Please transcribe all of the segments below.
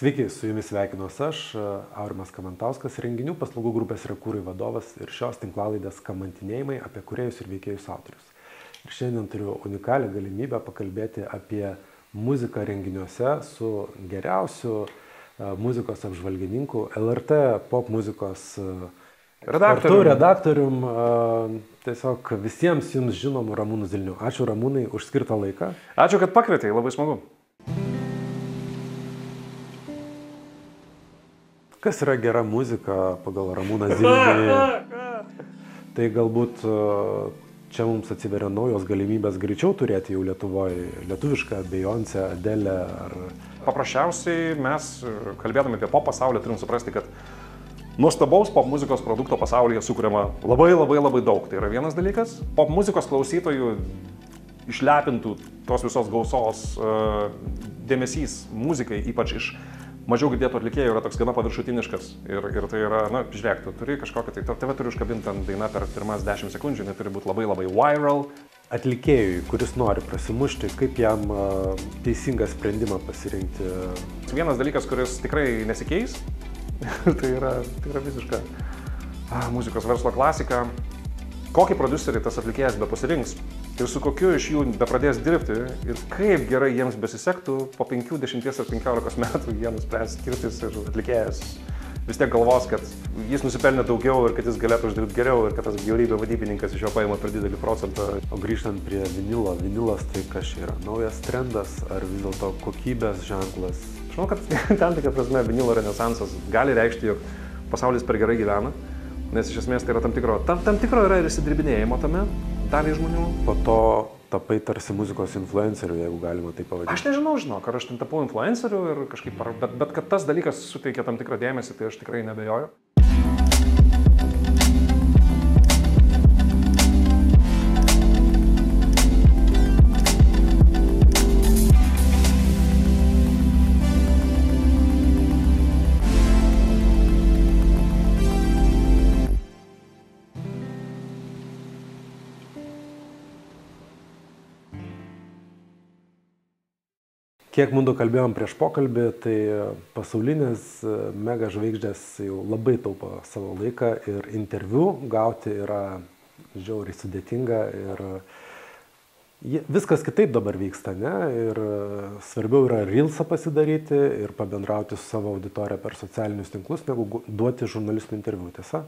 Sveiki, su jumis sveikinuos aš, Aurimas Kamantauskas, renginių paslaugų grupės Rekūrai vadovas ir šios tinklalaidės kamantinėjimai apie kūrėjus ir veikėjus autorius. Ir šiandien turiu unikalią galimybę pakalbėti apie muziką renginiuose su geriausiu muzikos apžvalgininku, LRT pop muzikos redaktorium, tiesiog visiems jums žinomu Ramūnu Zilniu. Ačiū Ramūnai už skirtą laiką. Ačiū, kad pakvietei, labai smagu. Kas yra gera muzika pagal Ramūną Zilnį? Tai galbūt čia mums atsiveria naujos galimybės greičiau turėti jau Lietuvoje lietuvišką Beyoncé, Adele ar... Paprasčiausiai mes, kalbėdami apie pop pasaulį, turim suprasti, kad nuostabaus pop muzikos produkto pasaulyje sukuriama labai daug. Tai yra vienas dalykas. Pop muzikos klausytojų išlepintų tos visos gausos dėmesys muzikai, ypač iš mažiau girdėtų atlikėjų, yra toks gana paviršutiniškas. Ir tai yra, na, žiūrėk, tu turi kažkokią, tai tave turi užkabinti ant dainą per pirmas 10 sekundžių, jinai turi būti labai viral. Atlikėjui, kuris nori prasimušti, kaip jam teisingą sprendimą pasirinkti? Vienas dalykas, kuris tikrai nesikeis, tai yra visiška muzikos verslo klasika. Kokį prodiuserį tas atlikėjas be pasirinks ir su kokiu iš jų be pradės dirbti ir kaip gerai jiems besisektų, po 5, 10 ar 15 metų jie nuspręs skirtis ir atlikėjas vis tiek galvos, kad jis nusipelnė daugiau ir kad jis galėtų uždirbti geriau ir kad tas bjaurybė vadybininkas iš jo paima per didelį procentą. O grįžtant prie vinilo, vinilas tai kas čia yra? Naujas trendas ar vis dėlto kokybės ženklas? Aš manau, kad tam tikra prasme vinilo renesansas gali reikšti, jog pasaulis per gerai gyvena, nes iš esmės tai yra tam tikro yra ir įsidirbinėjimo tame daliai žmonių. Po to tapai tarsi muzikos influenceriu, jeigu galima tai pavadinti. Aš nežinau, ar aš ten tapau influenceriu ir kažkaip, bet kad tas dalykas suteikia tam tikrą dėmesį, tai aš tikrai nebejoju. Kiek mudu kalbėjom prieš pokalbį, tai pasaulinės mega žvaigždės jau labai taupo savo laiką ir interviu gauti yra žiauriai sudėtinga ir viskas kitaip dabar vyksta, ne? Ir svarbiau yra reelsą pasidaryti ir pabendrauti su savo auditorija per socialinius tinklus, negu duoti žurnalistų interviu, tiesa?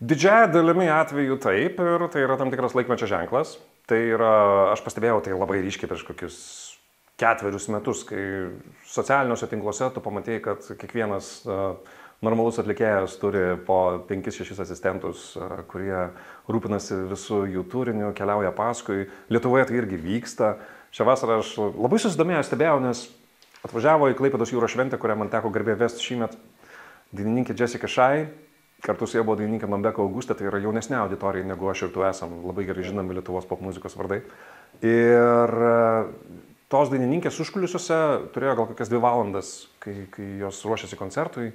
Didžiąją dalimi atveju taip, ir tai yra tam tikras laikmečio ženklas. Tai yra, aš pastebėjau tai labai ryškiai prieš kokius 4 metus, kai socialiniuose tinkluose tu pamatėjai, kad kiekvienas normalus atlikėjas turi po 5-6 asistentus, kurie rūpinasi visų jų turiniu, keliauja paskui. Lietuvoje tai irgi vyksta. Šią vasarą aš labai susidomėjęs stebėjau, nes atvažiavo į Klaipėdos jūros šventę, kurią man teko garbė vesti šįmet dainininkė Jessica Shy. Kartu su ja buvo dainininkė Nombeka Augustė, tai yra jaunesnė auditorija negu aš ir tu esam, labai gerai žinomi Lietuvos pop muzikos vardai. Ir tos dainininkės užkulisiuose turėjo gal kokias 2 valandas, kai jos ruošėsi koncertui.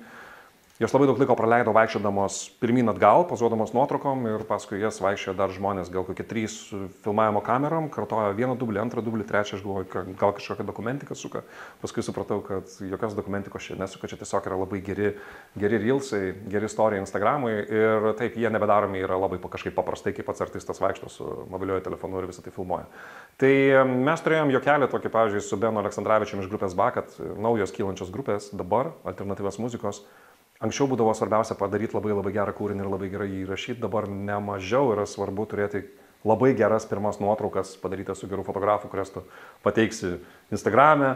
Jos labai daug laiko praleido vaikščiodamos pirmyn atgal, pozuodamos nuotraukom ir paskui jas vaikščiojo dar žmonės, gal kokie 3 su filmavimo kamerom, kartojo 1 dublį, 2 dublį, 3, aš galvoju, gal kažkokią dokumentiką suka. Paskui supratau, kad jokios dokumentikos čia nesuka, čia tiesiog yra labai geri reelsai, geri istorijai Instagramui ir taip, jie nebedaromi yra labai kažkaip paprastai, kaip pats artistas vaikšto su mobiliuoju telefonu ir visą tai filmuoja. Tai mes turėjom juokelį tokį, pavyzdžiui, su Benu Aleksandravičiumi iš grupės Bakat, naujos kylančios grupės, dabar alternatyvios muzikos. Anksčiau būdavo svarbiausia padaryti labai gerą kūrinį ir labai gerai jį įrašyti, dabar nemažiau yra svarbu turėti labai geras pirmas nuotraukas padarytas su geru fotografu, kurias tu pateiksi Instagrame,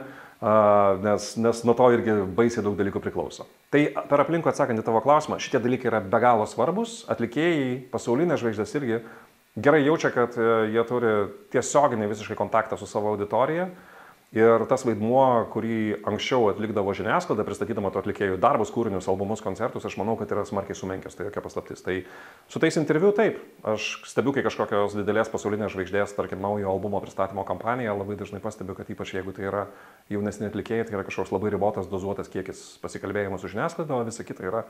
nes nuo to irgi baisiai daug dalykų priklauso. Tai per aplinkų atsakant į tavo klausimą, šitie dalykai yra be galo svarbus, atlikėjai, pasaulinės žvaigždės irgi gerai jaučia, kad jie turi tiesioginį visiškai kontaktą su savo auditorija. Ir tas vaidmuo, kurį anksčiau atlikdavo žiniasklaida, pristatydama tų atlikėjų darbus, kūrinius, albumus, koncertus, aš manau, kad yra smarkiai sumenkęs, tai jokia paslaptis. Tai su tais interviu taip, aš stebiu, kai kažkokios didelės pasaulinės žvaigždės, tarkim, naujo albumo pristatymo kampaniją, labai dažnai pastebiu, kad ypač jeigu tai yra jaunesni atlikėjai, tai yra kažkoks labai ribotas, dozuotas kiekis pasikalbėjimas su žiniasklaida, o visa kita yra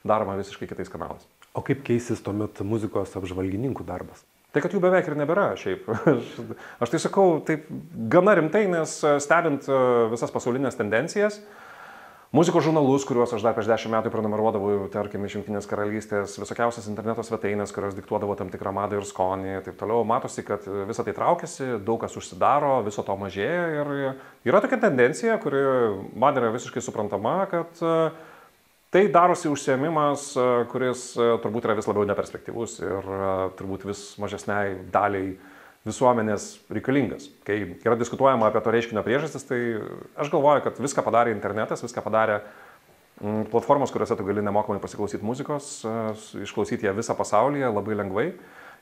daroma visiškai kitais kanalais. O kaip keisis tuomet muzikos apžvalgininkų darbas? Tai, kad jų beveik ir nebėra šiaip. Aš tai sakau taip gana rimtai, nes stebint visas pasaulinės tendencijas, muzikos žurnalus, kuriuos aš dar prieš 10 metų prenumeruodavau, tarkim, iš Jungtinės karalystės, visokiausias interneto svetainės, kurios diktuodavo tam tikrą madą ir skonį ir taip toliau. Matosi, kad visą tai traukiasi, daug kas užsidaro, viso to mažėja ir yra tokia tendencija, kuri man yra visiškai suprantama, kad tai darosi užsiėmimas, kuris turbūt yra vis labiau neperspektyvus ir turbūt vis mažesniai daliai visuomenės reikalingas. Kai yra diskutuojama apie to reiškinio priežastis, tai aš galvoju, kad viską padarė internetas, viską padarė platformos, kuriuose tu gali nemokamai pasiklausyti muzikos, išklausyti ją visą pasaulyje labai lengvai.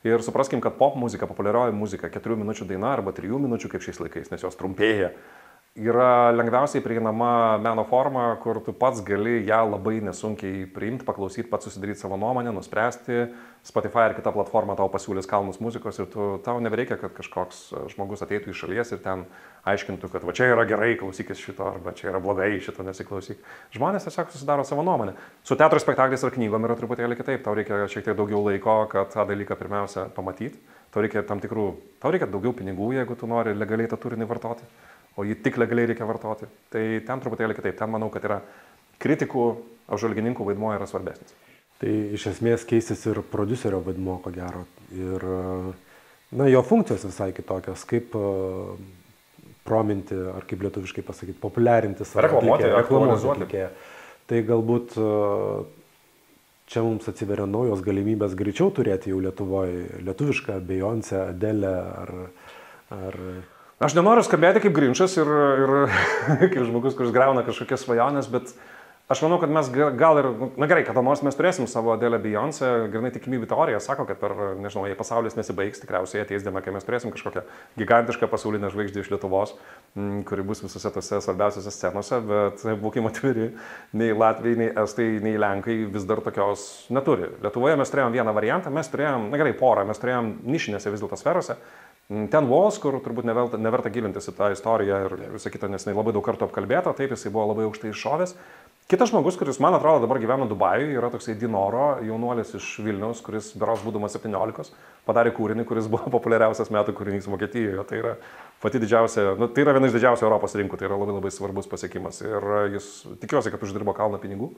Ir supraskim, kad pop muzika, populiarioji muzika, 4 minučių daina arba 3 minučių kaip šiais laikais, nes jos trumpėja, yra lengviausiai prieinama meno forma, kur tu pats gali ją labai nesunkiai priimti, paklausyti, pats susidaryti savo nuomonę, nuspręsti. Spotify ar kita platforma tau pasiūlys kalnus muzikos ir tau nebereikia, kad kažkoks žmogus ateitų iš šalies ir ten aiškintų, kad va čia yra gerai, klausykis šito, arba čia yra blogai, šito nesiklausyk. Žmonės tiesiog susidaro savo nuomonę. Su teatro spektakliais ar knygom yra truputėlį kitaip. Tau reikia šiek tiek daugiau laiko, kad tą dalyką pirmiausia pamatyti. Tau reikia daugiau pinigų, jeigu tu nori legaliai tą turinį vartoti. O jį tik legaliai reikia vartoti. Tai ten truputėlį kitaip. Ten manau, kad yra kritikų, apžvalgininkų vaidmuo yra svarbesnis. Tai iš esmės keisis ir prodiuserio vaidmuo, ko gero. Ir jo funkcijos visai kitokios, kaip prominti, ar kaip lietuviškai pasakyti, populiarinti savo atlikėją. Tai galbūt čia mums atsiveria naujos galimybės greičiau turėti jau Lietuvoje lietuvišką Beyoncé, Adele ar... Aš nenoriu skambėti kaip Grinčas ir kaip žmogus, kuris grauna kažkokias svajonės, bet aš manau, kad mes gal ir, na gerai, kada nors mes turėsim savo Adele, Beyoncé, grinai tikimybių teorija sako, kad per, nežinau, jei pasaulis nesibaigs, tikriausiai ateis diena, kai mes turėsim kažkokią gigantišką pasaulinę žvaigždę iš Lietuvos, kuri bus visose tose svarbiausiose scenose, bet būkime atviri, nei Latvijai, nei Estai, nei Lenkai vis dar tokios neturi. Lietuvoje mes turėjom vieną variantą, mes turėjom, na gerai, porą, mes turėjom nišinėse vis dėlto sferose. Ten Walls, kur turbūt neverta gilintis į tą istoriją ir visą kitą, nes labai daug kartų apkalbėta, taip jisai buvo labai aukštai iššovęs. Kitas žmogus, kuris, man atrodo, dabar gyvena Dubajuje, yra toksai Dinoro, jaunuolis iš Vilniaus, kuris berods būdamas 17, padarė kūrinį, kuris buvo populiariausias metų kūrinys Vokietijoje. Tai yra pati didžiausia, tai yra viena iš didžiausių Europos rinkų, tai yra labai labai svarbus pasiekimas. Ir jis, tikiuosi, kad uždirbo kalną pinigų,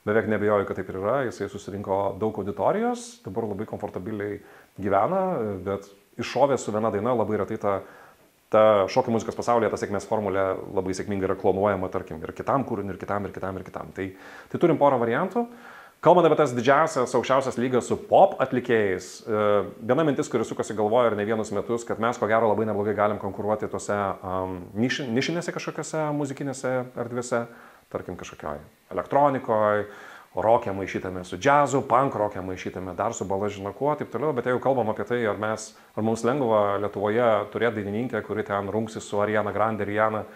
beveik nebejoju, kad taip ir yra, jisai susirinko daug auditorijos, dabar labai komfortabiliai gyvena, bet iššovė su viena daina, labai retai ta šokio muzikos pasaulyje, ta sėkmės formulė labai sėkmingai yra klonuojama, tarkim, ir kitam kūriniui, ir kitam. Tai turim porą variantų. Kalbant apie tas didžiausias, aukščiausias lygas su pop atlikėjais, viena mintis, kuri sukosi galvoje ir ne vienus metus, kad mes ko gero labai neblogai galim konkuruoti tose nišinėse kažkokiose muzikinėse erdvėse, tarkim, kažkokioj elektronikoje, rokę maišytame su džiazu, punk rokę maišytame dar su bala žino kuo, taip toliau, bet jeigu kalbam apie tai, ar mums lengva Lietuvoje turėti dainininkę, kuri ten rungsis su Ariana Grande, Rihanna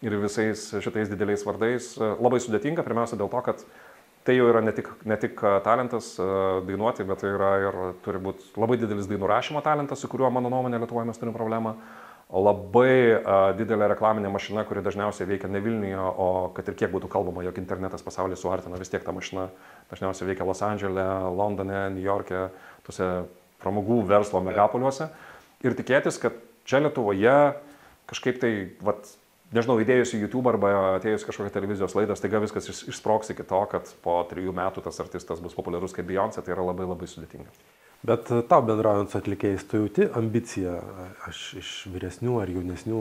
ir visais šitais dideliais vardais, labai sudėtinga, pirmiausia dėl to, kad tai jau yra ne tik talentas dainuoti, bet tai yra ir turi būti labai didelis dainų rašymo talentas, su kuriuo, mano nuomonė, Lietuvoje mes turim problemą. Labai didelė reklaminė mašina, kuri dažniausiai veikia ne Vilniuje, o kad ir kiek būtų kalbama, jog internetas pasaulį suartina, vis tiek ta mašina dažniausiai veikia Los Andžele, Londone, New York'e, tuose pramogų verslo megapoliuose. Ir tikėtis, kad čia Lietuvoje kažkaip tai, nežinau, įdėjus į YouTube arba atėjus kažkokią televizijos laidą, staiga viskas išsproks iki to, kad po 3 metų tas artistas bus populiarus kaip Beyoncé, tai yra labai labai sudėtinga. Bet tau bendraujant su atlikėjais, tu jauti ambiciją, aš iš vyresnių ar jaunesnių?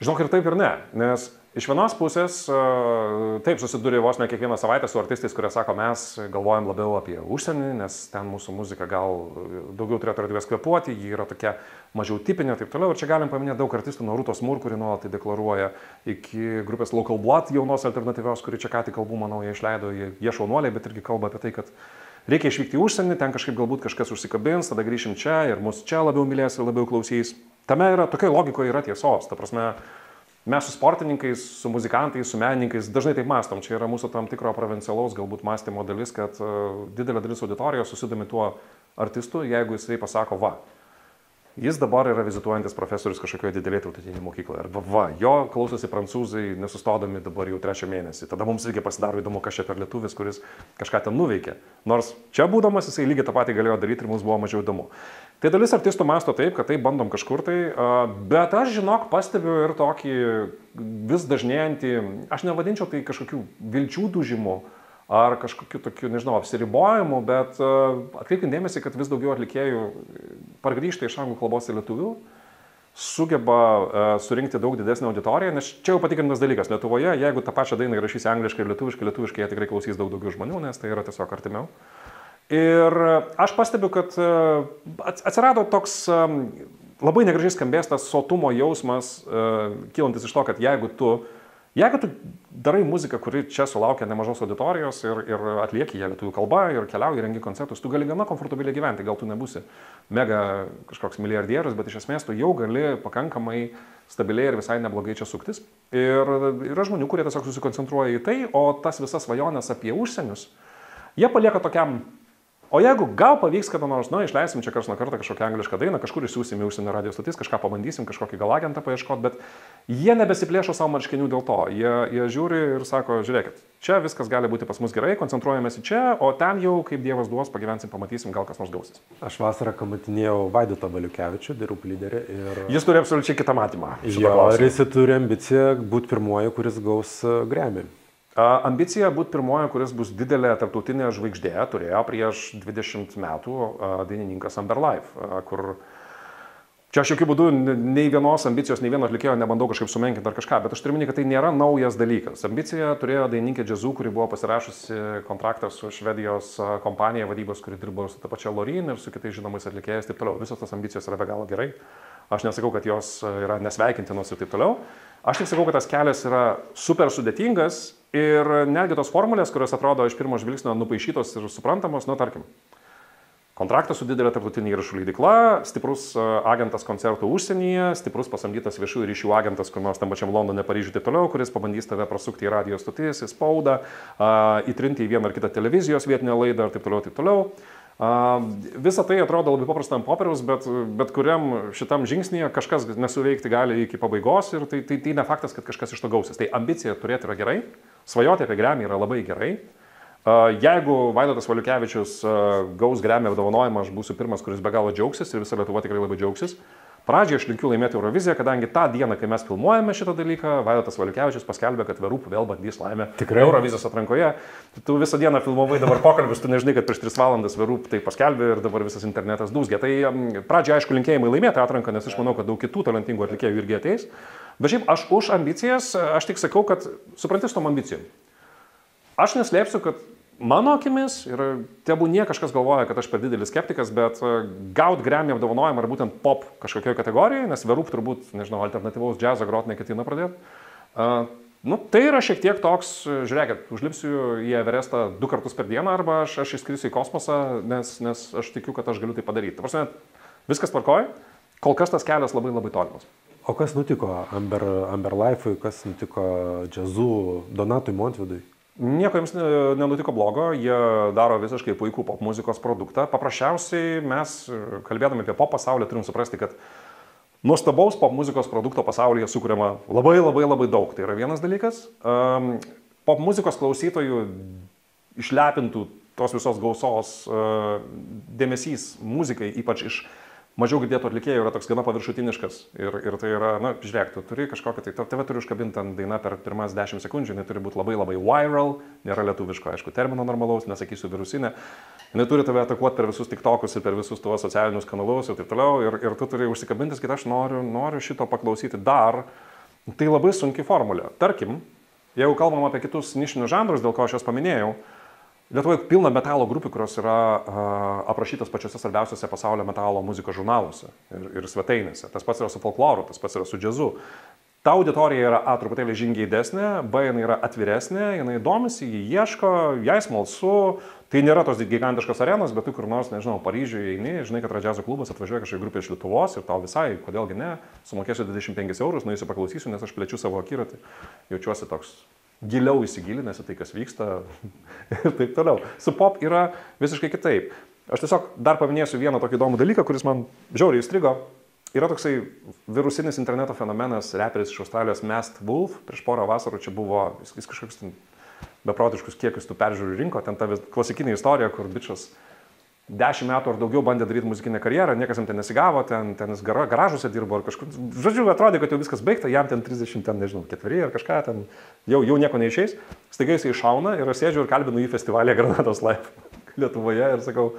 Žinok, ir taip ir ne, nes iš vienos pusės taip susiduri vos ne kiekvieną savaitę su artistais, kurie sako, mes galvojam labiau apie užsienį, nes ten mūsų muzika gal daugiau turėtų erdvės kvėpuoti, ji yra tokia mažiau tipinė ir taip toliau. Ir čia galim paminėti daug artistų, nuo Rūtos Mūr, kuri nuolat tai deklaruoja, iki grupės Local Blood, jaunos alternatyvios, kuri čia ką tik albumą naują išleido, jie šaunuoliai, bet irgi kalba apie tai, kad reikia išvykti į užsienį, ten kažkaip galbūt kažkas užsikabins, tada grįšim čia ir mus čia labiau mylės ir labiau klausys. Tame yra, tokia logikoje yra tiesos. Ta prasme, mes su sportininkais, su muzikantais, su menininkais dažnai taip mąstom. Čia yra mūsų tam tikro provincialaus galbūt mąstymo dalis, kad didelė dalis auditorijos susidomi tuo artistu, jeigu jisai pasako, Jis dabar yra vizituojantis profesorius kažkokioje didelėje tautinėje mokykloje. Arba jo klausosi prancūzai nesustodami dabar jau 3 mėnesį. Tada mums irgi pasidaro įdomu, kas čia per lietuvis, kuris kažką ten nuveikė. Nors čia būdamas jisai lygiai tą patį galėjo daryti ir mums buvo mažiau įdomu. Tai dalis artistų mąsto taip, kad tai bandom kažkur tai, bet aš, žinok, pastebiu ir tokį vis dažnėjantį, aš nevadinčiau tai kažkokių vilčių dužimų, ar kažkokiu tokiu, nežinau, apsiribojimu, bet atkreipkime dėmesį, kad vis daugiau atlikėjų pargrįžta iš anglų kalbos į lietuvių, sugeba surinkti daug didesnę auditoriją, nes čia jau patikrintas dalykas. Lietuvoje, jeigu tą pačią dainą įrašys angliškai ir lietuviškai, jie tikrai klausys daug daugiau žmonių, nes tai yra tiesiog artimiau. Ir aš pastebiu, kad atsirado toks labai negražiai skambės tas sotumo jausmas, kylantis iš to, kad jeigu tu darai muziką, kuri čia sulaukia nemažos auditorijos ir atlieki ją lietuvių kalba ir keliauji, rengi koncertus, tu gali gana komfortabiliai gyventi, gal tu nebūsi mega kažkoks milijardierius, bet iš esmės tu jau gali pakankamai stabiliai ir visai neblogai čia suktis. Ir yra žmonių, kurie tiesiog susikoncentruoja į tai, o tas visas svajonės apie užsienius, jie palieka tokiam. O jeigu gal pavyks kada nors, išleisim čia karts nuo karto kažkokią anglišką dainą, kažkur išsiųsim į užsienio radio stotis, kažką pabandysim, kažkokį gal agentą paieškoti, bet jie nebesiplėšo savo marškinių dėl to. Jie žiūri ir sako, žiūrėkit, čia viskas gali būti pas mus gerai, koncentruojamės į čia, o ten jau, kaip Dievas duos, pagyvensim, pamatysim, gal kas nors gausis. Aš vasarą kamatinėjau Vaidotą Valiukevičių, The Roop lyderį. Ir jis turi absoliučiai kitą matymą. Jo, ir jis turi ambiciją būti pirmoji, kuris gaus Grammy. Ambicija būti pirmoji, kuris bus didelė tarptautinė žvaigždė, turėjo prieš 20 metų dainininkas Amber Life, kur čia aš jokių būdų nei vienos ambicijos, nei vieno atlikėjo nebandau kažkaip sumenkinti ar kažką, bet aš turiu minėti, kad tai nėra naujas dalykas. Ambicija turėjo dainininkė džiazų, kuri buvo pasirašusi kontraktą su Švedijos kompanija vadybos, kuri dirbo su ta pačia Loreen ir su kitais žinomais atlikėjais ir taip toliau. Visos tos ambicijos yra be galo gerai. Aš nesakau, kad jos yra nesveikintinos ir taip toliau. Aš tik sakau, kad tas kelias yra super sudėtingas ir netgi tos formulės, kurios atrodo iš pirmo žvilgsnio nupaišytos ir suprantamos, tarkim, kontraktas su didelė tarptautinė įrašų leidykla, stiprus agentas koncertų užsienyje, stiprus pasamdytas viešųjų ryšių agentas, kur nors tam pačiam Londone, Paryžiuje ir taip toliau, kuris pabandys tave prasukti į radio stotis, į spaudą, įtrinti į vieną ar kitą televizijos vietinę laidą ir taip toliau, taip toliau. Visa tai atrodo labai paprasta ant popieriaus, bet kuriam šitam žingsnyje kažkas nesuveikti gali iki pabaigos ir tai ne faktas, kad kažkas iš to gausis. Tai ambicija turėti yra gerai, svajoti apie Grammy yra labai gerai. Jeigu Vaidotas Valiukevičius gaus Grammy apdovanojimą, aš būsiu pirmas, kuris be galo džiaugsis ir visa Lietuva tikrai labai džiaugsis. Pradžioje aš linkiu laimėti Euroviziją, kadangi tą dieną, kai mes filmuojame šitą dalyką, Vaidotas Valiukevičius paskelbė, kad The Roop vėl bandys laimę Eurovizijos atrankoje. Tu visą dieną filmavai dabar pokalbius, tu nežinai, kad prieš 3 valandas The Roop tai paskelbė ir dabar visas internetas dūzgia. Tai pradžioje, aišku, linkėjimai laimėti atranką, nes aš manau, kad daug kitų talentingų atlikėjų irgi ateis. Bet šiaip aš už ambicijas, aš tik sakau, kad supranti su tom ambicijom. Aš neslėpsiu, kad mano akimis, ir tebūnie kažkas galvoja, kad aš per didelis skeptikas, bet gaut Grammy apdovanojimą ar būtent pop kažkokioje kategorijoje, nes The Roop turbūt, nežinau, alternatyvaus džiazo grot neketina pradėti, tai yra šiek tiek toks, žiūrėkit, užlipsiu į Everestą 2 kartus per dieną arba aš išskrisiu į kosmosą, nes aš tikiu, kad aš galiu tai padaryti. Ta prasme, viskas tvarkoj, kol kas tas kelias labai labai tolimas. O kas nutiko Amber Life'ui, kas nutiko džiazų Donatui Montvidui? Nieko jiems nenutiko blogo, jie daro visiškai puikų pop muzikos produktą. Paprasčiausiai mes, kalbėdami apie pop pasaulį, turim suprasti, kad nuostabaus pop muzikos produkto pasaulyje sukuriama labai labai labai daug. Tai yra vienas dalykas. Pop muzikos klausytojų išlepintų tos visos gausos dėmesys muzikai, ypač iš mažiau girdėtų atlikėjų, yra toks gana paviršutiniškas. Ir tai yra, žiūrėk, tu turi kažkokią, tai tave turi užkabinti ant dainą per pirmas 10 sekundžių, jinai turi būti labai labai viral, nėra lietuviško, aišku, termino normalaus, nesakysiu virusinė. Jinai turi tave atakuoti per visus TikTokus ir per visus tuo socialinius kanalus ir taip toliau. Ir tu turi užsikabintis, kad aš noriu šito paklausyti dar. Tai labai sunki formulė. Tarkim, jeigu kalbam apie kitus nišinius žanrus, dėl ko aš juos paminėjau, Lietuvoje pilna metalo grupių, kurios yra aprašytos pačiose svarbiausiose pasaulio metalo muzikos žurnaluose ir svetainėse. Tas pats yra su folkloru, tas pats yra su džiazu. Ta auditorija yra truputėlį žingeidesnė, jinai yra atviresnė, jinai domisi, jį ieško, jai smalsu. Tai nėra tos gigantiškos arenos, bet tu kur nors, nežinau, Paryžiuje eini, žinai, kad yra džiazo klubas, atvažiuoja kažkokia grupė iš Lietuvos ir tau visai, kodėlgi ne, sumokėsiu 25 eurus, nueisiu paklausysiu, nes aš plečiu savo akiratį, jaučiuosi toks giliau įsigilinęs į tai, kas vyksta ir taip toliau. Su pop yra visiškai kitaip. Aš tiesiog dar paminėsiu vieną tokį įdomų dalyką, kuris man žiauriai įstrigo. yra toksai virusinis interneto fenomenas, reperis iš Australijos Masked Wolf, prieš porą vasarų čia buvo, jis kažkoks beprotiškus kiekius tų peržiūrų rinko, ten ta klasikinė istorija, kur bičas 10 metų ar daugiau bandė daryti muzikinę karjerą, niekas jam ten nesigavo, ten jis garažuose dirbo ar kažkur. Žodžiu, atrodė, kad jau viskas baigta, jam ten 30, ten, nežinau, 4 ar kažką, ten jau nieko neišeis. Staiga jis iššauna ir aš sėdžiu ir kalbinu jį festivalyje Granados Live Lietuvoje ir sakau,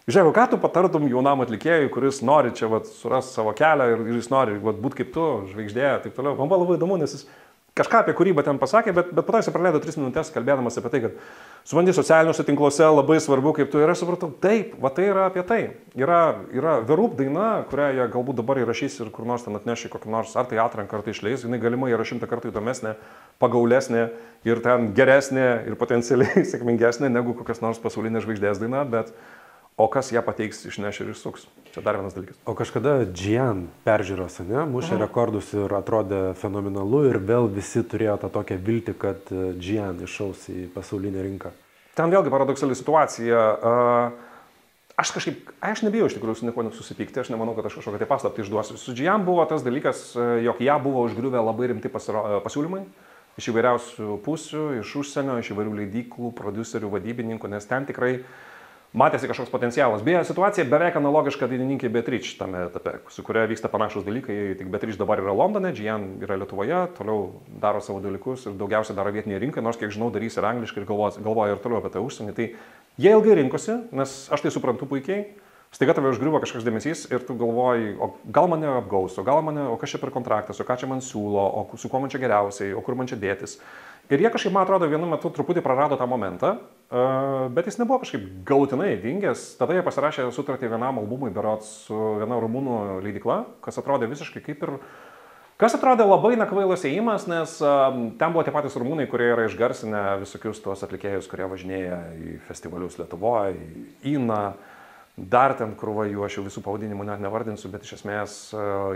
žiūrėk, ką tu patartum jaunam atlikėjui, kuris nori čia surasti savo kelią ir jis nori būti kaip tu, žvaigždė, taip toliau. Man buvo labai įdomu, nes jis kažką apie kūrybą ten pasakė, bet po to jis praleido 3 minutės kalbėdamas apie tai, kad supranti, socialiniuose tinkluose labai svarbu, kaip tu ir aš supratau, taip, va tai yra apie tai. Yra The Roop daina, kurią jie galbūt dabar įrašys ir kur nors ten atneši kokį nors, ar tai atranką, ar tai išleis, jinai galimai yra 100 kartų įdomesnė, pagaulesnė ir ten geresnė ir potencialiai sėkmingesnė negu kokios nors pasaulinės žvaigždės daina, bet o kas ją pateiks, išneš ir išsuks. Čia dar vienas dalykas. O kažkada Gian peržiūros, ne, mušė rekordus ir atrodė fenomenalu ir vėl visi turėjo tą tokią viltį, kad Gian iššaus į pasaulinę rinką. Ten vėlgi paradoksali situacija. Aš nebijau iš tikrųjų su nieko susipykti, aš nemanau, kad aš kažkokią tai paslaptį išduosiu. Su Gian buvo tas dalykas, jog ją buvo užgriuvę labai rimti pasiūlymai iš įvairiausių pusių, iš užsienio, iš įvairių leidyklų, prodiuserių, vadybininkų, nes ten tikrai matėsi kažkoks potencialas. Beje, situacija beveik analogiška dainininkė Beatrice tame etape, su kuria vyksta panašus dalykai, tik Beatrice dabar yra Londone, Gian yra Lietuvoje, toliau daro savo dalykus ir daugiausiai daro vietinėje rinkoje, nors kiek žinau, darys ir angliškai ir galvoja ir toliau apie tą užsienį. Tai jie ilgai rinkosi, nes aš tai suprantu puikiai, staiga tave užgriuvo kažkoks dėmesys ir tu galvoji, o gal mane apgaus, o kas čia per kontraktas, o ką čia man siūlo, o su kuo man čia geriausiai, o kur man čia dėtis. Ir jie kažkaip, man atrodo, vienu metu truputį prarado tą momentą, bet jis nebuvo kažkaip galutinai dingęs. Tada jie pasirašė sutartį vienam albumui, berods su viena rumunų leidykla, kas atrodė visiškai kaip ir... Kas atrodė labai nekvailas ėjimas, nes ten buvo tie patys rumūnai, kurie yra išgarsinę visokius tuos atlikėjus, kurie važinėja į festivalius Lietuvoje, į Iną, dar ten krūva jų, aš jau visų pavadinimų net nevardinsiu, bet iš esmės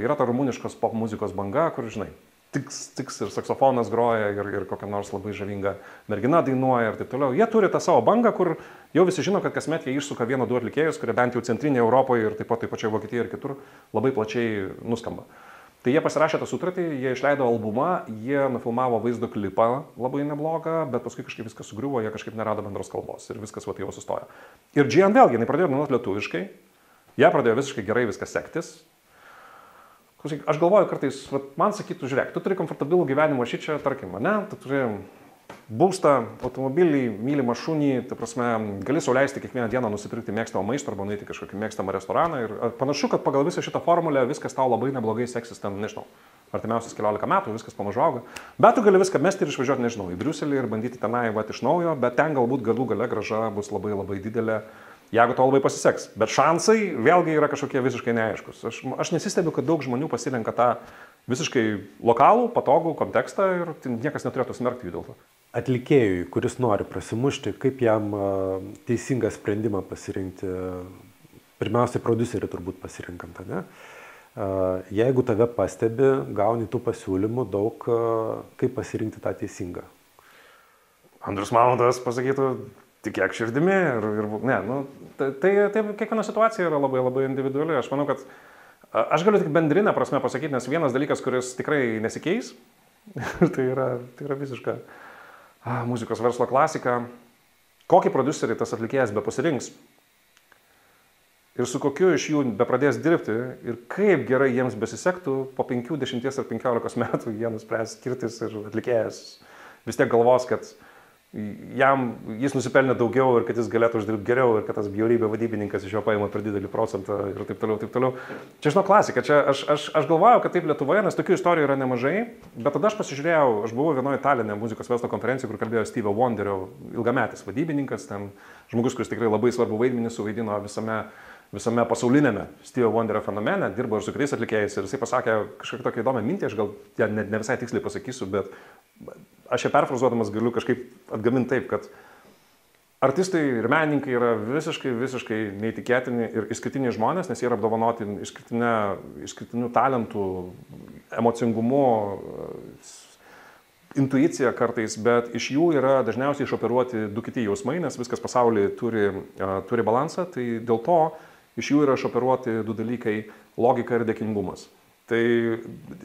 yra ta rumuniškos pop muzikos banga, kur, žinai, tiks ir saksofonas groja ir kokia nors labai žavinga mergina dainuoja ir taip toliau. Jie turi tą savo bangą, kur jau visi žino, kad kasmet jie išsuka 1-2 atlikėjus, kurie bent jau centrinėje Europoje ir taip pat pačioje Vokietijoje ir kitur labai plačiai nuskamba. Tai jie pasirašė tą sutartį, jie išleido albumą, jie nufilmavo vaizdo klipą labai neblogą, bet paskui kažkaip viskas sugriuvo, jie kažkaip nerado bendros kalbos ir viskas jau sustojo. Ir Gian vėlgi, jinai pradėjo dainuoti lietuviškai, ją pradėjo visiškai gerai viskas sektis. Aš galvoju kartais, man sakytų, žiūrėk, tu turi komfortabilų gyvenimą šičia, tarkim, ne, tu turi būstą, automobilį, mylimą šunį, tai prasme, gali sau leisti kiekvieną dieną nusipirkti mėgstamą maistą arba nueiti kažkokį mėgstamą restoraną ir panašu, kad pagal visą šitą formulę viskas tau labai neblogai seksis ten, nežinau, artimiausias 14 metų, viskas pamažu auga, bet tu gali viską mesti ir išvažiuoti, nežinau, į Briuselį ir bandyti tenai iš naujo, bet ten galbūt galų gale grąža bus labai labai didelė. Jeigu to labai pasiseks. Bet šansai vėlgi yra kažkokie visiškai neaiškus. Aš nesistebiu, kad daug žmonių pasirenka tą visiškai lokalų, patogų kontekstą ir niekas neturėtų smerkti jų dėl to. Atlikėjui, kuris nori prasimušti, kaip jam teisingą sprendimą pasirinkti, pirmiausiai prodiuserį turbūt pasirinkant, ne? Jeigu tave pastebi, gauni tų pasiūlymų daug, kaip pasirinkti tą teisingą. Andrius Mamontovas pasakytų, tikėk širdimi tai kiekviena situacija yra labai labai individuali. Aš manau, kad aš galiu tik bendrinę prasme pasakyti, nes vienas dalykas, kuris tikrai nesikeis, tai yra visiška muzikos verslo klasika. Kokį prodiuserį tas atlikėjas be pasirinks ir su kokiu iš jų be pradės dirbti ir kaip gerai jiems besisektų, po 5, 10 ar 15 metų jie nuspręs skirtis ir atlikėjas vis tiek galvos, kad jis nusipelnė daugiau ir kad jis galėtų uždirbti geriau ir kad tas bjaurybė vadybininkas iš jo paima per didelį procentą ir taip toliau, taip toliau. Čia žinau klasika, čia aš galvojau, kad taip Lietuvoje, nes tokių istorijų yra nemažai, bet tada aš pasižiūrėjau, aš buvau vienoje Taline muzikos verslo konferencijoje, kur kalbėjo Stevie Wonderio ilgametis vadybininkas, ten žmogus, kuris tikrai labai svarbu vaidmenį suvaidino visame pasaulinėme Stevie Wonderio fenomene, dirbo ir su kitais atlikėjais ir jisai pasakė kažkokią tokią įdomią mintį, aš gal ne visai tiksliai pasakysiu, bet aš ją perfrazuodamas galiu kažkaip atgaminti taip, kad artistai ir menininkai yra visiškai neįtikėtini ir išskirtiniai žmonės, nes jie yra apdovanoti išskirtinių talentų, emocingumu, intuicija kartais, bet iš jų yra dažniausiai išoperuoti 2 kiti jausmai, nes viskas pasaulyje turi balansą, tai dėl to iš jų yra išoperuoti du dalykai - logika ir dėkingumas. Tai,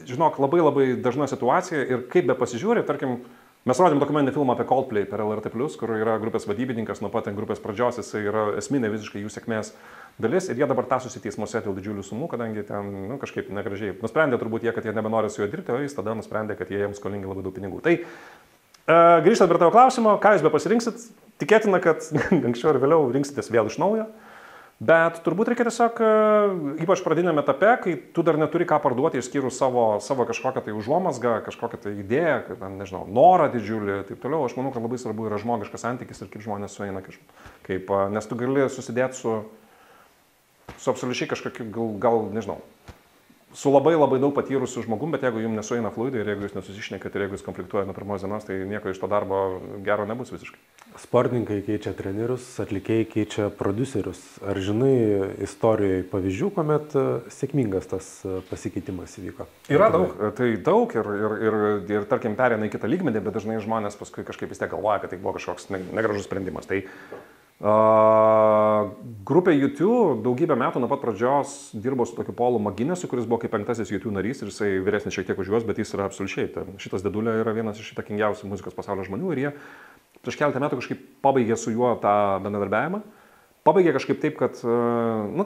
žinok, labai labai dažna situacija ir kaip be pasižiūrė, tarkim, mes rodėm dokumentinį filmą apie Coldplay per LRT+, kur yra grupės vadybininkas nuo pat grupės pradžios, jis yra esminė visiškai jų sėkmės dalis ir jie dabar tąsosi teismuose dėl didžiulių sumų, kadangi ten kažkaip negražiai. Nusprendė turbūt jie, kad jie nebenori su juo dirbti, o jis tada nusprendė, kad jie jiems skolingi labai daug pinigų. Tai grįžtant prie tavo klausimo, ką jūs be pasirinksit, tikėtina, kad anksčiau ir vėliau rinksitės vėl iš naujo. Bet turbūt reikia tiesiog, ypač pradinėme etape, kai tu dar neturi ką parduoti, išskyrus savo kažkokią tai užuomazgą, kažkokią tai idėją, nežinau, norą didžiulį ir taip toliau. Aš manau, kad labai svarbu yra žmogiškas santykis ir kaip žmonės sueina kažkaip. Nes tu gali susidėti su absoliučiai kažkokiu, gal nežinau, su labai labai daug patyrusiu žmogum, bet jeigu jums nesueina fluidai ir jeigu jūs nesusišnekat ir jeigu jūs konfliktuojate nuo pirmos dienos, tai nieko iš to darbo gero nebus visiškai. Sportininkai keičia trenerius, atlikėjai keičia producerius. Ar žinai istorijoje pavyzdžių, kuomet sėkmingas tas pasikeitimas įvyko? Yra daug, tai daug ir tarkim perėna į kitą lygmenį, bet dažnai žmonės paskui kažkaip vis tiek galvoja, kad tai buvo kažkoks negražus sprendimas. Tai grupė YouTube daugybę metų nuo pat pradžios dirbo su tokiu Paulu Maginesu, kuris buvo kaip 5. YouTube narys ir jisai vyresnis šiek tiek už juos, bet jis yra absoliučiai. Šitas dėdulė yra vienas iš įtakingiausių muzikos pasaulio žmonių ir jie prieš keletą metų kažkaip pabaigė su juo tą bendradarbiavimą. Pabaigė kažkaip taip, kad,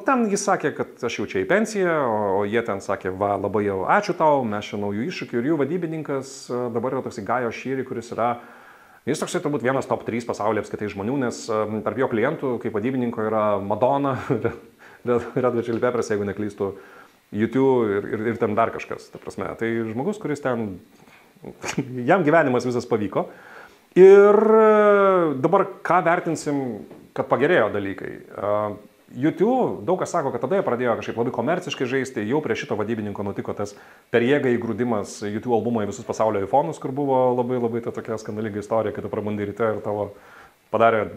ten jis sakė, kad aš jau čia į pensiją, o jie ten sakė, va, labai jau ačiū tau, mes čia naujų iššūkių ir jų vadybininkas dabar yra toksai Gajo Šyri, kuris yra, jis toksai turbūt vienas top 3 pasaulyje apskaitai žmonių, nes tarp jo klientų kaip vadybininko yra Madonna, Red Hot Chili Peppers, jeigu neklystu, YouTube ir ten dar kažkas, ta prasme. Tai žmogus, kuris ten, jam gyvenimas visas pavyko. Ir dabar ką vertinsim, kad pagerėjo dalykai. YouTube, daug kas sako, kad tada jie pradėjo kažkaip labai komerciškai žaisti, jau prie šito vadybininko nutiko tas per jėgą įgrūdimas YouTube albumo į visus pasaulio iPhone'us, kur buvo labai labai ta tokia skandalinga istorija, kad tu prabandai ryte ir tavo padarė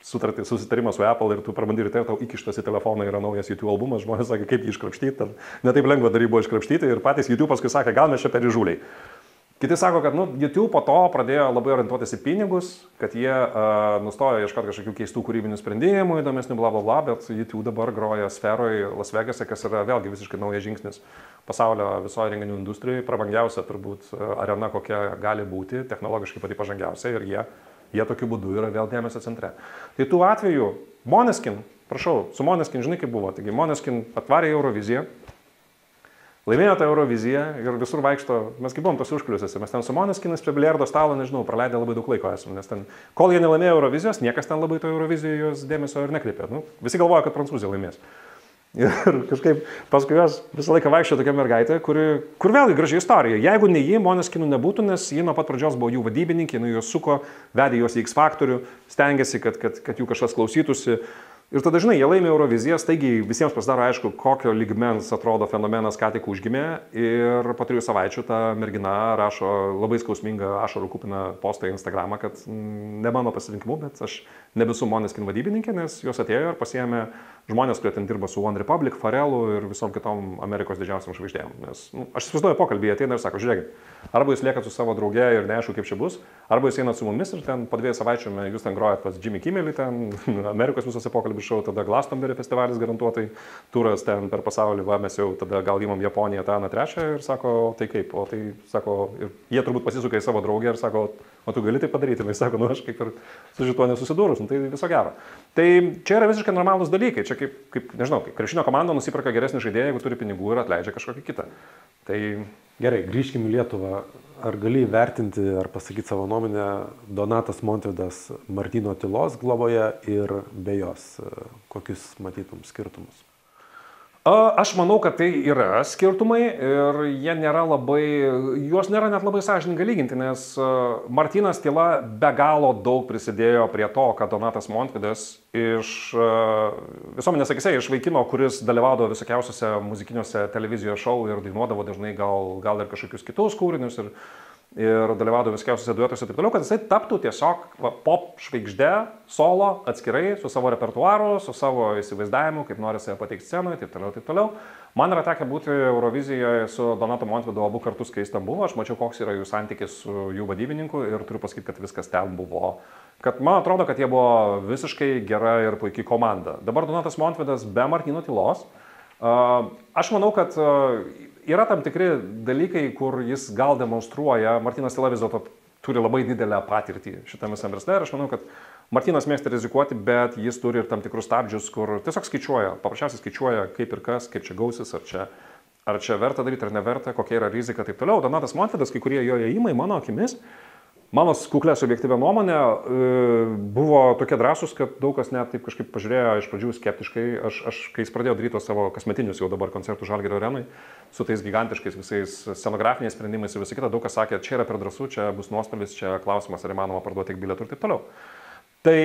susitarimą su Apple ir tu prabandai ryte ir tau įkištas į telefoną yra naujas YouTube albumas, žmonės sakė, kaip jį iškrapštyti, ne taip lengva dar jį buvo iškrapštyti ir patys YouTube paskui sakė, gal mes čia per įžūliai. Kiti sako, kad YouTube po to pradėjo labai orientuotis į pinigus, kad jie nustojo ieškoti kažkokių keistų kūrybinių sprendimų, įdomesnių bla bla bla, bet YouTube dabar groja sferoje Las Vegase, kas yra vėlgi visiškai naujas žingsnis pasaulio visoje renginių industrijoje, prabangiausia turbūt arena, kokia gali būti, technologiškai pati pažangiausia ir jie tokiu būdu yra vėl dėmesio centre. Tai tų atvejų, Måneskin, prašau, su Måneskin žinai kaip buvo, taigi Måneskin atvarė į Euroviziją, laimėjo tą Euroviziją ir visur vaikšto, mes kaip buvom tos užkuliuose, mes ten su Måneskinas prie biliardo stalo, nežinau, praleidę labai daug laiko esame, nes ten, kol jie nelaimėjo Eurovizijos, niekas ten labai to Eurovizijos dėmesio ir nekreipė. Visi galvoja, kad Prancūzija laimės. Ir kažkaip paskui jos visą laiką vaikščio tokia mergaitė, kur vėlgi graži istorija. Jeigu ne ji, Måneskinų nebūtų, nes ji nuo pat pradžios buvo jų vadybininkė, juos suko, vedė juos į X Factorių, stengiasi, kad jų kažkas klausytųsi. Ir tada, žinai, jie laimė Euroviziją, taigi visiems pasidaro aišku, kokio lygmens atrodo fenomenas ką tik užgimė. Ir po 3 savaičių ta mergina rašo labai skausmingą ašarų kupiną postą į Instagramą, kad ne mano pasirinkimu, bet aš nebesu Måneskin vadybininkė, nes jos atėjo ir pasiėmė žmonės, kurie ten dirba su One Republic, Pharrellu ir visom kitom Amerikos didžiausiam žvaigždėm. Nes aš įsivaizduoju pokalbį, jie ateina ir sako, žiūrėkit, arba jūs liekat su savo drauge ir neaišku, kaip čia bus, arba jūs einat su mumis ir ten po 2 savaičių jūs ten grojat pas Jimmy Kimmelį, ten Amerikos visose pokalbių šou, tada Glastonbury festivalis garantuotai, turas ten per pasaulį, va mes jau tada gal įmam Japoniją tą, trečią ir sako, tai kaip, o tai sako, ir jie turbūt pasisuka į savo draugę ir sako, o tu gali tai padaryti, jis sako, aš kaip ir su šituo nesusidūrus, tai viso gero. Tai čia yra visiškai normalūs dalykai, čia kaip nežinau, kaip krepšinio komanda nusiperka geresnį žaidėją, jeigu turi pinigų ir atleidžia kažkokį kitą. Tai gerai, grįžkime į Lietuvą. Ar gali vertinti ar pasakyti savo nuomonę Donatas Montvydas Martyno tylos globoje ir be jos? Kokius matytum skirtumus? Aš manau, kad tai yra skirtumai ir juos nėra net labai sąžininga lyginti, nes Martynas tyla be galo daug prisidėjo prie to, kad Donatas Montvydas iš visuomenės akise, iš vaikino, kuris dalyvaudavo visokiausiuose muzikiniuose televizijos šou ir dainuodavo dažnai gal ir kažkokius kitus kūrinius ir dalyvaudavo viskiausiuose duetuose ir taip toliau, kad jisai taptų tiesiog pop žvaigždė, solo, atskirai, su savo repertuaru, su savo įsivaizdavimu, kaip nori save pateikti scenoje, taip toliau, taip toliau. Man yra tekę būti Eurovizijoje su Donatu Montvydu abu kartus, kai jis ten buvo, aš mačiau, koks yra jų santykis su jų vadybininku ir turiu pasakyti, kad viskas ten buvo. Kad man atrodo, kad jie buvo visiškai gera ir puikiai komanda. Dabar Donatas Montvydas be Martyno Tylos. Aš manau, kad yra tam tikri dalykai, kur jis gal demonstruoja. Martynas Tyla vis dėlto turi labai didelę patirtį šitame visam versle ir aš manau, kad Martynas mėgsta rizikuoti, bet jis turi ir tam tikrus stabdžius, kur tiesiog skaičiuoja, paprasčiausiai skaičiuoja, kaip ir kas, kaip čia gausis, ar čia verta daryti, ar neverta, kokia yra rizika ir taip toliau. Donatas Montvydas, kai kurie jo ėjimai, mano akimis, mano kuklė subjektyvia nuomonė, buvo tokie drąsūs, kad daug kas net taip kažkaip pažiūrėjo iš pradžių skeptiškai. Aš kai jis pradėjo daryti savo kasmetinius jau dabar koncertų Žalgirio arenai, su tais gigantiškais visais scenografiniais sprendimais ir visą kitą, daug kas sakė, čia yra per drąsu, čia bus nuostolis, čia klausimas, ar įmanoma parduoti tiek bilietų ir taip toliau. Tai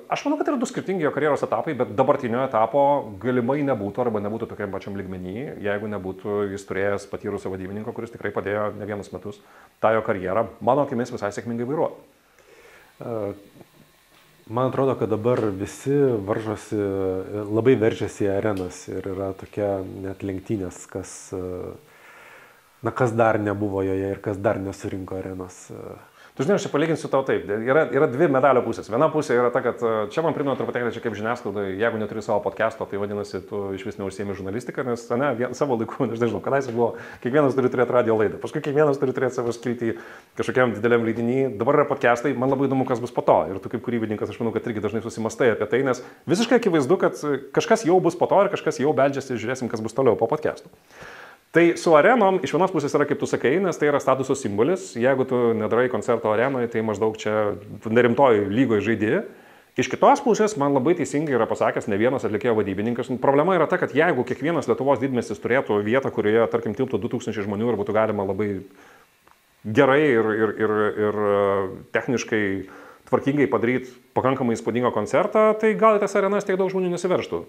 aš manau, kad yra du skirtingi jo karjeros etapai, bet dabartinio etapo galimai nebūtų arba nebūtų tokiam pačiam lygmenį, jeigu nebūtų jis turėjęs patyrusio vadybininko, kuris tikrai padėjo ne vienus metus tą jo karjerą, mano akimis visai sėkmingai vairuoti. Man atrodo, kad dabar visi varžosi, labai veržiasi į arenas ir yra tokia net lenktynės, kas dar nebuvo joje ir kas dar nesurinko arenos. Tu žinai, aš čia palyginsiu tau taip, yra dvi medalio pusės. Viena pusė yra ta, kad čia man primena truputėlį čia kaip žiniasklaida, jeigu neturi savo podcast'o, tai vadinasi, tu iš vis neužsiemi žurnalistiką, nes savo laiku, aš nežinau, kadaise buvo, kiekvienas turi turėti radio laidą, paskui kiekvienas turi turėti savo skiltį kažkokiam dideliam leidinį, dabar yra podcast'ai, man labai įdomu, kas bus po to. Ir tu kaip kūrybininkas, aš manau, kad irgi dažnai susimastai apie tai, nes visiškai akivaizdu, kad kažkas jau bus po to ir kažkas jau beldžiasi, žiūrėsim, kas bus toliau po podcast'ų. Tai su arenom iš vienos pusės yra, kaip tu sakai, nes tai yra statuso simbolis. Jeigu tu nedarai koncerto arenoje, tai maždaug čia nerimtoji lygoje žaidži. Iš kitos pusės man labai teisingai yra pasakęs ne vienas atlikėjo vadybininkas. Problema yra ta, kad jeigu kiekvienas Lietuvos didmiestis turėtų vietą, kurioje, tarkim, tilptų 2000 žmonių ir būtų galima labai gerai ir techniškai tvarkingai padaryti pakankamai įspūdingą koncertą, tai gal į tas arenas tiek daug žmonių nesiverštų.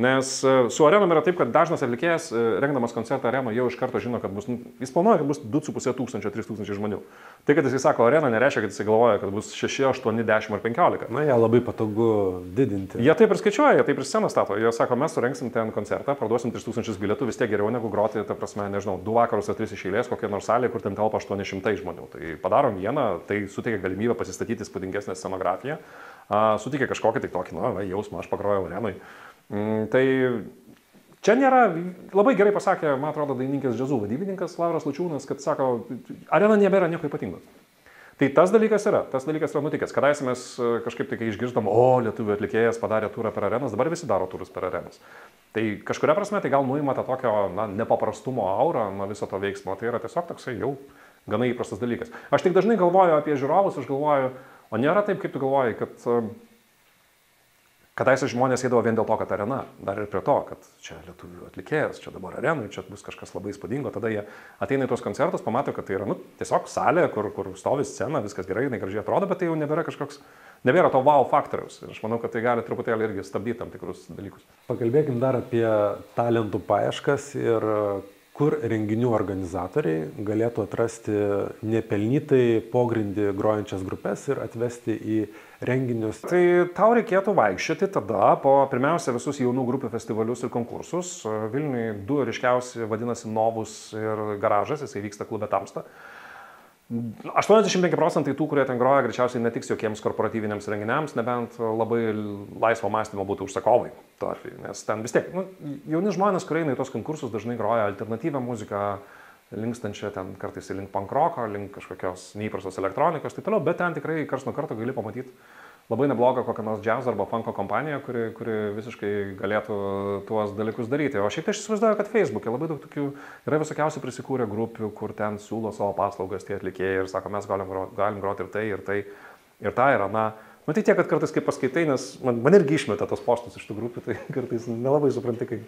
Nes su arenom yra taip, kad dažnas atlikėjas, rengdamas koncertą areną, jau iš karto žino, kad jis planuoja, kad bus 2500-3000 žmonių. Tai, kad jisai sako arena, nereiškia, kad jisai galvoja, kad bus 6, 8, 10 ar 15. Na, ją labai patogu didinti. Jie taip ir skaičiuoja, jie taip ir sceną stato. Jie sako, mes surengsim ten koncertą, parduosim 3000 bilietų, vis tiek geriau negu groti, ta prasme, nežinau, 2 vakarus ar 3 iš eilės, kokia nors salė, kur ten telpa 800 žmonių. Tai padarom vieną, tai suteikia galimybę pasistatyti įspūdingesnę scenografiją. Sutikė kažkokį tai tokį, jausmą, aš pagrojau arenui. Tai čia nėra, labai gerai pasakė, man atrodo, dainininkas džiazų vadybininkas Lauras Lučiūnas, kad sako, arena nebėra nieko ypatingo. Tai tas dalykas yra nutikęs. Kadaise mes kažkaip tai išgirdom, lietuvių atlikėjas padarė turą per arenas, dabar visi daro turus per arenas. Tai kažkuria prasme tai gal nuima tą tokio nepaprastumo aurą nuo viso to veiksmo, tai yra tiesiog toksai jau gana įprastas dalykas. Aš tik dažnai galvoju apie žiūrovus, aš galvoju, o nėra taip, kaip tu galvoji, kad kadaise žmonės eidavo vien dėl to, kad arena, dar ir prie to, kad čia lietuvių atlikėjas, čia dabar arenui, čia bus kažkas labai įspūdingo, tada jie ateina į tuos koncertus, pamato, kad tai yra tiesiog salė, kur stovi scena, viskas gerai, gražiai atrodo, bet tai jau nebėra to wow faktoriaus. Ir aš manau, kad tai gali truputėlį irgi stabdyti tam tikrus dalykus. Pakalbėkim dar apie talentų paieškas ir kur renginių organizatoriai galėtų atrasti nepelnytai pogrindį grojančias grupės ir atvesti į renginius. Tai tau reikėtų vaikščioti tada po pirmiausia visus jaunų grupių festivalius ir konkursus. Vilniuje 2 ryškiausi vadinasi Novus ir Garažas, jisai vyksta klube Tamsta. 85% tų, kurie ten groja, greičiausiai netiks jokiems korporatyviniams renginiams, nebent labai laisvo mąstymo būtų užsakovai. Nes ten vis tiek, jauni žmonės, kurie eina į tos konkursus, dažnai groja alternatyvią muziką, linkstančią ten kartais link punk roko, link kažkokios neįprastos elektronikos, taip toliau, bet ten tikrai karts nuo karto gali pamatyti labai neblogą kokią nors džiazo arba funko kompaniją, kuri visiškai galėtų tuos dalykus daryti. O šiaip tai aš įsivaizduoju, kad Facebook'e labai daug tokių yra visokiausių prisikūrę grupių, kur ten siūlo savo paslaugas tie atlikėjai ir sako, mes galim groti ir tai, ir tai, ir tai yra. Tai tiek, kad kartais kaip paskaitai, nes man irgi išmeta tos postus iš tų grupių, tai kartais nelabai supranti, kai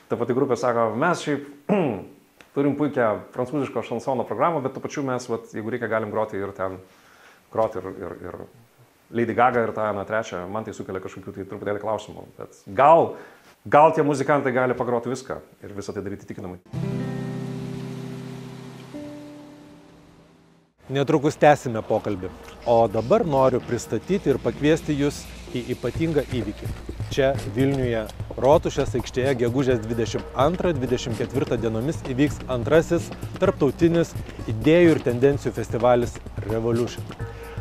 ta pati grupė sako, mes šiaip turim puikią prancūziško šansono programą, bet tuo pačiu mes, jeigu reikia, galim groti ir ten groti ir Lady Gaga ir tą trečią, man tai sukelia kažkokių tai truputėlį klausimų, bet gal tie muzikantai gali pagroti viską ir visą tai daryti įtikinamai. Netrukus tęsime pokalbį, o dabar noriu pristatyti ir pakviesti jūs į ypatingą įvykį. Čia Vilniuje, Rotušės aikštėje gegužės 22-24 dienomis įvyks antrasis tarptautinis idėjų ir tendencijų festivalis Revolution.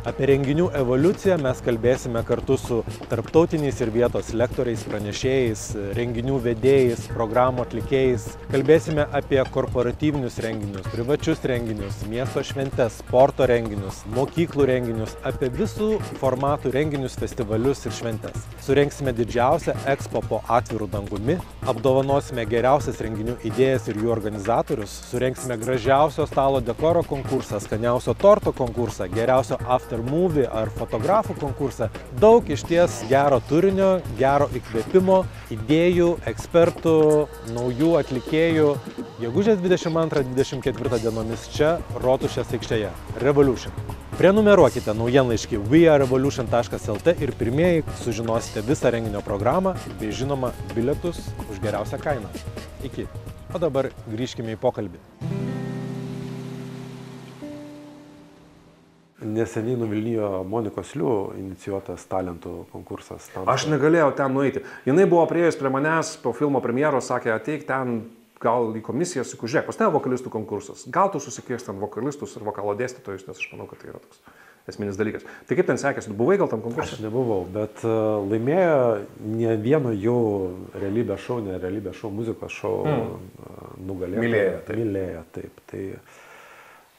Apie renginių evoliuciją mes kalbėsime kartu su tarptautiniais ir vietos lektoriais, pranešėjais, renginių vedėjais, programų atlikėjais. Kalbėsime apie korporatyvinius renginius, privačius renginius, miesto šventes, sporto renginius, mokyklų renginius, apie visų formatų renginius, festivalius ir šventes. Surengsime didžiausią ekspo po atvirų dangumi, apdovanosime geriausias renginių idėjas ir jų organizatorius, surengsime gražiausio stalo dekoro konkursą, skaniausio torto konkursą, geriausio after movie ar fotografų konkursą. Daug išties gero turinio, gero įkvėpimo, idėjų, ekspertų, naujų atlikėjų. Gegužės 22-24 dienomis čia Rotušės aikštėje. Revolution. Prenumeruokite naujienlaiškį wearerevolution.lt ir pirmieji sužinosite visą renginio programą bei žinoma bilietus už geriausią kainą. Iki. O dabar grįžkime į pokalbį. Neseniai nuvilnijo Monikos Liu inicijuotas talentų konkursas. Aš negalėjau ten nueiti. Jinai buvo priėjus prie manęs po filmo premjeros, sakė, ateik ten gal į komisiją, sakau, žiūrėk, pas tave vokalistų konkursas. Gal tu susikvies ten vokalistus ir vokalo dėstytojus, nes aš manau, kad tai yra toks esminis dalykas. Tai kaip ten sekėsi? Tu buvai gal tam konkursas? Aš nebuvau, bet laimėjo ne vieno jų realybės šou, ne realybės šou, muzikos šou nugalėjo. Mylėjo, taip. Tai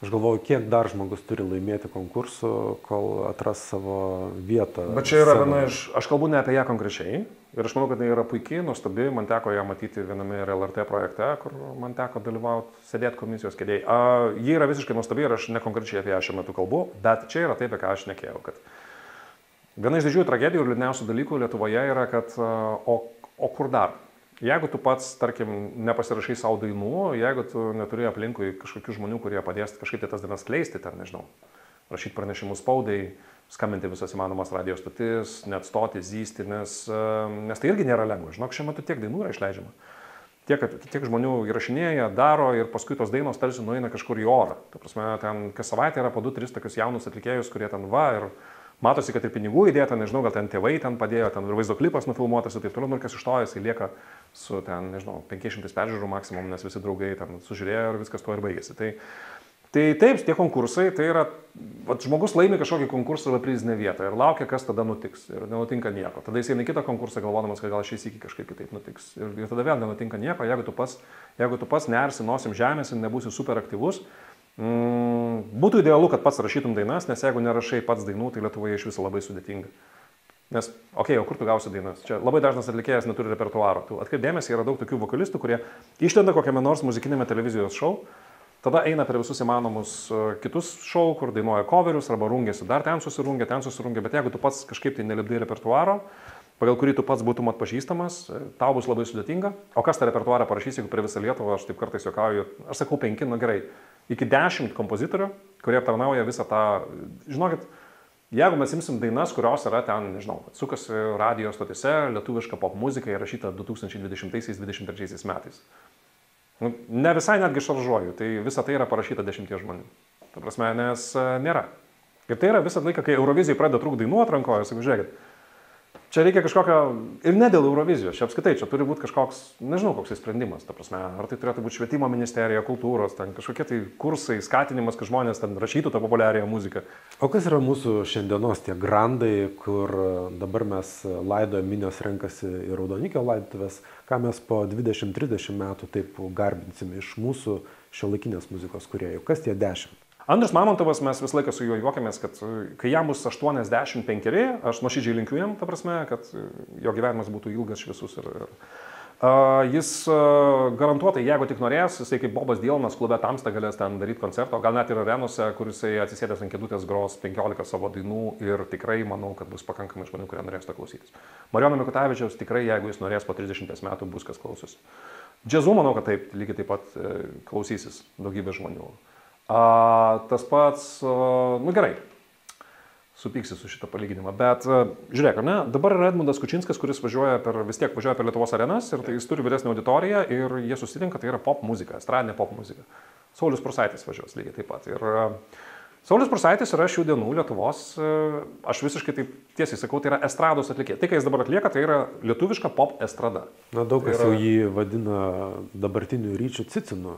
aš galvoju, kiek dar žmogus turi laimėti konkursų, kol atras savo vietą. Bet čia yra viena iš, aš kalbu ne apie ją konkrečiai, ir aš manau, kad tai yra puikiai, nuostabi, man teko ją matyti viename LRT projekte, kur man teko dalyvauti, sėdėti komisijos kėdėje. Ji yra visiškai nuostabi ir aš ne konkrečiai apie ją šiuo metu kalbu, bet čia yra taip, apie ką aš nekėjau, kad viena iš didžiųjų tragedijų ir liūdniausių dalykų Lietuvoje yra, kad o kur dar? Jeigu tu pats, tarkim, nepasirašai savo dainų, jeigu tu neturi aplinkui kažkokių žmonių, kurie padės kažkaip tai tas dainas kleisti, ten, nežinau, rašyti pranešimus spaudai, skambinti visas įmanomas radio stotis, net stoti, zysti, nes tai irgi nėra lengva. Žinok, šiuo metu tiek dainų yra išleidžiama. Tiek žmonių įrašinėja, daro ir paskui tos dainos tarsi nueina kažkur į orą. Ta prasme, ten kas savaitę yra po 2-3 tokius jaunus atlikėjus, kurie ten va ir matosi, kad ir pinigų įdėta, nežinau, gal ten tėvai ten padėjo, ten ir vaizdo klipas nufilmuotas ir taip toliau, ir kas iš to jisai lieka su ten, nežinau, 500 peržiūrų maksimum, nes visi draugai ten sužiūrėjo ir viskas tuo ir baigėsi. Tai taip, tie konkursai, tai yra, žmogus laimi kažkokį konkursą arba prizinę vietą ir laukia, kas tada nutiks ir nenutinka nieko. Tada jis eina į kitą konkursą galvodamas, kad gal šis iki kažkaip kitaip nutiks ir tada vėl nenutinka nieko, jeigu tu pats nersi nosim žemės ir nebūsi super aktyvus. Būtų idealu, kad pats rašytum dainas, nes jeigu nerašai pats dainų, tai Lietuvoje iš viso labai sudėtinga. Nes, o kur tu gausi dainas? Čia labai dažnas atlikėjas neturi repertuaro. Tu atkreip dėmesį, yra daug tokių vokalistų, kurie išlenda kokiame nors muzikinėme televizijos šou, tada eina per visus įmanomus kitus šou, kur dainuoja coverius arba rungiasi, dar ten susirungia, bet jeigu tu pats kažkaip tai nelipdai repertuaro, pagal kurį tu pats būtum atpažįstamas, tau bus labai sudėtinga. O kas tą repertuarą parašys, jeigu per visą Lietuvą, aš taip kartais juokauju, aš sakau 5, nu gerai, iki 10 kompozitorių, kurie aptarnauja visą tą, žinokit, jeigu mes imsim dainas, kurios yra ten, nežinau, sukasi radio stotise, lietuviška pop muzika įrašyta 2020-2023 metais. Ne visai netgi šaržuoju, tai visa tai yra parašyta 10 žmonių. Ta prasme, nes nėra. Ir tai yra visą laiką, kai Eurovizijai pradeda trūkti dainų atrankoje, sakau, žiūrėkit, čia reikia kažkokio, ir ne dėl Eurovizijos, čia apskaitai, čia turi būti kažkoks, nežinau, koks tai sprendimas, ta prasme, ar tai turėtų būti švietimo ministerija, kultūros, ten kažkokie tai kursai, skatinimas, kad žmonės ten rašytų tą populiariąją muziką. O kas yra mūsų šiandienos tie grandai, kur dabar mes laidojame, minios renkasi į Raudonikio laidotuvės, ką mes po 20-30 metų taip garbinsime iš mūsų šiuolaikinės muzikos kūrėjų? Kas tie 10? Andrius Mamontovas, mes visą laiką su juo juokiamės, kad kai jam bus 85, aš nuoširdžiai linkiu jam, ta prasme, kad jo gyvenimas būtų ilgas, šviesus jis garantuotai, jeigu tik norės, jisai kaip Bobas Dylanas klube Tamsta galės ten daryti koncertą, gal net ir arenose, kur jisai atsisėdęs ant kėdutės gros 15 savo dainų ir tikrai manau, kad bus pakankamai žmonių, kurie norės to klausytis. Marijono Mikutavičiaus tikrai, jeigu jis norės po 30 metų, bus kas klausosi. Džiazu manau, kad taip, lygiai taip pat klausysis daugybė žmonių. Tas pats, nu gerai, supyksi su šitą palyginimą, bet žiūrėk, ar ne, dabar yra Edmundas Kučinskas, kuris vis tiek važiuoja per Lietuvos arenas ir tai jis turi vyresnę auditoriją ir jie susitinka, tai yra pop muzika, estradinė pop muzika. Saulius Prūsaitis važiuos lygiai taip pat. Ir Saulius Prūsaitis yra šių dienų Lietuvos, aš visiškai taip tiesiai sakau, tai yra estrados atlikėjas. Tai, ką jis dabar atlieka, tai yra lietuviška pop estrada. Na, daug kas jau jį vadina dabartiniu Ryčiu Cicinu.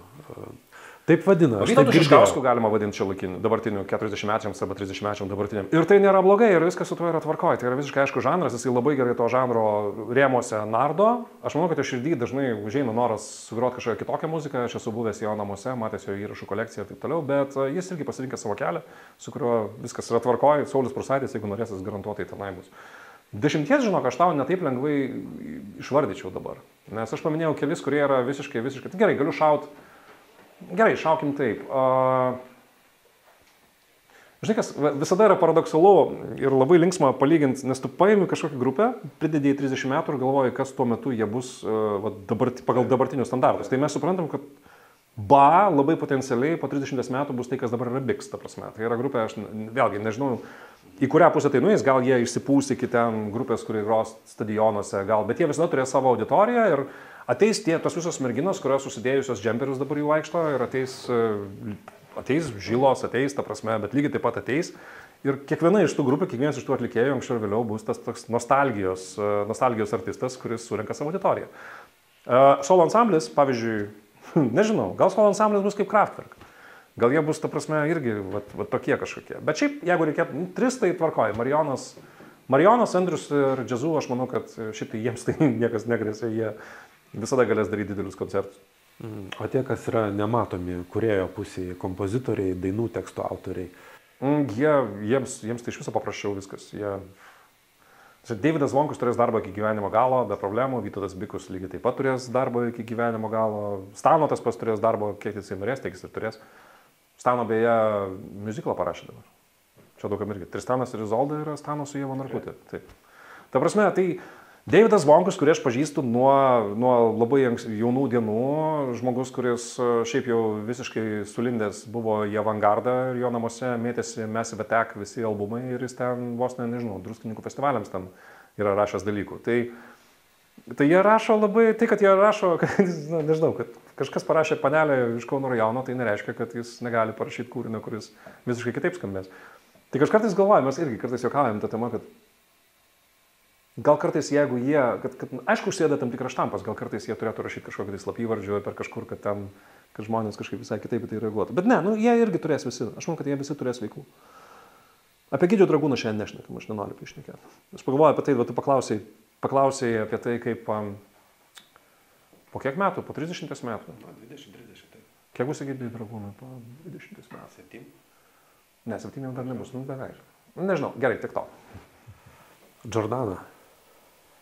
Taip vadina. Vytautu Šiškausku galima vadinti šiuolaikiniu, dabartiniu 40-mečiams arba 30-mečiam dabartiniam. Ir tai nėra blogai, ir viskas su tuo yra tvarkoje. Tai yra visiškai aišku žanras, jisai labai gerai to žanro rėmuose nardo. Aš manau, kad jo širdį dažnai užeina noras sugroti kažkokią kitokią muziką. Aš esu buvęs jo namuose, matęs jo įrašų kolekciją ir taip toliau, bet jis irgi pasirinkė savo kelią, su kuriuo viskas yra tvarkoje. Saulius Prūsaitis, jeigu norėsis, garantuotai tenai bus. 10, žinok, aš tau netaip lengvai išvardyčiau dabar. Nes aš paminėjau kelis, kurie yra visiškai. Tai gerai, galiu šauti. Gerai, šaukim taip. Žinai, kas visada yra paradoksalu ir labai linksma palyginti, nes tu paimi kažkokią grupę, pridedi į 30 metų ir galvoji, kas tuo metu jie bus pagal dabartinius standartus. Tai mes suprantam, kad labai potencialiai po 30 metų bus tai, kas dabar yra Biks, ta prasme. Tai yra grupė, aš vėlgi nežinau, į kurią pusę tai nueis, gal jie išsipūs iki ten grupės, kurie gros stadionuose, bet jie visada turės savo auditoriją ir ateis tos visos merginos, kurios susidėjusios džemperius dabar jų vaikšto ir ateis žilos, ateis, ta prasme, bet lygiai taip pat ateis. Ir kiekviena iš tų grupių, kiekvienas iš tų atlikėjų anksčiau ir vėliau bus tas toks nostalgijos artistas, kuris surenka savo auditoriją. Solo ansamblis, pavyzdžiui, nežinau, gal solo ansamblis bus kaip Kraftwerk. Gal jie bus, ta prasme, irgi tokie kažkokie. Bet šiaip, jeigu reikėtų, 3 tai tvarkoja. Marijonas, Andrius ir Džiazu, aš manau, kad šiaip tai jiems tai niekas negrėsia, jie visada galės daryti didelius koncertus. O tie, kas yra nematomi kūrėjo pusėje, kompozitoriai, dainų tekstų autoriai? Jiems tai iš viso paprasčiau viskas. Davidas Zvonkus turės darbą iki gyvenimo galo, be problemų, Vytautas Bikus lygiai taip pat turės darbą iki gyvenimo galo, Stano tas pas turės darbą, kiek jisai norės, tiek jis ir turės. Stano beje muziklą parašė dabar. Čia daugam irgi. Tristanas ir Izolda yra Stano su Ieva Narkutė. Taip. Ta prasme, tai Davidas Zvonkus, kurį aš pažįstu nuo labai jaunų dienų, žmogus, kuris šiaip jau visiškai sulindęs buvo į avangardą ir jo namuose mėtėsi Massive Attack visi albumai ir jis ten vos nežinau, Druskininkų festivaliams ten yra rašęs dalykų. Tai jie rašo labai, tai kad jie rašo, nežinau, kad kažkas parašė panelę iš Kauno rajono, tai nereiškia, kad jis negali parašyti kūrinio, kuris visiškai kitaip skambės. Tai kažkartais galvojame, mes irgi kartais juokaujam tą temą, kad gal kartais, jeigu jie, aišku, užsėda tam tikras štampas, gal kartais jie turėtų rašyti kažkokį tai slapyvardžių per kažkur, kad žmonės kažkaip visai kitaip į tai reaguotų. Bet ne, jie irgi turės visi, aš manau, kad jie visi turės veiklų. Apie Gidžių Dragūną šiandien nešnekam, aš nenoriu išnekėti. Aš pagalvoju apie tai, tu paklausėjai apie tai, kaip po kiek metų, po 30 metų? Po 20-30, taip. Kiek bus Gidžių Dragūnai po 20 metų? 7. Ne, 7 jau dar nebus, beveik. Nežinau, gerai, tik to. Jordana.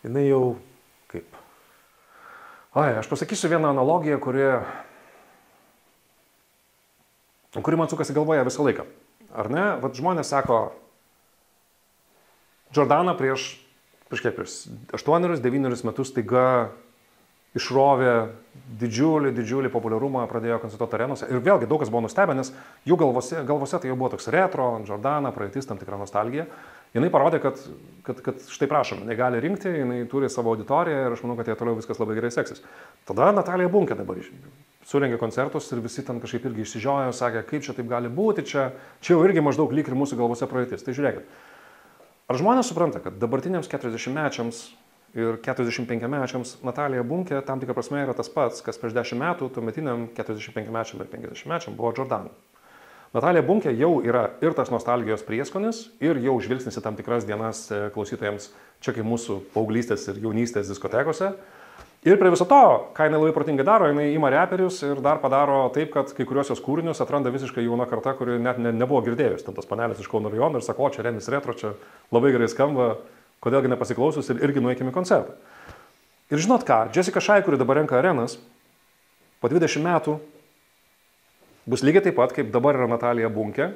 Jinai jau kaip? Aš pasakysiu vieną analogiją, kuri man sukasi galvoje visą laiką. Ar ne? Vat žmonės sako, Jordana prieš 8-9 metus taiga išrovė didžiulį populiarumą, pradėjo koncertuoti arenose. Ir vėlgi daug kas buvo nustebę, nes jų galvose tai jau buvo toks retro, Jordana, praeitis, tam tikra nostalgija. Jinai parodė, kad štai prašom, jinai gali rinkti, jinai turi savo auditoriją ir aš manau, kad jie toliau viskas labai gerai seksis. Tada Natalija Bunkė dabar surengė koncertus ir visi ten kažkaip irgi išsižiojo, sakė, kaip čia taip gali būti, čia jau irgi maždaug lyg ir mūsų galvose praeitis. Tai žiūrėkit, ar žmonės supranta, kad dabartiniams 40-mečiams ir 45-mečiams Natalija Bunkė tam tikrą prasme yra tas pats, kas prieš 10 metų tuometiniam 45-mečiam ir 50-mečiam buvo Jordana. Natalija Bunkė jau yra ir tas nostalgijos prieskonis, ir jau žvilgsnis į tam tikras dienas klausytojams čia kaip mūsų paauglystės ir jaunystės diskotekose. Ir prie viso to, ką jinai labai protingai daro, jinai ima reperius ir dar padaro taip, kad kai kuriuos jos kūrinius atranda visiškai jauna karta, kuri net nebuvo girdėjus. Ten tas panelis iš Kauno rajono ir sako, čia Remis Retro, čia labai gerai skamba, kodėlgi nepasiklausius ir irgi nueikime į koncertą. Ir žinot ką, Jessica Shai, kuri dabar renka arenas, po 20 metų bus lygiai taip pat, kaip dabar yra Natalija Bunkė,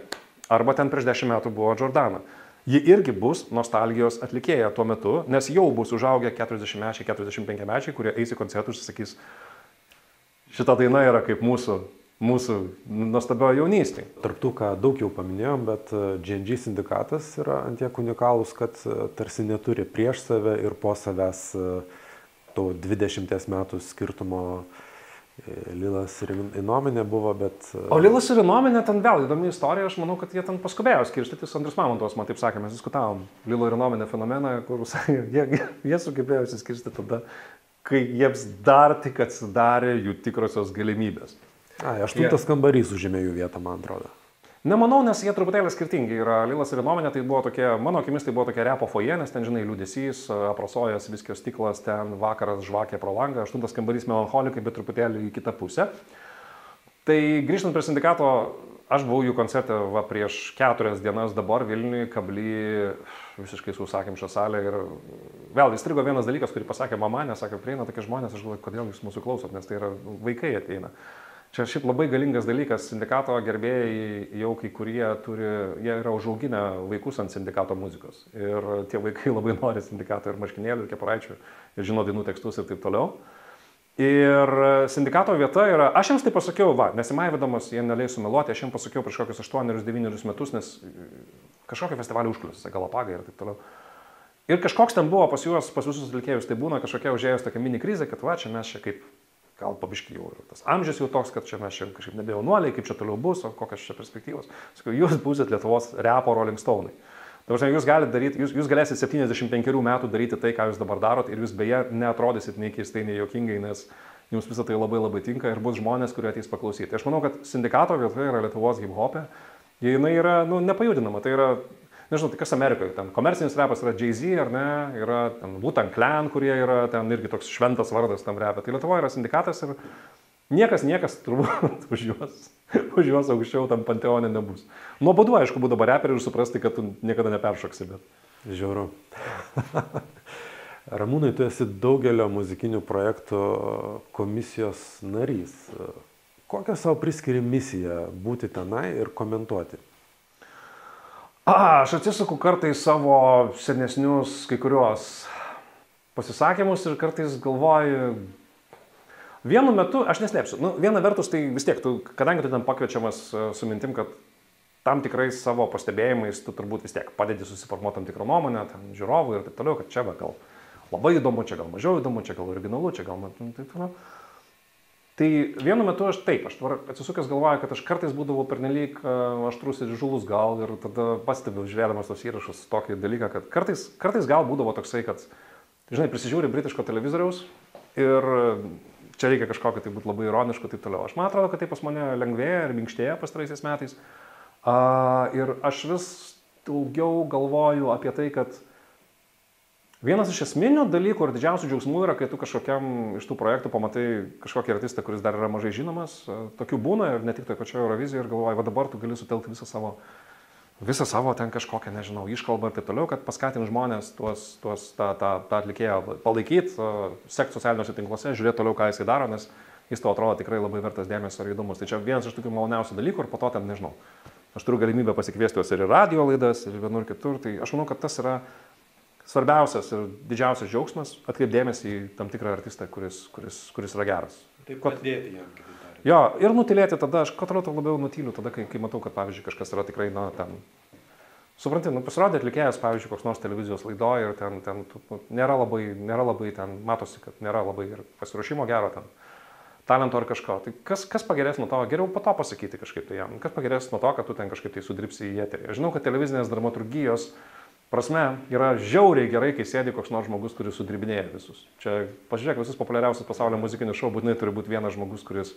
arba ten prieš 10 metų buvo Jordana. Ji irgi bus nostalgijos atlikėja tuo metu, nes jau bus užaugę 40-mečiai, 45-mečiai, kurie eis į koncertus ir sakys, šita daina yra kaip mūsų nuostabioji jaunystė. Tarptų, ką daug jau paminėjom, bet GNG sindikatas yra antiek unikalus, kad tarsi neturi prieš save ir po savęs to 20 metų skirtumo Lilas ir Inominė buvo, bet... O Lilas ir Inominė, ten vėl įdomi istorija, aš manau, kad jie ten paskubėjo skirstytis, Andrius Mamontovas, man taip sakė, mes diskutavom Lilo ir Inominė fenomeną, kur jie sugebėjo įsiskirstyti tada, kai jiems dar tik atsidarė jų tikrosios galimybės. Aštuntas kambarys užėmė jų vietą, man atrodo. Nemanau, nes jie truputėlį skirtingi yra. Lilas ir Inominė tai buvo tokie, mano akimis tai buvo tokia repo foje, nes ten, žinai, liūdesys, aprasojas, viskio stiklas, ten vakaras žvakė pro langą, aštuntas kambarys melancholikai, bet truputėlį į kitą pusę. Tai grįžtant prie Sindikato, aš buvau jų koncerte prieš 4 dienas dabar Vilniuje, kably visiškai sausakimša salė ir vėl įstrigo vienas dalykas, kurį pasakė mama, nesakė, prieina tokie žmonės, aš galvoju, kodėl jūs mūsų klausot, nes tai yra vaikai ateina. Čia šiaip labai galingas dalykas, Sindikato gerbėjai jau kai kurie jie yra užauginę vaikus ant Sindikato muzikos. Ir tie vaikai labai nori Sindikato ir marškinėlių, ir kepuraičių, ir žino dainų tekstus ir taip toliau. Ir Sindikato vieta yra, aš jiems tai pasakiau, nesimaivydamas, jie neleis sumeluoti, aš jiems pasakiau prieš kokius 8-9 metus, nes kažkokio festivalio užkliusiuose, Galapagai ir taip toliau. Ir kažkoks ten buvo pas visus atlikėjus, tai būna kažkokia užėjus tokia mini krizė, kad čia mes čia kaip... Gal pabiškai jau tas amžius jau toks, kad čia mes čia kažkaip nebejaunuoliai, kaip čia toliau bus, o kokios čia perspektyvos. Sakiau, jūs būsit Lietuvos repo Rolling Stone'ai. Dabar jūs galite daryti, jūs galėsit 75 metų daryti tai, ką jūs dabar darot ir jūs beje neatrodysit nei keistai, nei juokingai, nes jums visą tai labai labai tinka ir bus žmonės, kurie ateis paklausyti. Aš manau, kad Sindikato vieta yra Lietuvos hip-hopė, jinai yra nepajudinama, tai yra... Nežinau, tai kas Amerikoje, ten komercinis repas yra Jay-Z, ar ne, yra ten Wu-Tang Clan, kurie yra ten irgi toks šventas vardas tam repė. Tai Lietuvoje yra Sindikatas ir niekas turbūt už juos aukščiau tam panteone nebus. Nuobodu, aišku, būtų dabar reperių ir suprasti, kad tu niekada neperšoksi, bet... Žiauru. Ramūnai, tu esi daugelio muzikinių projektų komisijos narys. Kokią savo priskiri misiją būti tenai ir komentuoti? Aš atsisuku kartais savo senesnius kai kuriuos pasisakymus ir kartais galvoju, vienu metu, aš neslėpsiu, viena vertus tai vis tiek, kadangi tu ten pakviečiamas su mintim, kad tam tikrais savo pastebėjimais tu turbūt vis tiek padedi susiformuoti tam tikrą nuomonę, ten žiūrovų ir taip toliau, kad čia gal labai įdomu, čia gal mažiau įdomu, čia gal originalu, čia gal taip toliau. Tai vienu metu aš atsisukęs galvoju, kad aš kartais būdavau pernelyg aštrus ir žulus gal ir tada pastebiu, žiūrėdamas tos įrašus, tokį dalyką, kad kartais gal būdavo toksai, kad, žinai, prisižiūri britiško televizoriaus ir čia reikia kažkokio tai būti labai ironiško ir taip toliau. Aš man atrodo, kad tai pas mane lengvėja ir minkštėja pastaraisiais metais. Ir aš vis daugiau galvoju apie tai, kad vienas iš esminių dalykų ir didžiausių džiaugsmų yra, kai tu kažkokiam iš tų projektų pamatai kažkokį artistą, kuris dar yra mažai žinomas. Tokių būna ir ne tik toje pačioje Eurovizijoje ir galvoji, va dabar tu gali sutelkti visą savo ten kažkokią, nežinau, iškalbą ir taip toliau, kad paskatin žmonės tą atlikėją palaikyti, sekti socialiniuose tinkluose, žiūrėti toliau, ką jisai daro, nes jis tau atrodo tikrai labai vertas dėmesio ir įdomus. Tai čia vienas iš tokių maloniausių dalykų ir po to ten, nežinau, aš turiu galimybę pasikviesti juos ir į radio laidas, ir vienur kitur. Tai aš manau, kad tas yra svarbiausias ir didžiausias džiaugsmas atkreipdėmėsi į tam tikrą artistą, kuris yra geras. Taip padėti jam, kitaip tariant. Jo, ir nutilėti tada, aš atrodo labiau nutyliu tada, kai matau, kad, pavyzdžiui, kažkas yra tikrai, ten, supranti, pasirodė atlikėjas, pavyzdžiui, koks nors televizijos laidoje ir ten nėra labai ten, matosi, kad nėra labai ir pasiruošimo gero ten, talento ar kažko. Tai kas pagerės nuo to, geriau po to pasakyti kažkaip tai jam, kas pagerės nuo to, kad tu ten kažkaip tai sudripsi į eterį. Aš žinau, kad televizinės dramaturgijos prasme, yra žiauriai gerai, kai sėdi koks nors žmogus, kuris sudribinėja visus. Čia, pažiūrėk, visus populiariausius pasaulio muzikinius šou būtinai turi būti vienas žmogus, kuris...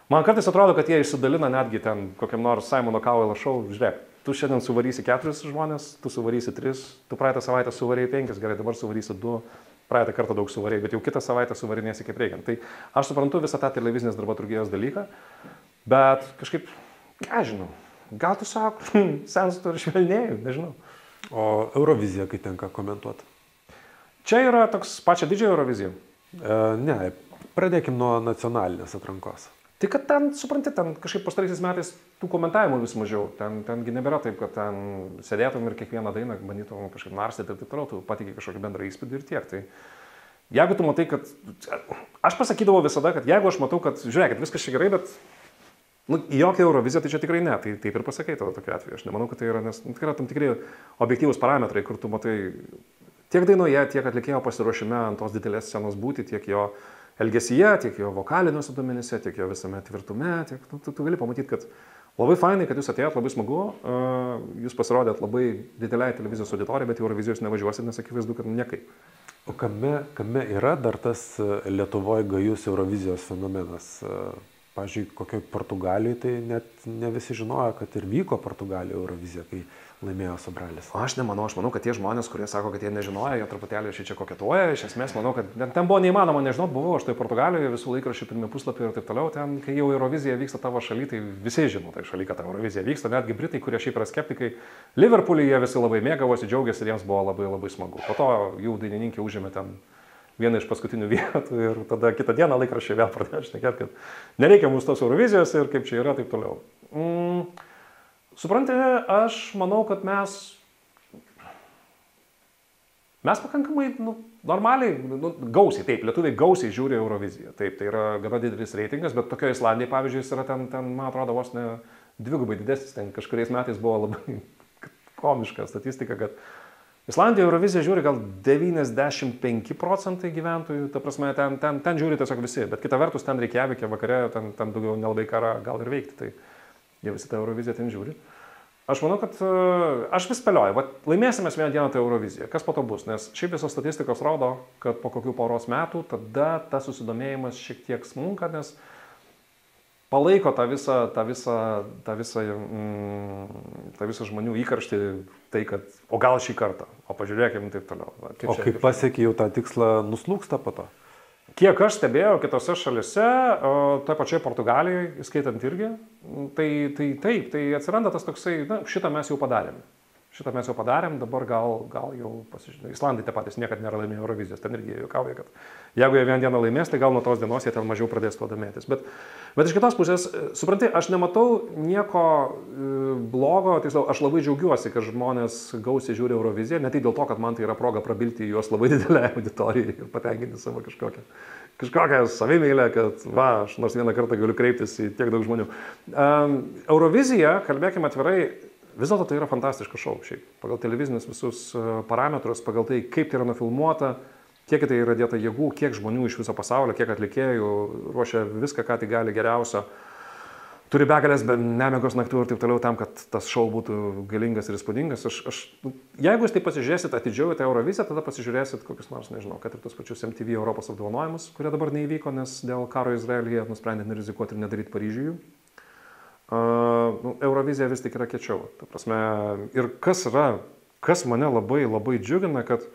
Man kartais atrodo, kad jie išsidalina netgi ten kokiam nors Simono Cowell šou. Žiūrėk, tu šiandien suvarysi 4 žmonės, tu suvarysi 3, tu praeitą savaitę suvarėjai 5, gerai, dabar suvarysi 2, praeitą kartą daug suvarėjai, bet jau kitą savaitę suvarinėsi kaip reikiant. Tai aš suprantu visą tą televizinės dramaturgijos dalyką, bet kažkaip, ką žinau, gal tiesiog senstu ir švelnėjau, nežinau. O Eurovizija, kai tenka komentuoti? Čia yra toks pačia didžioji Eurovizija? Ne, pradėkim nuo nacionalinės atrankos. Tai kad ten, supranti, ten kažkaip pastaraisiais metais tų komentavimų vis mažiau. Tengi nebėra taip, kad ten sėdėtum ir kiekvieną dainą bandytum kažkaip narstyti ir taip toliau, tu pateiki kažkokį bendrą įspūdį ir tiek. Tai jeigu tu matai, kad... Aš pasakydavau visada, kad jeigu aš matau, kad žiūrėkit, viskas čia gerai, bet... į jokią Euroviziją tai čia tikrai ne, tai taip ir pasakai tada tokiu atveju. Aš nemanau, kad tai yra, nes tai yra tam tikri objektyvūs parametrai, kur tu matai tiek dainoje, tiek atlikėjo pasiruošime ant tos didelės scenos būti, tiek jo elgesyje, tiek jo vokaliniuose duomenyse, tiek jo visame tvirtume, tiek tu gali pamatyti, kad labai fainai, kad jūs atėjot, labai smagu, jūs pasirodėt labai dideliai televizijos auditorijai, bet į Eurovizijos nevažiuosit, nes akivaizdu, kad niekaip. O kame yra dar tas Lietuvoje gajus Eurovizijos fenomenas? Pavyzdžiui, kokioj Portugalijoje tai net ne visi žinojo, kad ir vyko Portugalijoje Eurovizija, kai laimėjo Sobralis. Aš nemanau, aš manau, kad tie žmonės, kurie sako, kad jie nežinojo, jie truputėlį čia koketuoja, iš esmės manau, kad ten buvo neįmanoma nežinot, buvau aš tai Portugalijoje, visų laikraščių pirmi puslapiai ir taip toliau, ten, kai jau Eurovizija vyksta tavo šaly, tai visi žino tai šaly, kad ta Eurovizija vyksta, netgi Britai, kurie šiaip yra skeptikai, Liverpoolyje jie visi labai mėgavosi, džiaugiasi ir jiems buvo labai labai smagu. Po to jų dainininkė užėmė ten vieną iš paskutinių vietų ir tada kitą dieną laikraščiai vėl pradėjo šnekėti, kad nereikia mūsų tos Eurovizijos ir kaip čia yra, taip toliau. Suprantate, aš manau, kad mes pakankamai normaliai, gausiai, taip, lietuviai gausiai žiūri Euroviziją. Taip, tai yra gana didelis reitingas, bet tokio Islandijai, pavyzdžiui, jis yra ten, man atrodo, vos ne dvigubai didesnis. Ten kažkuriais metais buvo labai komiška statistika, kad Islandijoje Euroviziją žiūri gal 95% gyventojų, ta prasme, ten žiūri tiesiog visi, bet kita vertus, ten Reikjavike vakare, ten daugiau nelabai ką gal ir veikti, tai jie visi tą Euroviziją ten žiūri. Aš manau, kad aš vis spėlioju, laimėsime vieną dieną tą Euroviziją, kas po to bus, nes šiaip visos statistikos rodo, kad po kokių poros metų tada tas susidomėjimas šiek tiek smunka, nes palaiko tą visą žmonių įkarštį, tai kad, o gal šį kartą, o pažiūrėkime taip toliau. O kai pasiekė jau tą tikslą, nuslūksta po to? Kiek aš stebėjau kitose šalise, toje pačioje Portugalijoje, įskaitant irgi, tai atsiranda tas toksai, šitą mes jau padarėm. Dabar gal jau pasižiūrėjau. Islandai tie patys niekad nėra laimėję Eurovizijos, ten irgi juokauja, kad jeigu jie vieną dieną laimės, tai gal nuo tos dienos jie ten mažiau pradės tuo domėtis. Bet iš kitos pusės, supranti, aš nematau nieko blogo, tiksliau, aš labai džiaugiuosi, kad žmonės gausiai žiūri Euroviziją, ne tik dėl to, kad man tai yra proga prabilti juos labai didelę auditoriją ir patenkinti savo kažkokią savimėlę, kad aš nors vieną kartą galiu kreiptis į tiek daug žmonių. Eurovizija, kalbėkime atvirai, vis dėlto tai yra fantastiškas šou šiaip. Pagal televizinius visus parametrus, pagal tai, kaip tai yra nufilmuota, kiek tai yra dėta jėgų, kiek žmonių iš viso pasaulio, kiek atlikėjų ruošia viską, ką tai gali geriausio. Turi begalės nemigos naktų ir taip toliau tam, kad tas šou būtų galingas ir įspūdingas. Jeigu jūs tai pasižiūrėsit atidžiau į tą Euroviziją, tada pasižiūrėsit kokius nors, nežinau, kad ir tos pačius MTV Europos apdovanojimus, kurie dabar neįvyko, nes dėl karo Izraelyje nusprendė nerizikuoti ir nedaryti Paryžiuje. Eurovizija vis tik yra kiečiau. Ta prasme, ir kas mane labai labai džiugina, kad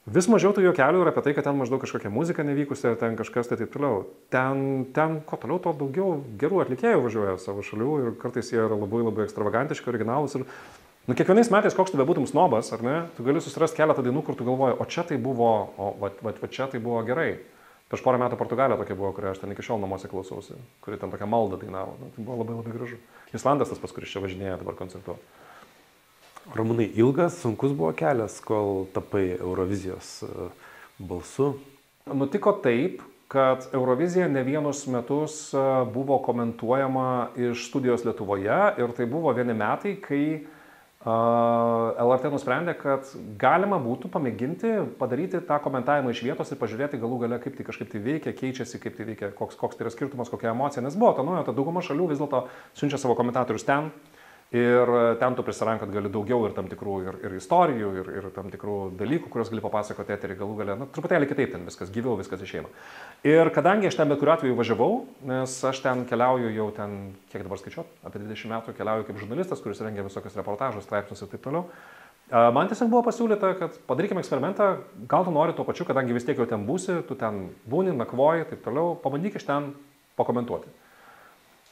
vis mažiau tų juokelių yra apie tai, kad ten maždaug kažkokia muzika nevykusi, ten kažkas tai taip toliau. Ten ko toliau, to daugiau gerų atlikėjų važiuoja savo šalių ir kartais jie yra labai labai ekstravagantiški, originalūs. Ir kiekvienais metais, koks tu bebūtum snobas, ar ne, tu gali susirasti keletą dainų, kur tu galvoji, o čia tai buvo, čia tai buvo gerai. Prieš porą metų Portugalija tokia buvo, kurią aš ten iki šiol namuose klausausi, kuri ten tokią maldą dainavo. Tai buvo labai labai gražu. Islandas tas pas, kuris čia važinėja dabar koncertuoti. Ramūnai, ilgas, sunkus buvo kelias, kol tapai Eurovizijos balsu? Nutiko taip, kad Eurovizija ne vienus metus buvo komentuojama iš studijos Lietuvoje ir tai buvo vieni metai, kai LRT nusprendė, kad galima būtų pamėginti padaryti tą komentavimą iš vietos ir pažiūrėti galų gale, kaip tai kažkaip tai veikia, keičiasi, kaip tai veikia, koks tai yra skirtumas, kokia emocija. Nes buvo ta dauguma šalių vis dėlto siunčia savo komentatorius ten ir ten tu prisirankat gali daugiau ir tam tikrų ir istorijų, ir tam tikrų dalykų, kuriuos gali papasakoti eterį galų gale. Truputėlį kitaip ten viskas, gyviau viskas išeina. Ir kadangi aš ten bet kuriuo atveju važiavau, nes aš ten keliauju jau ten, kiek dabar skaičiuot, apie 20 metų keliauju kaip žurnalistas, kuris rengia visokius reportažus, straipsnius ir taip toliau. Man tiesiog buvo pasiūlyta, kad padarykime eksperimentą, gal tu nori tuo pačiu, kadangi vis tiek jau ten būsi, tu ten būni, nakvoji, taip toliau, pabandyk iš ten pakomentuoti.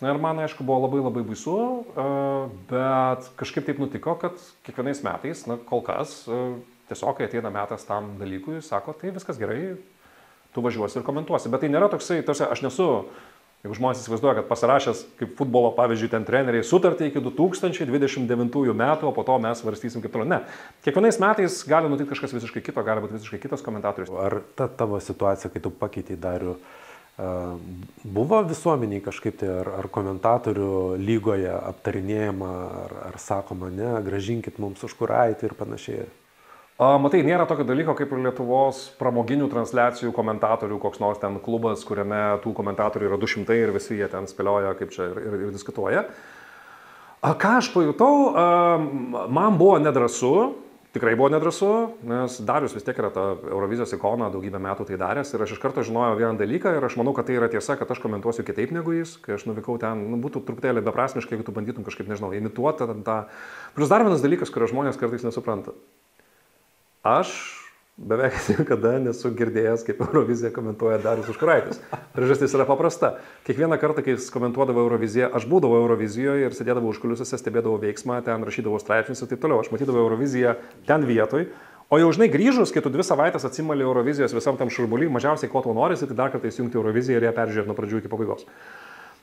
Na ir man, aišku, buvo labai labai baisu, bet kažkaip taip nutiko, kad kiekvienais metais, kol kas, tiesiog kai ateina metas tam dalykui, sako, tai viskas gerai, tu važiuosi ir komentuosi. Bet tai nėra toksai, aš nesu, jeigu žmonės įsivaizduoja, kad pasirašęs kaip futbolo, pavyzdžiui, ten treneriai sutartį iki 2029 metų, o po to mes svarstysim kaip toliau. Ne. Kiekvienais metais gali nutikti kažkas visiškai kito, gali būti visiškai kitas komentatorius. Ar ta tavo situacija, kai tu pakeitei Darių, buvo visuomeniai kažkaip tai, ar komentatorių lygoje aptarinėjama, ar sakoma, ne, gražinkit mums už kuraitį ir panašiai? Matai, nėra tokio dalyko kaip ir Lietuvos pramoginių transliacijų komentatorių, koks nors ten klubas, kuriame tų komentatorių yra 200 ir visi jie ten spėlioja, kaip čia ir diskutuoja. Ką aš pajutau, man buvo nedrąsu, tikrai buvo nedrąsu, nes Darius vis tiek yra ta Eurovizijos ikona, daugybę metų tai daręs ir aš iš karto žinojau vieną dalyką ir aš manau, kad tai yra tiesa, kad aš komentuosiu kitaip negu jis, kai aš nuvykau ten, būtų truputėlį beprasmiškai, jeigu tu bandytum kažkaip, nežinau, imituoti tą. Plus dar vienas dalykas, kurio žmonės kartais nesupranta. Aš beveik niekada nesu girdėjęs, kaip Euroviziją komentuoja Darius Užkuraitis. Priežastis yra paprasta. Kiekvieną kartą, kai jis komentuodavo Euroviziją, aš būdavau Eurovizijoje ir sėdėdavau užkuliuose, stebėdavau veiksmą, ten rašydavau straipsnius ir taip toliau. Aš matydavau Euroviziją ten vietoj. O jau žinai grįžus, kai tu 2 savaitės atsimali Eurovizijos visam tam šurbuly, mažiausiai ko tau norisi, tai dar kartą įsijungti Euroviziją ir ją peržiūrėti nuo pradžių iki pabaigos.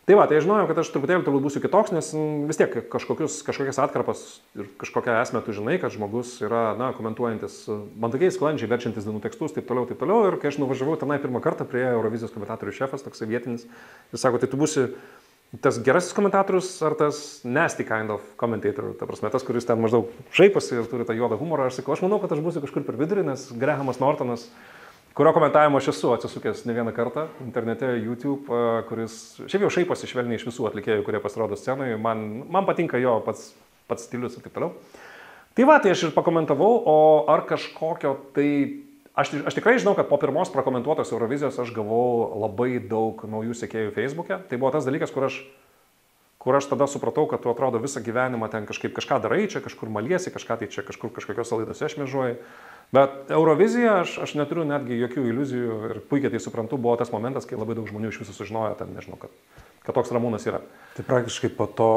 Tai va, tai žinojau, kad aš truputėlį turbūt būsiu kitoks, nes vis tiek kažkokias atkarpas ir kažkokią esmę tu žinai, kad žmogus yra, komentuojantis, mandagiai sklandžiai verčiantis dainų tekstus, taip toliau. Ir kai aš nuvažiavau tenai pirmą kartą prie Eurovizijos komentatorių šefas, toksai vietinis, jis sako, tai tu būsi tas gerasis komentatorius ar tas nasty kind of commentator, ta prasme, tas, kuris ten maždaug šaiposi ir turi tą juodą humorą. Aš sakau, aš manau, kad aš būsiu kažkur per vidurį, nes Grahamas Nortonas, kurio komentavimo aš esu atsisukęs ne vieną kartą internete, YouTube, kuris šiaip jau šaiposi švelniai iš visų atlikėjų, kurie pasirodo scenoje. Man patinka jo pats stilius ir taip toliau. Tai va, tai aš ir pakomentavau, o ar kažkokio tai... Aš tikrai žinau, kad po pirmos prakomentuotos Eurovizijos aš gavau labai daug naujų sekėjų Facebook'e. Tai buvo tas dalykas, kur aš tada supratau, kad tu atrodo visą gyvenimą ten kažką darai, čia kažkur maliesi, kažką tai čia kažkokios laidose šmėžuoji. Bet Eurovizija, aš neturiu netgi jokių iliuzijų ir puikiai tai suprantu, buvo tas momentas, kai labai daug žmonių iš viso sužinojo, ten nežinau, kad toks Ramūnas yra. Tai praktiškai po to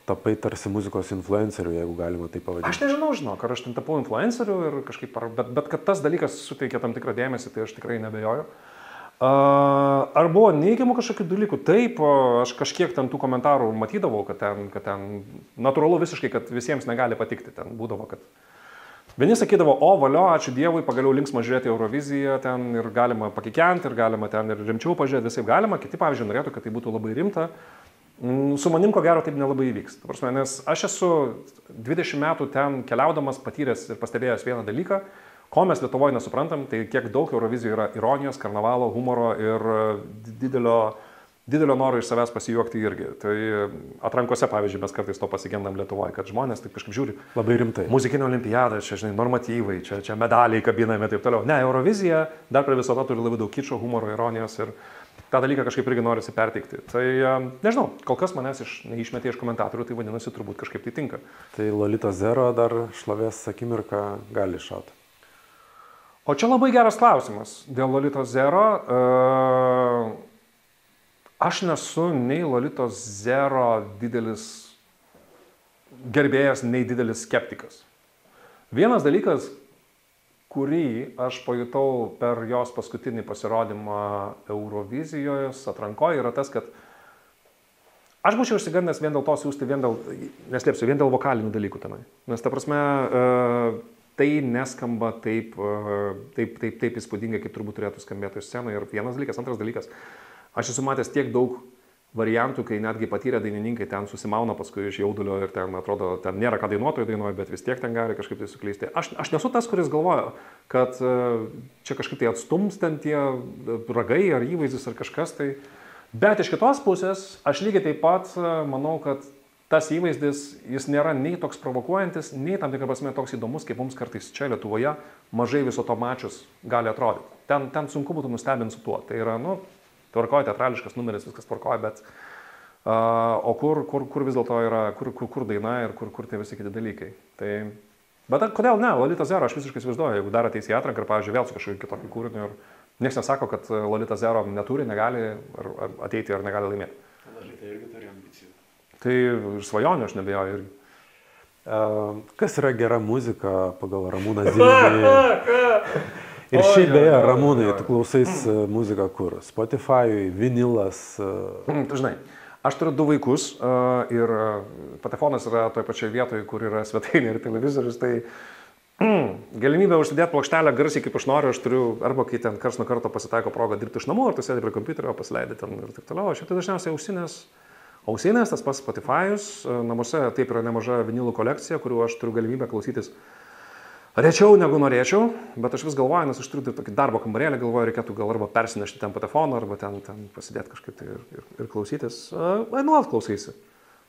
tapai tarsi muzikos influenceriu, jeigu galima tai pavadinti. Aš nežinau, ar aš ten tapau influenceriu ir kažkaip, bet kad tas dalykas suteikia tam tikrą dėmesį, tai aš tikrai nebejoju. Ar buvo neigiamų kažkokių dalykų? Taip, aš kažkiek ten tų komentarų matydavau, kad ten natūralu visiškai, kad visiems negali patikti. Ten būdavo, kad vieni sakydavo, o valio, ačiū Dievui, pagaliau linksma žiūrėti Euroviziją ten ir galima pakikenti, ir galima ten ir rimčiau pažiūrėti, visai galima. Kiti, pavyzdžiui, norėtų, kad tai būtų labai rimta. Su manim, ko gero, taip nelabai įvyks. Ta prasme, nes aš esu 20 metų ten keliaudamas, patyręs ir pastebėjęs vieną dalyką, ko mes Lietuvoje nesuprantam, tai kiek daug Eurovizijoje yra ironijos, karnavalo, humoro ir didelio noro iš savęs pasijuokti irgi. Tai atrankose, pavyzdžiui, mes kartais to pasigendam Lietuvoje, kad žmonės taip kažkaip žiūri. Labai rimtai. Muzikinė olimpiada, čia, žinai, normatyvai, čia medaliai kabinami ir taip toliau. Ne, Eurovizija dar prie viso to turi labai daug kičo, humoro, ironijos ir tą dalyką kažkaip irgi norisi perteikti. Tai nežinau, kol kas manęs neišmetė iš komentatorių, tai vadinasi, turbūt kažkaip tai tinka. Tai Lolita Zero dar šlovės akimirką gali šauti. O čia labai geras klausimas. Dėl Lolitos Zero... Aš nesu nei Lolitos Zero didelis gerbėjas, nei didelis skeptikas. Vienas dalykas, kurį aš pajutau per jos paskutinį pasirodymą Eurovizijoje atrankoje, yra tas, kad aš būčiau išsigandęs vien dėl to siūsti, neslėpsiu, vien dėl vokalinių dalykų tenai. Nes ta prasme, tai neskamba taip įspūdingai, kaip turbūt turėtų skambėti scenoje. Ir vienas dalykas, antras dalykas. Aš esu matęs tiek daug variantų, kai netgi patyrę dainininkai ten susimauna paskui iš jaudulio ir ten atrodo, ten nėra ką dainuotojai dainuoja, bet vis tiek ten gali kažkaip tai suklysti. Aš nesu tas, kuris galvoja, kad čia kažkaip tai atstums ten tie ragai ar įvaizdis ar kažkas tai. Bet iš kitos pusės, aš lygiai taip pat manau, kad tas įvaizdis, jis nėra nei toks provokuojantis, nei tam tikrą prasme toks įdomus, kaip mums kartais čia Lietuvoje mažai viso to mačius gali atrodyti. Ten sunku būtų nustebinti su tuo. Tai yra, tvarkoja, teatrališkas numeris, viskas tvarkoja, bet o kur vis dėlto yra, kur daina ir kur tai visi kiti dalykai. Bet kodėl ne, Lolita Zero, aš visiškai įsivaizduoju, jeigu dar ateis į atranką ir, pavyzdžiui, vėl su kažkokiu kitokiu kūriniu ir niekas nesako, kad Lolita Zero neturi, negali ar ateiti ar negali laimėti. Lolita irgi turi ambicijų. Tai svajonių aš nebejoju irgi. Kas yra gera muzika pagal Ramūną Zilnį? Ir šiaip beje, Ramūnai, tu klausais muziką kur? Spotify, vinilas? Tu žinai, aš turiu 2 vaikus ir patefonas yra toje pačioje vietoje, kur yra svetainė ir televizorius, tai galimybę užsidėti plokštelę garsiai kaip aš noriu, aš turiu, arba kai ten karts nuo karto pasitaiko proga dirbti iš namų, ar tu sėdi prie kompiuterio, pasileidi ten ir taip toliau. Aš tai dažniausiai ausinės, tas pats Spotify'us, namuose taip yra nemaža vinilų kolekcija, kuriuo aš turiu galimybę klausytis Rečiau negu norėčiau, bet aš vis galvoju, nes aš turiu tokį darbo kambarėlį, galvoju, reikėtų gal arba persinešti ten patefoną, arba ten pasidėti kažkaip tai ir klausytis. Nuolat klausysi.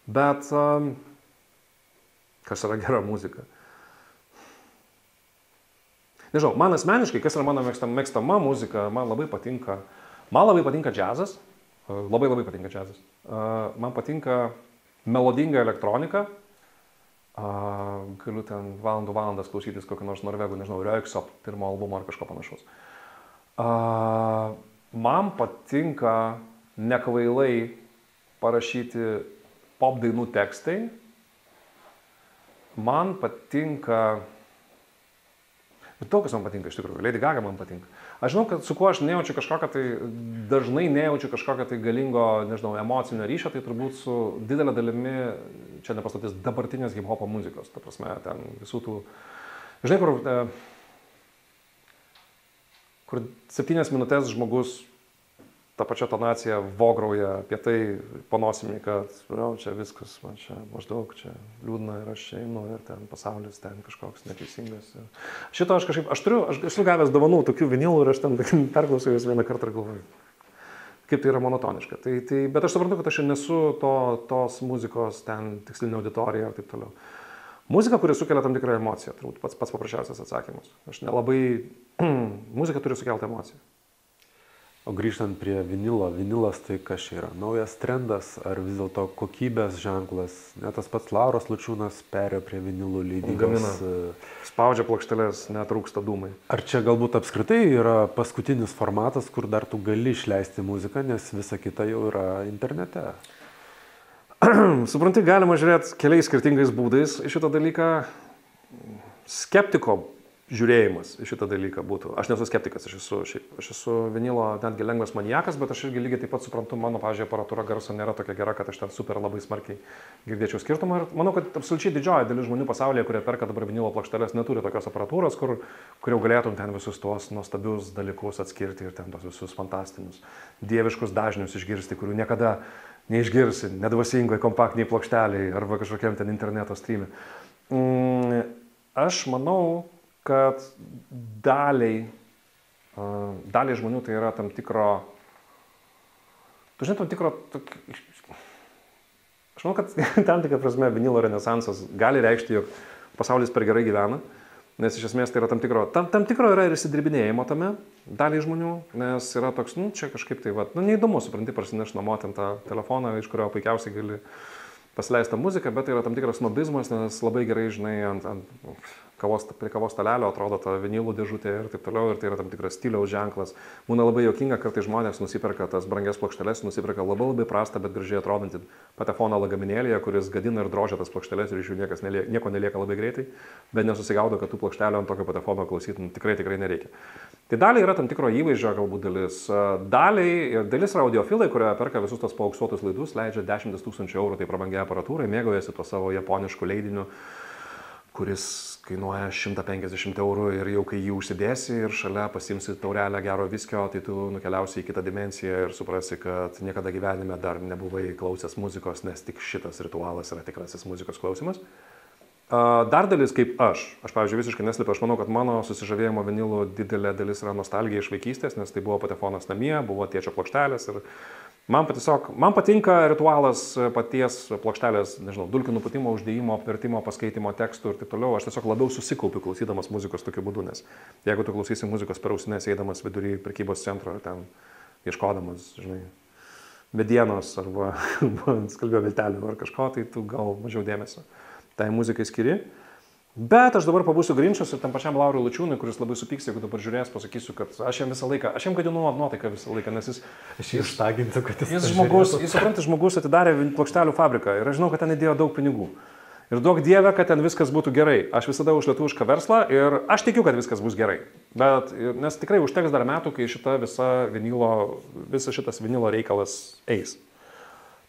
Bet kas yra gera muzika? Nežinau, man asmeniškai, kas yra mano mėgstama muzika, man labai patinka džiazas. Labai patinka džiazas. Man patinka melodinga elektronika. Galiu ten valandas klausytis kokį nors norvegų, nežinau, Röyksopp pirmo albumo ar kažko panašaus. Man patinka nekvailai parašyti pop dainų tekstai. Man patinka... Bet daug kas man patinka iš tikrųjų. Lady Gaga man patinka. Aš žinau, kad su kuo aš nejaučiu kažkokio tai, dažnai nejaučiu kažkokio tai galingo, nežinau, emocinio ryšio, tai turbūt su didelė dalimi, čia nepaslaptis, dabartinės hip-hopo muzikos. Ta prasme, ten visų tų, žinai, kur 7 minutės žmogus tą pačią tonaciją vograuja apie tai panosimi, kad čia viskas, man čia maždaug čia liūdna ir aš čia einu ir ten pasaulis ten kažkoks neteisingas. Šito aš esu gavęs dovanų tokių vinilų ir aš ten perklausiau juos vieną kartą ir galvoju, kaip tai yra monotoniška. Bet aš suprantu, kad aš nesu tos muzikos ten tikslinė auditorija ir taip toliau. Muzika, kuri sukelia tam tikrą emociją, turbūt pats paprasčiausias atsakymas. Aš nelabai... Muzika turi sukelti emociją. O grįžtant prie vinilo, vinilas tai kas čia yra? Naujas trendas ar vis dėlto kokybės ženklas? Net tas pats Lauras Lučiūnas perėjo prie vinilų leidybos. Gamina. Spaudžia plokšteles, netrūksta dūmai. Ar čia galbūt apskritai yra paskutinis formatas, kur dar tu gali išleisti muziką, nes visa kita jau yra internete? Supranti, galima žiūrėti keliais skirtingais būdais į šitą dalyką. Skeptiko žiūrėjimas į šitą dalyką būtų. Aš nesu skeptikas, aš esu vinilo netgi lengvas maniakas, bet aš irgi lygiai taip pat suprantu, mano, pavyzdžiui, aparatūra garso nėra tokia gera, kad aš ten super labai smarkiai girdėčiau skirtumą. Ir manau, kad absoliučiai didžioji dalis žmonių pasaulyje, kurie perka dabar vinilo plokšteles, neturi tokios aparatūros, kur jau galėtum ten visus tuos nuostabius dalykus atskirti ir ten tos visus fantastinius, dieviškus dažnius išgirsti, kurių niekada neišgirsi, nedvasingoje kompaktiniai plokšteliai arba kažkokiam ten interneto stream'e. Aš manau, kad daliai žmonių tai yra tam tikro... Tu žinai, tam tikro... Aš manau, kad tam tikrą prasme vinilo renesansas gali reikšti, jog pasaulis per gerai gyvena, nes iš esmės tai yra tam tikro yra ir įsidirbinėjimo tame daliai žmonių, nes yra toks, čia kažkaip tai, neįdomu, supranti, parsineš namo ten tą telefoną, iš kurio puikiausiai gali pasileistą muziką, bet tai yra tam tikras snobizmas, nes labai gerai, žinai, prie kavos stalelio atrodo ta vinilų dėžutė ir taip toliau, ir tai yra tam tikras stiliaus ženklas. Būna labai juokinga, kartais žmonės nusiperka tas brangias plokšteles, nusiperka labai prastą, bet gražiai atrodantį patefoną lagaminėlėje, kuris gadina ir drožia tas plokšteles ir iš jų nieko nelieka labai greitai, bet nesusigaudo, kad tų plokštelių ant tokio patefono klausyti tikrai nereikia. Tai daliai yra tam tikro įvaizdžio galbūt dalis. Dalis yra audiofilai, kurie perka visus tos paauksuotus laidus, leidžia 10 000 eurų tai prabangiai aparatūrai, mėgaujasi tuo savo japonišku leidiniu, kuris kainuoja 150 eurų ir jau kai jį užsidėsi ir šalia pasimsi taurelę gero viskio, tai tu nukeliausi į kitą dimensiją ir suprasi, kad niekada gyvenime dar nebuvai klausęs muzikos, nes tik šitas ritualas yra tikrasis muzikos klausimas. Dar dalis kaip aš pavyzdžiui, visiškai neslepiu, aš manau, kad mano susižavėjimo vinilų didelė dalis yra nostalgija iš vaikystės, nes tai buvo patefonas namie, buvo tėčio plokštelės ir man patinka ritualas paties plokštelės, nežinau, dulkių nupūtimo, uždėjimo, apvertimo, paskaitimo tekstų ir taip toliau. Aš tiesiog labiau susikaupiu klausydamas muzikos tokiu būdu, nes jeigu tu klausysi muzikos per ausines, eidamas vidury prekybos centro ir ten ieškodamas, žinai, medienos arba skalbio miltelių ar kažko, tai tu gal mažiau dėmesio tai muzikai skiri. Bet aš dabar pabūsiu Grinčas ir tam pačiam Laurui Lučiūnui, kuris labai supyks, jeigu dabar žiūrės, pasakysiu, kad aš jam gadinu nuotaiką visą laiką, nes jis ištagintų, kad jis žmogus atidarė plokštelių fabriką ir aš žinau, kad ten įdėjo daug pinigų. Ir duok Dieve, kad ten viskas būtų gerai. Aš visada už lietuvišką verslą ir aš tikiu, kad viskas bus gerai. Nes tikrai užteks dar metų, kai visas šitas vinilo reikalas eis.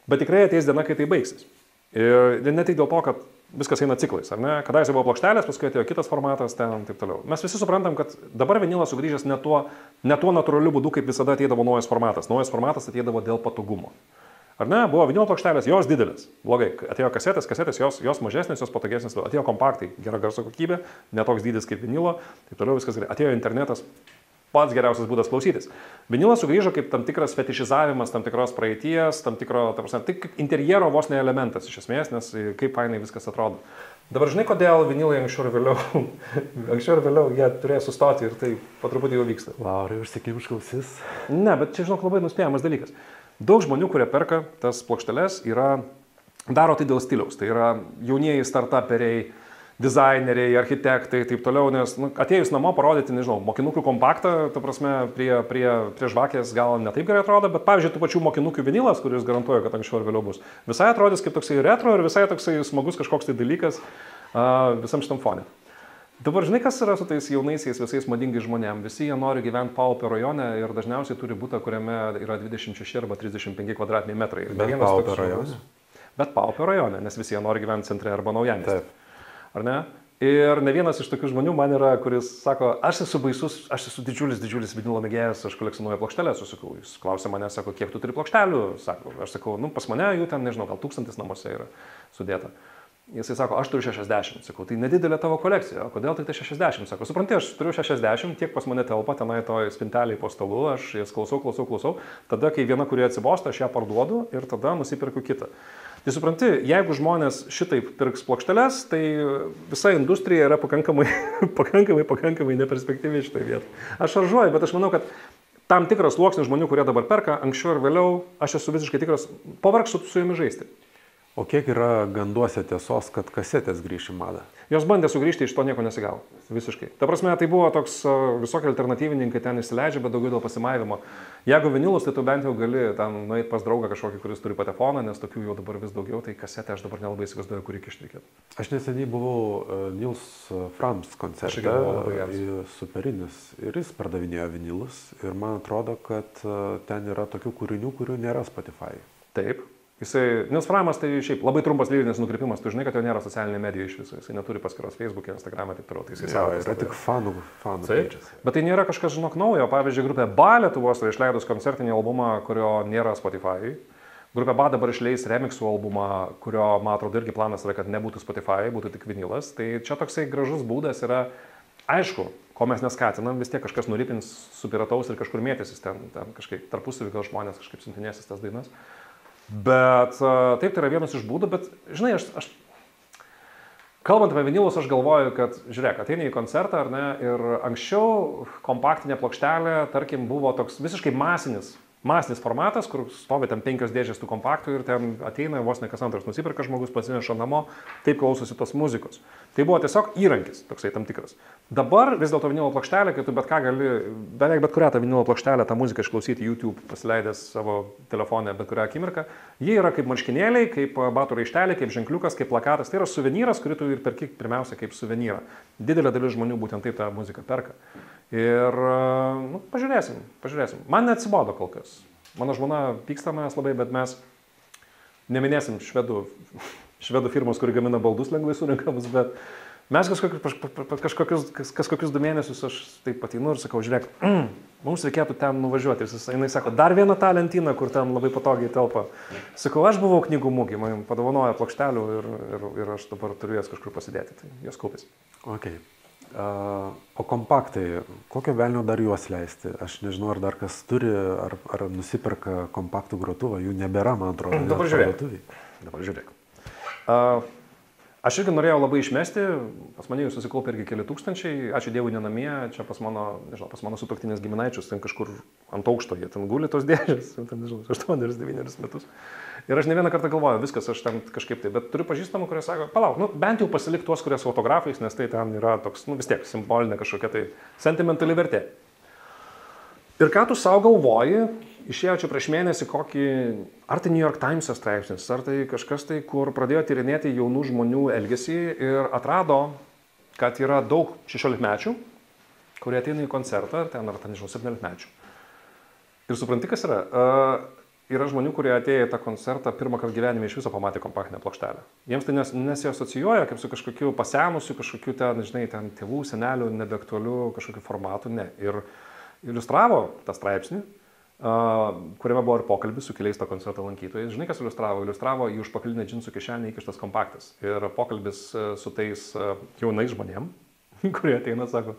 Bet tikrai ateis diena, kai tai baigsis. Ir ne tik dėl to, kad viskas eina ciklais, ar ne? Kadaise buvo plokštelės, paskui atėjo kitas formatas, ten taip toliau. Mes visi suprantam, kad dabar vinilas sugrįžęs ne tuo natūraliu būdu, kaip visada ateidavo naujas formatas. Naujas formatas ateidavo dėl patogumo. Ar ne, buvo vinilo plokštelės, jos didelės, blogai, atėjo kasetės, jos mažesnės, jos patogesnės, atėjo kompaktai, gera garso kokybė, netoks dydis kaip vinilo, taip toliau viskas gerai, atėjo internetas, pats geriausias būdas klausytis. Vinilas sugrįžo kaip tam tikras fetišizavimas, tam tikros praeities, tam tikro, ta prasme, tai kaip interjero vos ne elementas iš esmės, nes kaip fainai viskas atrodo. Dabar žinai, kodėl vinilai anksčiau ir vėliau jie turėjo sustoti ir tai po truputį jau vyksta. Laurai, užsikimšk ausis. Ne, bet čia, žinok, labai nuspėjamas dalykas. Daug žmonių, kurie perka tas plokšteles, daro tai dėl stiliaus. Tai yra jaunieji startuperiai, dizaineriai, architektai ir taip toliau, nes atėjus namo parodyti, nežinau, mokinukų kompaktą, ta prasme, prie žvakės gal ne taip gerai atrodo, bet pavyzdžiui, tų pačių mokinukų vinilas, kuris garantuoja, kad anksčiau ir vėliau bus, visai atrodys kaip toksai retro ir visai toksai smagus kažkoks tai dalykas visam šitam fone. Dabar žinai, kas yra su tais jaunaisiais visais madingais žmonėm? Visi jie nori gyventi Paupio rajone ir dažniausiai turi butą, kuriame yra 26 arba 35 kvadratiniai metrai. Bet Paupio rajone? Bet Paupio rajone, nes visi jie nori gyventi centre arba naujamiesty. Ar ne? Ir ne vienas iš tokių žmonių man yra, kuris sako, aš esu baisus, aš esu didžiulis vinilo mėgėjas, aš kolekcionuoju plokšteles, sakau, jis klausia mane, sako, kiek tu turi plokštelių, sako, aš sakau, pas mane jų ten, nežinau, gal 1000 namuose yra sudėta. Jisai sako, aš turiu 60, sakau, tai nedidelė tavo kolekcija, o kodėl tik tai 60, sako, supranti, aš turiu 60, tiek pas mane telpa, tenai toj spintelėje po stalu, aš jas klausau, tada, kai viena, kuri atsibosta, aš ją parduodu ir tada nusipirku kitą. Tai supranti, jeigu žmonės šitaip pirks plokšteles, tai visa industrija yra pakankamai neperspektyvi šitoj vietoj. Aš šaržuoju, bet aš manau, kad tam tikras sluoksnis žmonių, kurie dabar perka, anksčiau ir vėliau, aš esu visiškai tikras, pavargsiu su jumis žaisti. O kiek yra ganduose tiesos, kad kasetės grįš į madą? Jos bandė sugrįžti, iš to nieko nesigavo. Visiškai. Ta prasme, tai buvo toks visokie alternatyvininkai ten įsileidžia, bet daugiau dėl pasimavimo. Jeigu vinilus, tai tu bent jau gali ten nueiti pas draugą kažkokį, kuris turi patefoną, nes tokių jau dabar vis daugiau, tai kasetę aš dabar nelabai įsivaizduoju, kurį kišti reikėtų. Aš neseniai buvau Nils Frams koncerte, superinis, ir jis pardavinėjo vinilus ir man atrodo, kad ten yra tokių kūrinių, kurių nėra Spotify. Taip. Nils Framas tai šiaip labai trumpas lyrinis nukrypimas, tu žinai, kad jo nėra socialinė medija iš viso, jisai neturi paskyros Facebook'e, Instagram'e ir taip toliau. Tai yra tik fanų keičiasi. Bet tai nėra kažkas, žinok, naujo. Pavyzdžiui, grupė BA Lietuvos yra išleidus koncertinį albumą, kurio nėra Spotify. Grupė BA dabar išleis remixų albumą, kurio, man atrodo, irgi planas yra, kad nebūtų Spotify, būtų tik vinilas. Tai čia toksai gražus būdas yra, aišku, ko mes neskatinam, vis tiek kažkas nuripins, supirataus ir kažkur mėtysis ten kažkaip tarpusavį, gal žmonės kažkaip siuntinėsis tas dainas. Bet taip, tai yra vienas iš būdų, bet, žinai, aš kalbant apie vinilus, aš galvoju, kad, žiūrėk, ateini į koncertą, ar ne, ir anksčiau kompaktinė plokštelė, tarkim, buvo toks visiškai masinis formatas, kur stovi ten 5 dėžės tų kompaktų ir ten ateina vos ne kas antras nusipirka žmogus, pasineša namo, taip klausosi tos muzikos. Tai buvo tiesiog įrankis, toksai tam tikras. Dabar vis dėlto vinilo plokštelė, kai tu bet ką gali, beveik bet kurią tą vinilo plokštelę, tą muziką išklausyti YouTube, pasileidęs savo telefonę bet kurią akimirką, jie yra kaip marškinėliai, kaip batų raištelė, kaip ženkliukas, kaip plakatas. Tai yra suvenyras, kurį tu ir perki pirmiausia kaip suvenyrą. Didelė dalis žmonių būtent taip tą muziką perka. Ir pažiūrėsim. Man neatsibodo kol kas. Mano žmona pyksta manęs labai, bet mes neminėsim švedų firmos, kuri gamina baldus lengvai surinkamus, bet mes kažkokius 2 mėnesius aš taip ateinu ir sakau, žiūrėk, mums reikėtų ten nuvažiuoti. Ir jinai sako, dar vieną tą lentyną, kur ten labai patogiai telpa. Sakau, aš buvau knygų mugėj, man padovanojo plokštelių ir aš dabar turiu jas kažkur pasidėti, tai jos kaupėsi. Okay. O kompaktai, kokio velnio dar juos leisti? Aš nežinau, ar dar kas turi, ar nusipirka kompaktų grotuvą, jų nebėra, man atrodo. Dabar žiūrėk. Aš irgi norėjau labai išmesti, pas mane jų susikaupė irgi keli tūkstančiai, ačiū Dievui nenamie, čia pas mano sutuoktinės giminaičius, ten kažkur ant aukšto, jie ten guli tos dėžės, ten, nežinau, 8-9 metus. Ir aš ne vieną kartą galvoju, viskas, aš ten kažkaip tai, bet turiu pažįstamų, kurie sako, palauk, bent jau pasilik tuos, kurie su autografais, nes tai ten yra toks, vis tiek simbolinė kažkokia tai sentimentali vertė. Ir ką tu savo galvoji, išėjo čia prieš mėnesį kokį, ar tai New York Times straipsnis, ar tai kažkas tai, kur pradėjo tyrinėti jaunų žmonių elgesį ir atrado, kad yra daug 16-mečių, kurie ateina į koncertą, ar ten, nežinau, 17-mečių. Ir supranti, kas yra? Yra žmonių, kurie atėjo į tą koncertą pirmą kartą gyvenime iš viso pamatė kompaktinę plokštelę. Jiems tai nesiasocijuoja kaip su kažkokiu pasenusiu, kažkokiu ten, žinai, ten tėvų, senelių, nebeaktualiu kažkokiu formatu, ne. Ir iliustravo tą straipsnį kuriame buvo ir pokalbis su keliais to koncerto lankytojais. Žinai, kas iliustravo? Iliustravo į užpakalinę džinsų kišenę įkištas kompaktas. Ir pokalbis su tais jaunais žmonėm, kurie ateina, sako,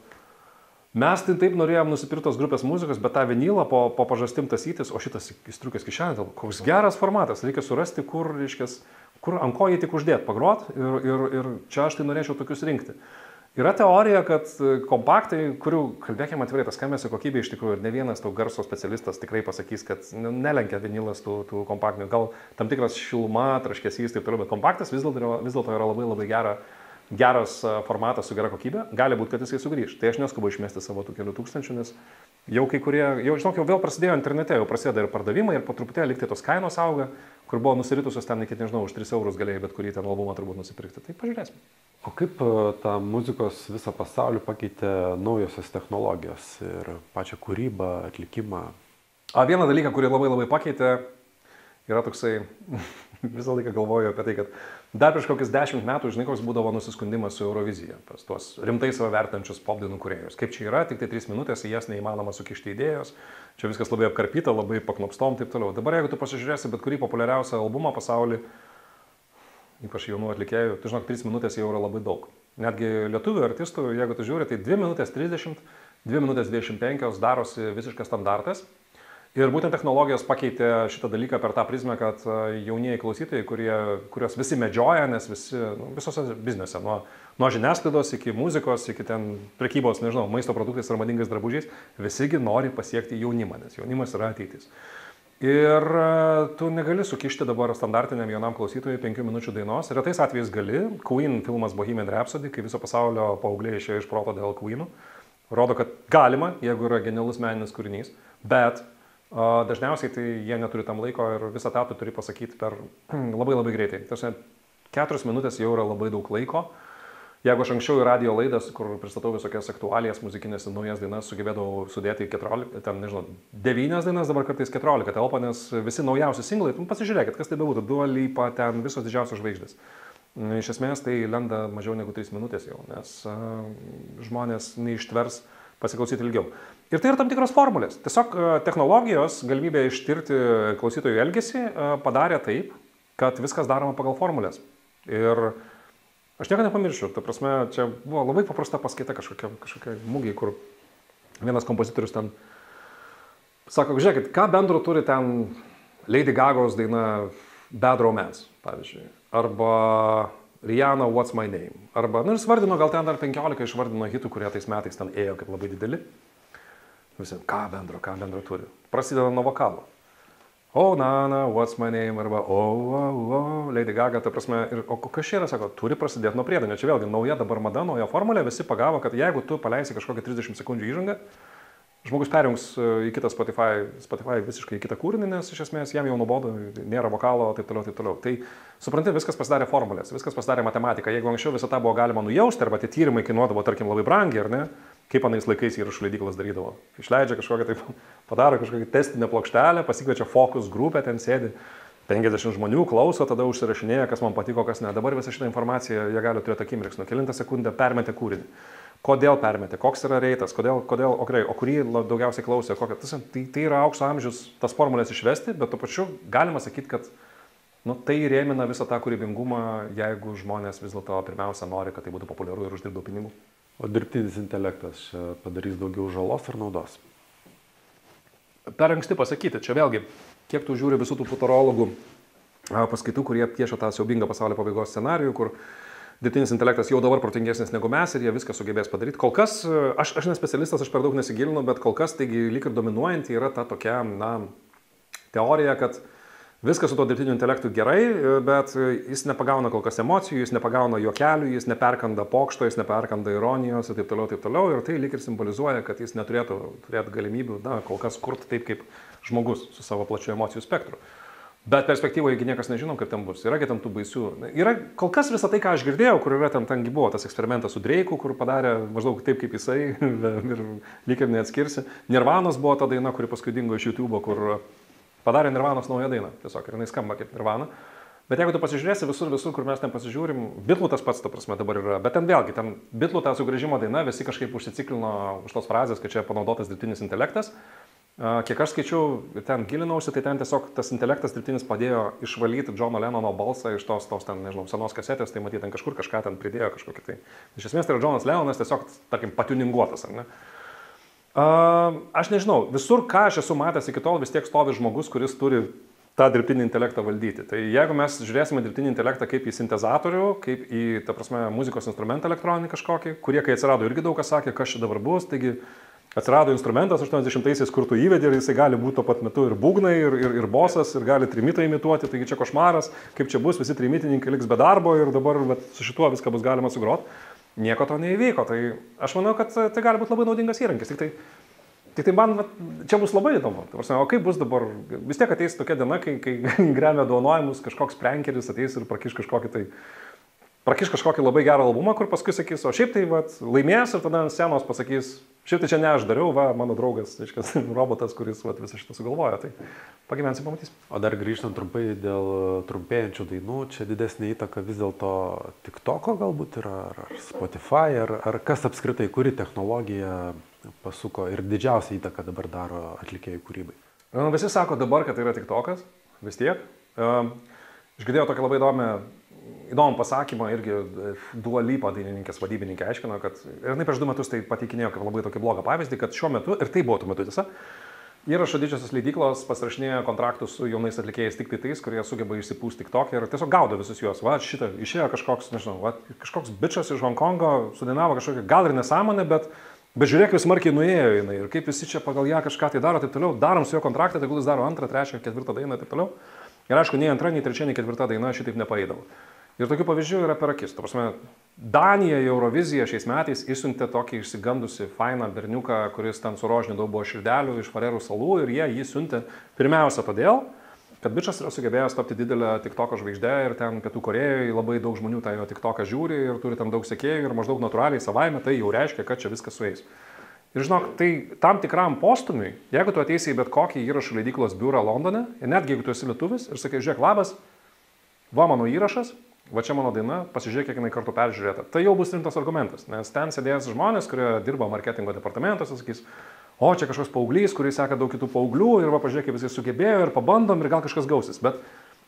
mes tai taip norėjom nusipirkti tos grupės muzikos, bet tą vinylą po pažastim tasytis, o šitas įstriukęs kišenė, koks geras formatas, reikia surasti, kur, reiškės, kur ant ko jį tik uždėti, pagrot ir čia aš tai norėčiau tokius rinkti. Yra teorija, kad kompaktai, kurių, kalbėkime atvirai, tas skambesio kokybė iš tikrųjų ir ne vienas tau garso specialistas tikrai pasakys, kad nelenkia vinylas tų kompaktinių, gal tam tikras šiluma, traškesys, taip toliau, bet kompaktas vis dėlto yra labai geras formatas su gera kokybė, gali būti, kad jisai sugrįž. Tai aš neskubu išmesti savo tų kelių tūkstančių, nes jau kai kurie, žinok, jau vėl prasidėjo internete, jau prasideda ir pardavimai, ir po truputėlį liktai tos kainos auga, kur buvo nusiritusios ten iki, nežinau, už 3 eurus galėjai bet kurį ten albumą turbūt nusipirkti. Tai pažiūrėsime. O kaip tą muzikos visą pasaulį pakeitė naujosios technologijos ir pačią kūrybą, atlikimą? Vieną dalyką, kurį labai pakeitė, yra toksai, visą laiką galvoju apie tai, kad dar prieš kokius 10 metų, žinai, koks būdavo nusiskundimas su Eurovizija, pas tuos rimtai save vertančius popdainų kūrėjus. Kaip čia yra, tik tai 3 minutės, į jas neįmanoma sukišti idėjos, čia viskas labai apkarpyta, labai paknopstom, taip toliau. Dabar jeigu tu pasižiūrėsi bet kurį populiariausią albumą pasaulyje, ypač jaunų atlikėjų, tu žinok, 3 minutės jau yra labai daug. Netgi lietuvių artistų, jeigu tu žiūri, tai 2 minutės 30, 2 minutės 25 darosi visiškas standartas. Ir būtent technologijos pakeitė šitą dalyką per tą prizmę, kad jaunieji klausytojai, kuriuos visi medžioja, nes visose biznėse, nuo žiniasklaidos iki muzikos, iki ten prekybos, nežinau, maisto produktais ar madingais drabužiais, visigi nori pasiekti jaunimą, nes jaunimas yra ateitis. Ir tu negali sukišti dabar standartiniam jaunam klausytojui 5 minučių dainos. Retais atvejais gali. Queen filmas Bohemian Rhapsody, kai viso pasaulio paaugliai išėjo iš proto dėl Queenų, rodo, kad galima, jeigu yra genialus meninis kūrinys, bet dažniausiai tai jie neturi tam laiko ir visą tą tu turi pasakyti per labai greitai. Tarsi 4 minutės jau yra labai daug laiko. Jeigu aš anksčiau į radio laidas, kur pristatau visokias aktualijas, muzikinės naujas dainas, sugebėdavau sudėti 14, ten, nežinau, 9 dainas, dabar kartais 14 telpa, nes visi naujausi singlai, pasižiūrėkit, kas tai bebūtų, Dua Lipa, ten visos didžiausios žvaigždės. Iš esmės tai lenda mažiau negu 3 minutės jau, nes žmonės neištvers pasiklausyti ilgiau. Ir tai yra tam tikros formulės. Tiesiog technologijos, galimybė ištirti klausytojų elgesį padarė taip, kad viskas daroma pagal formulės. Ir aš nieko nepamiršiu. Ta prasme, čia buvo labai paprasta paskaita kažkokia mūgiai, kur vienas kompozitorius ten sako, žiūrėkit, ką bendro turi ten Lady Gagos daina Bad Romance, pavyzdžiui. Arba Rihanna What's My Name. Arba, ir svardino, gal ten dar 15 išvardino hitų, kurie tais metais ten ėjo kaip labai dideli. Visi, ką bendro turi. Prasideda nuo vokalo. Oh, Nana, What's My Name, arba Lady Gaga, ta prasme, ir, o kas čia yra, sako, turi prasidėti nuo priedainio. Čia vėlgi nauja dabar mada, nauja formulė, visi pagavo, kad jeigu tu paleisi kažkokią 30 sekundžių įžangą, žmogus perjungs į kitą Spotify visiškai į kitą kūrinį, nes iš esmės jam jau nuobodu, nėra vokalo, taip toliau. Tai supranti, viskas pasidarė formulės, viskas pasidarė matematika. Jeigu anksčiau visą tą buvo galima nujausti, arba tie tyrimai kainuodavo, tarkim, labai brangiai, ar ne? Kaip anais laikais įrašų leidyklos darydavo. Išleidžia kažkokią, taip, padaro kažkokią testinę plokštelę, pasikviečia fokus grupę, ten sėdi 50 žmonių, klauso, tada užsirašinėja, kas man patiko, kas ne. Dabar visą šitą informaciją jie gali turėti akimirksniu. Kelintą sekundę permetė kūrinį. Kodėl permetė, koks yra reitas, kodėl, o kurį daugiausiai klausė, tai yra aukso amžius tas formulės išvesti, bet tuo pačiu galima sakyti, kad tai rėmina visą tą kūrybingumą, jeigu žmonės vis dėlto pirmiausia nori, kad tai būtų populiaru ir uždirbtų pinigų. O dirbtinis intelektas padarys daugiau žalos ar naudos? Per anksti pasakyti, čia vėlgi, kiek tu žiūri visų tų futurologų paskaitų, kurie piešia tą siaubingą pasaulio pabaigos scenarijų, kur dirbtinis intelektas jau dabar protingesnis negu mes ir jie viską sugebės padaryti. Kol kas, aš ne specialistas, aš per daug nesigilinu, bet kol kas, taigi lyg ir dominuojanti yra ta tokia, teorija, kad viskas su to dirbtiniu intelektu gerai, bet jis nepagauna kol kas emocijų, jis nepagauna juokelių, jis neperkanda pokšto, jis neperkanda ironijos ir taip toliau. Ir tai lyg ir simbolizuoja, kad jis neturėtų turėti galimybių, kol kas kurti taip kaip žmogus su savo plačiu emocijų spektru. Bet perspektyvoje niekas nežinom, kaip ten bus. Yra tam tų baisių. Yra kol kas visą tai, ką aš girdėjau, kur yra tengi buvo tas eksperimentas su Dreiku, kur padarė maždaug taip, kaip jisai ir lyg ir neatskirsi. Nirvanos buvo ta daina, kuri paskui dingo iš YouTube, kur padarė Nirvanos naują dainą. Tiesiog ir jinai skamba kaip Nirvana. Bet jeigu tu pasižiūrėsi visur, kur mes ten pasižiūrim, Bitlų tas pats, ta prasme, dabar yra. Bet ten vėlgi, ten Bitlų ta sugrįžimo daina, visi kažkaip užsiciklino už tos frazės, kad čia panaudotas dirbtinis intelektas. Kiek aš skaičiau, ten gilinausi, tai ten tiesiog tas intelektas dirbtinis padėjo išvalyti Johno Lennono balsą iš tos ten, nežinau, senos kasetės, tai matyti ten kažkur kažką ten pridėjo kažkokį tai. Iš esmės tai yra Johnas Lennonas tiesiog, tarkim, patiuninguotas, ar ne? Aš nežinau, visur, ką aš esu matęs iki tol, vis tiek stovi žmogus, kuris turi tą dirbtinį intelektą valdyti. Tai jeigu mes žiūrėsime dirbtinį intelektą kaip į sintezatorių, kaip į, ta prasme, muzikos instrumentą elektroninį kažkokį, kurie kai atsirado irgi daug kas sakė, kas čia dabar bus, taigi atsirado instrumentas 80-aisiais, kur tu įvedi ir jisai gali būti tuo pat metu ir būgnai, ir bosas, ir gali trimitą imituoti, taigi čia košmaras, kaip čia bus, visi trimitininkai liks be darbo ir dabar su šituo viską bus galima sugrot. Nieko to neįvyko, tai aš manau, kad tai gali būti labai naudingas įrankis. Tik tai man čia bus labai įdomu. O kaip bus dabar, vis tiek ateis tokia diena, kai Grammy apdovanojimus kažkoks prankeris ateis ir prakiš kažkokį labai gerą albumą, kur paskui sakys, o šiaip tai laimės ir tada ant scenos pasakys, šiaip tai čia ne aš dariau, mano draugas, reiškia, robotas, kuris visą šitą sugalvojo, tai pagyvensim, pamatysim. O dar grįžtant trumpai dėl trumpėjančių dainų, čia didesnė įtaka vis dėlto TikToko galbūt yra, ar Spotify, ar kas apskritai, kuri technologija pasuko ir didžiausią įtaką dabar daro atlikėjų kūrybai? Visi sako dabar, kad tai yra TikTokas, vis tiek. Aš girdėjau tokią labai įdomų pasakymą, irgi Dua Lipa dainininkės vadybininkė aiškino, kad ir jinai prieš 2 metus tai pateikinėjo kaip labai tokį blogą pavyzdį, kad šiuo metu, ir tai buvo tuo metu tiesa, įrašo didžiosios leidyklos pasirašinėja kontraktus su jaunais atlikėjais tik tai tais, kurie sugeba išsipūsti TikTok ir tiesiog gaudo visus juos. Šitą išėjo kažkoks, nežinau, kažkoks bičas iš Honkongo, sudainavo kažkokią gal ir nesąmonę, bet žiūrėk, vis smarkiai nuėjo jinai ir kaip visi čia pagal ją kažką tai daro, taip toliau, darom su jo kontraktą, tegul jis daro 2, 3, 4 dainą, taip toliau. Ir aišku, nei 2, nei 3, nei 4 daina šitaip nepaeidavo. Ir tokių pavyzdžių yra per akis. Ta prasme, Danija į Euroviziją šiais metais išsiuntė tokį išsigandusi fainą berniuką, kuris ten su rožiniu daug buvo širdelių iš Farerų salų ir jie jį siuntė pirmiausia todėl, kad bičas yra sugebėjęs tapti didelę TikToko žvaigždę ir ten Pietų Korėjoje labai daug žmonių tą jo TikToką žiūri ir turi tam daug sekėjų ir maždaug natūraliai savaime tai jau reiškia, kad čia viskas sueis. Ir žinok, tai tam tikram postumiui, jeigu tu ateisi į bet kokį įrašų leidyklos biurą Londone, ir netgi jeigu tu esi lietuvis ir sakai, žiūrėk, labas, va mano įrašas, va čia mano daina, pasižiūrėk, kiek jinai kartų peržiūrėta. Tai jau bus rimtas argumentas, nes ten sėdės žmonės, kurie dirba marketingo departamentuose, sakys, o čia kažkoks paauglys, kuris seka daug kitų paauglių ir va pažiūrėk, kaip jisai sugebėjo ir pabandom ir gal kažkas gausis. Bet,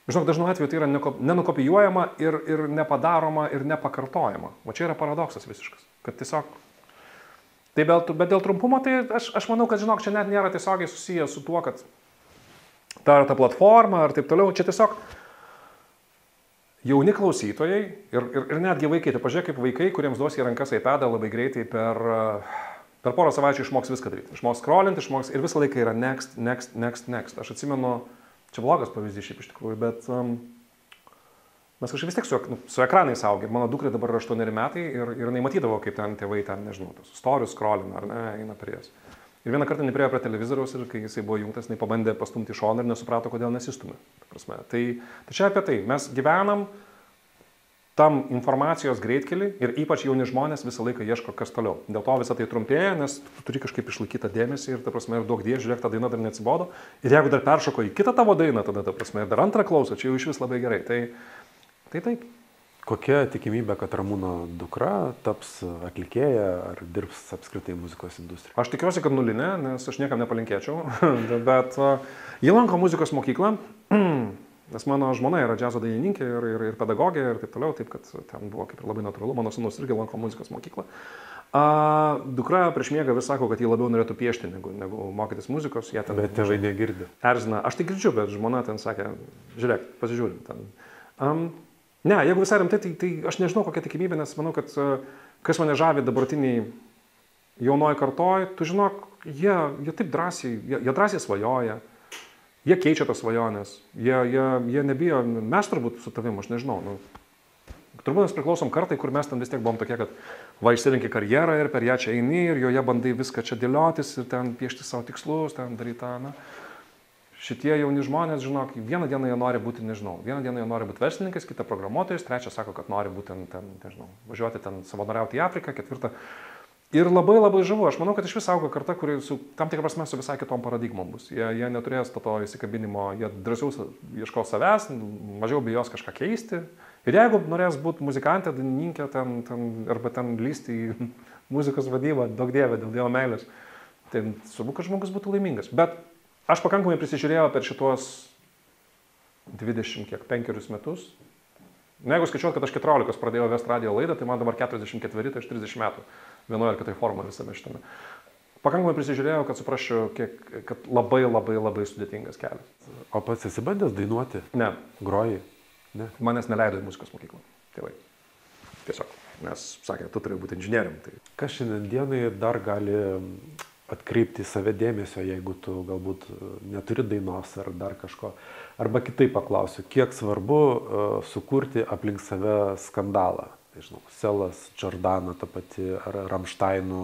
žinok, dažnu atveju tai yra nenukopijuojama ir nepadaroma ir nepakartojama. O čia yra paradoksas visiškas, kad tiesiog... Tai bet dėl trumpumo, tai aš manau, kad, žinok, čia net nėra tiesiogiai susijęs su tuo, kad ta platforma ar taip toliau, čia tiesiog jauni klausytojai ir netgi vaikai, tai pažiūrėk, kaip vaikai, kuriems duos į rankas iPadą labai greitai per porą savaičių išmoks viską daryti. Išmoks scrollinti, išmoks ir visą laiką yra next. Aš atsimenu, čia blogas pavyzdys šiaip iš tikrųjų, bet mes kažkaip vis tiek su ekranais augi. Mano dukrai dabar yra 8 metai ir jinai matydavo, kaip ten tėvai ten, nežinau, tos storius scrollina, ar ne, eina prie jas. Ir vieną kartą nepriejo prie televizoriaus ir kai jisai buvo jungtas, jinai pabandė pastumti į šoną ir nesuprato, kodėl nesistumė. Tai čia apie tai. Mes gyvenam tam informacijos greitkelį ir ypač jauni žmonės visą laiką ieško, kas toliau. Dėl to visą tai trumpėja, nes tu turi kažkaip išlaikyti tą dėmesį ir, ta prasme, ir daug dėžių, žiūrėk, ta daina dar neatsibodo. Ir jeigu dar peršoko į kitą tavo dainą, tada, ta prasme, ir dar antrą klauso, čia jau iš vis labai gerai. Tai taip. Kokia tikimybė, kad Ramūno dukra taps atlikėja ar dirbs apskritai muzikos industrijoje? Aš tikiuosi, kad nulinė, nes aš niekam nepalinkėčiau, bet jie lanko muzikos mokyklą, nes mano žmona yra džiazo dainininkė ir pedagogė ir taip toliau, taip kad ten buvo kaip ir labai natūralu, mano sūnus irgi lanko muzikos mokyklą. Dukra prieš miegą vis sako, kad jie labiau norėtų piešti negu mokytis muzikos. Bet tėvai negirdi. Erzina. Aš tai girdžiu, bet žmona ten sakė, žiūrėk, pasižiūrim ten. Ne, jeigu visai rimtai, tai aš nežinau kokia tikimybė, nes manau, kad kas mane žavi dabartiniai jaunoji kartoj, tu žinok, jie taip drąsiai, jie drąsiai svajoja, jie keičia tas svajonės, jie nebijo, mes turbūt su tavim, aš nežinau, turbūt mes priklausom kartai, kur mes ten vis tiek buvom tokie, kad va išsirinki karjerą ir per ją čia eini ir joje bandai viską čia dėliotis ir ten piešti savo tikslus, ten daryti tą, na. Šitie jauni žmonės, žinok, vieną dieną jie nori būti, nežinau, vieną dieną jie nori būti verslininkais, kitą programuotojais, trečią sako, kad nori būti ten, nežinau, važiuoti ten savanoriauti į Afriką, ketvirtą. Ir labai labai žavu, aš manau, kad iš vis auga karta, kuri su tam tikrą prasme su visai kitom paradigmom bus. Jie neturės to įsikabinimo, jie drąsiau ieškos savęs, mažiau bijos kažką keisti. Ir jeigu norės būti muzikantė, dainininkė, arba ten lysti į muzikos vadybą, daug dievė, dėl Dievo meilės. Tai svarbu, kad žmogus būtų laimingas. Bet aš pakankamai prisižiūrėjau per šitos 25 metus. Na, jeigu skaičiuot, kad aš 14 pradėjau vesti radio laidą, tai man dabar 44, tai aš 30 metų vienoje ar kitai formoje visame šitame. Pakankamai prisižiūrėjau, kad suprasčiau, kad labai sudėtingas kelias. O pats esi bandęs dainuoti? Ne. Groji? Ne. Manęs neleido į muzikos mokyklą. Tėvai. Tiesiog. Nes sakė, tu turėjai būti inžinierium. Tai... Kas šiandien dienai dar gali atkreipti į save dėmesio, jeigu tu galbūt neturi dainos ar dar kažko. Arba kitaip paklausiu, kiek svarbu sukurti aplink save skandalą. Tai žinau, Selas, Jordana, ta pati, ar Rammsteinų.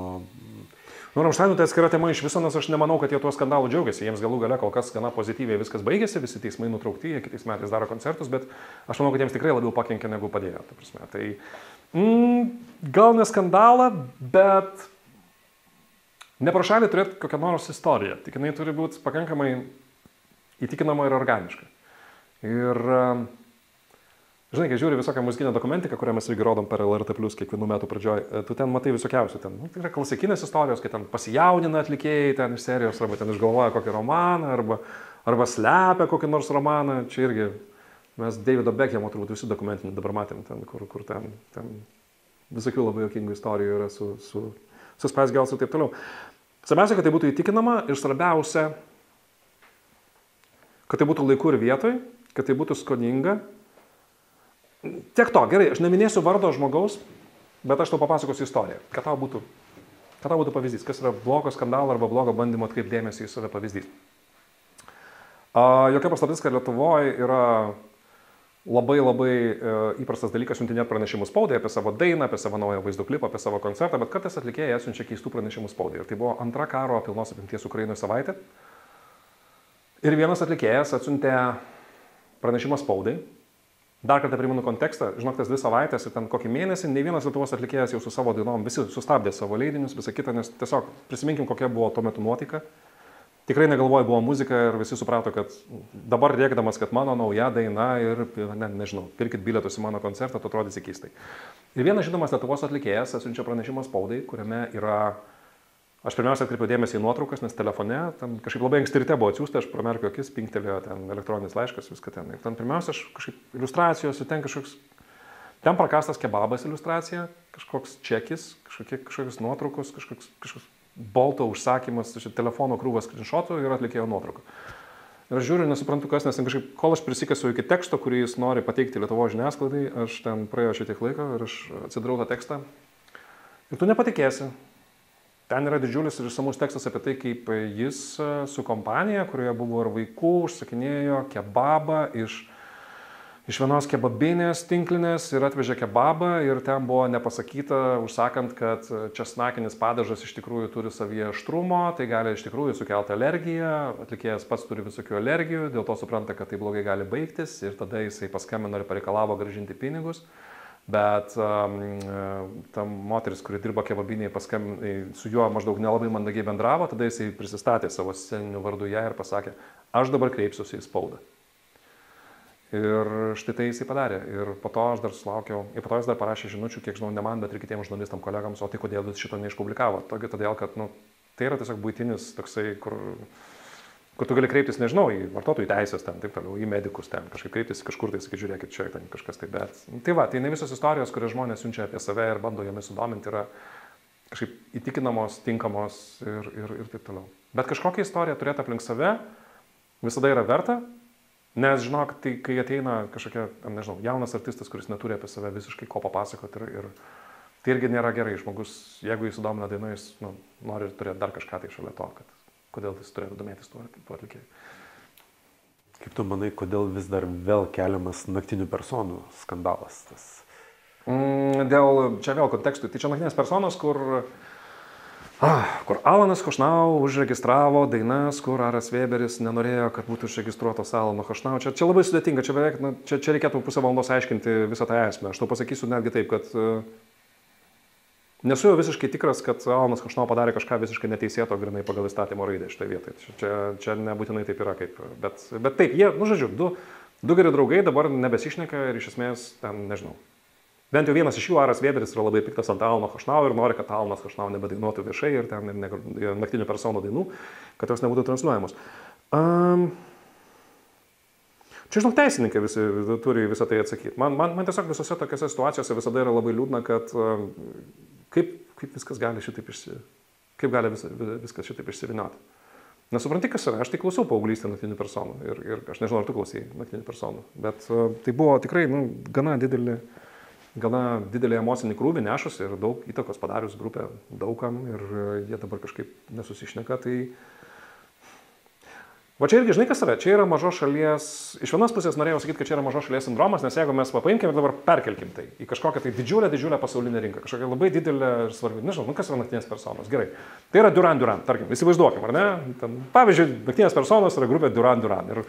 Nu, Rammsteinų tai atskira tema iš viso, nes aš nemanau, kad jie tuo skandalu džiaugiasi. Jiems galų gale kol kas gana pozityviai viskas baigėsi, visi teismai nutraukti, jie kitais metais daro koncertus, bet aš manau, kad jiems tikrai labiau pakenkė negu padėjo. Ta prasme. Tai gal ne skandalą, bet ne pro šalį turėti kokią nors istoriją. Tik jinai turi būti pakankamai įtikinama ir organiška. Ir, žinai, kai žiūri visokią muzikinę dokumentiką, kurią mes irgi rodom per LRT Plus kiekvienų metų pradžioj, tu ten matai visokiausių. Tai yra klasikinės istorijos, kai ten pasijaunina atlikėjai ten iš serijos, arba ten išgalvoja kokį romaną, arba slepia kokį nors romaną. Čia irgi mes Davido Beckhamo turbūt visi dokumentinį dabar matėm, ten, kur ten visokių labai juokingų istorijų yra su Spice Girls ir taip toliau. Svarbiausia, kad tai būtų įtikinama ir svarbiausia, kad tai būtų laiku ir vietoj, kad tai būtų skoninga. Tiek to, gerai, aš neminėsiu vardo žmogaus, bet aš tau papasakosiu istoriją, kad tau būtų pavyzdys, kas yra blogo skandalo arba blogo bandymo atkreipti dėmesį į save pavyzdys. Jokia paslaptis, kad Lietuvoje yra labai įprastas dalykas siuntinėti pranešimus spaudai apie savo dainą, apie savo naują vaizdo klipą, apie savo koncertą, bet kartais atlikėjai siunčia keistų pranešimų spaudai. Ir tai buvo antra karo pilnos apimties Ukrainoje savaitė. Ir vienas atlikėjas atsiuntė pranešimą spaudai. Dar kartą primenu kontekstą, žinok, tas 2 savaitės ir ten kokį mėnesį, nei vienas Lietuvos atlikėjas jau su savo dainom, visi sustabdė savo leidinius, visą kitą, nes tiesiog prisiminkim, kokia buvo tuo metu nuotaika. Tikrai negalvoju, buvo muzika ir visi suprato, kad dabar rėkdamas, kad mano nauja daina ir, nežinau, pirkit bilietus į mano koncertą, tu atrodysi keistai. Ir vienas žinomas Lietuvos atlikėjas atsiunčia pranešimą spaudai, kuriame yra, aš pirmiausia atkreipiau dėmesį į nuotraukas, nes telefone, ten kažkaip labai anksti ryte buvo atsiųsta, aš pramerkiau akis, pinktelėjo ten elektroninis laiškas, viską ten. Ir ten pirmiausia, aš kažkaip iliustracijos, ten kažkoks, ten prakastas kebabas iliustracija, kažkoks čekis, kažkokios nuotraukos, kažkoks bolto užsakymas, telefono krūvas skrinšotų ir atlikėjo nuotrauką. Ir aš žiūriu, nesuprantu kas, nes kažkaip, kol aš prisikasiu iki teksto, kurį jis nori pateikti Lietuvos žiniasklaidai, aš ten praėjo šitiek laiko ir aš atsidarau tą tekstą. Ir tu nepatikėsi. Ten yra didžiulis ir išsamus tekstas apie tai, kaip jis su kompanija, kurioje buvo ir vaikų, užsakinėjo kebabą iš vienos kebabinės tinklinės ir atvežė kebabą ir ten buvo nepasakyta, užsakant, kad česnakinis padažas iš tikrųjų turi savyje aštrumo, tai gali iš tikrųjų sukelti alergiją, atlikėjas pats turi visokių alergijų, dėl to supranta, kad tai blogai gali baigtis ir tada jisai paskambino ir pareikalavo grąžinti pinigus, bet ta moteris, kuri dirba kebabinėje, su juo maždaug nelabai mandagiai bendravo, tada jisai prisistatė savo sceniniu vardu ją ir pasakė, aš dabar kreipsiuosi į spaudą. Ir štai tai jisai padarė. Ir po to aš dar sulaukiau, ir po to jis dar parašė žinučių, kiek žinau, ne man, bet ir kitiems žurnalistam kolegams, o tai kodėl jis šito neišpublikavo. Todėl, kad tai yra tiesiog buitinis toksai, kur tu gali kreiptis, nežinau, į vartotojų teisės, ten, taip toliau, į medikus, ten, kažkaip kreiptis kažkur, tai sakai, žiūrėkit, čia ten kažkas tai, bet. Tai va, tai ne visos istorijos, kurias žmonės siunčia apie save ir bando jomis sudominti, yra kažkaip įtikinamos, tinkamos ir taip toliau. Bet kažkokią istoriją turėti aplink save visada yra verta. Nes, žinok, tai kai ateina kažkokia, nežinau, jaunas artistas, kuris neturi apie save visiškai ko papasakoti ir tai irgi nėra gerai. Žmogus, jeigu jis sudomina dainą, jis nori turėti dar kažką tai šalia to, kad kodėl jis turėtų domėtis tuo atlikėju. Kaip tu manai, kodėl vis dar vėl keliamas naktinių personų skandalas? Čia vėl kontekstui. Tai čia naktinės personos, kur Alanas Chošnau užregistravo dainas, kur Aras Weberis nenorėjo, kad būtų užregistruotos Alano Chošnau. Čia labai sudėtinga, čia reikėtų pusę valandos aiškinti visą tą esmę. Aš tau pasakysiu netgi taip, kad nesu jau visiškai tikras, kad Alanas Chošnau padarė kažką visiškai neteisėto grinai pagal įstatymo raidę šitoje vietoje. Čia nebūtinai taip yra kaip, bet taip, jie, žodžiu, du geri draugai dabar nebesišneka ir iš esmės ten, nežinau. Bent jau vienas iš jų, Aras Weberis, yra labai piktas ant Alano Chošnau ir nori, kad Alanas Chošnau nebedainuotų viešai ir ten naktinių personų dainų, kad jos nebūtų transliuojamos. Čia, žinok, teisininkai visi turi visą tai atsakyti. Man tiesiog visose tokiose situacijose visada yra labai liūdna, kad kaip viskas gali šitaip viskas šitaip išsivinioti. Nesupranti, kas yra. Aš tai klausiau paauglystę naktinių personų ir aš nežinau, ar tu klausėjai naktinių personų, bet tai buvo tikrai gana didelį emocinį krūvį nešus ir daug įtakos padarius grupę daugam ir jie dabar kažkaip nesusišneka. Tai va čia irgi, žinai, kas yra? Čia yra mažos šalies, iš vienos pusės norėjau sakyti, kad čia yra mažos šalies sindromas, nes jeigu mes paimkim ir dabar perkelkim tai į kažkokią tai didžiulę pasaulinę rinką, kažkokią labai didelę ir svarbią, nežinau, kas yra naktinės personos, gerai. Tai yra Duran Duran, tarkim, įsivaizduokim, ar ne? Ten, pavyzdžiui, naktinės personos yra grupė Duran Duran. Ir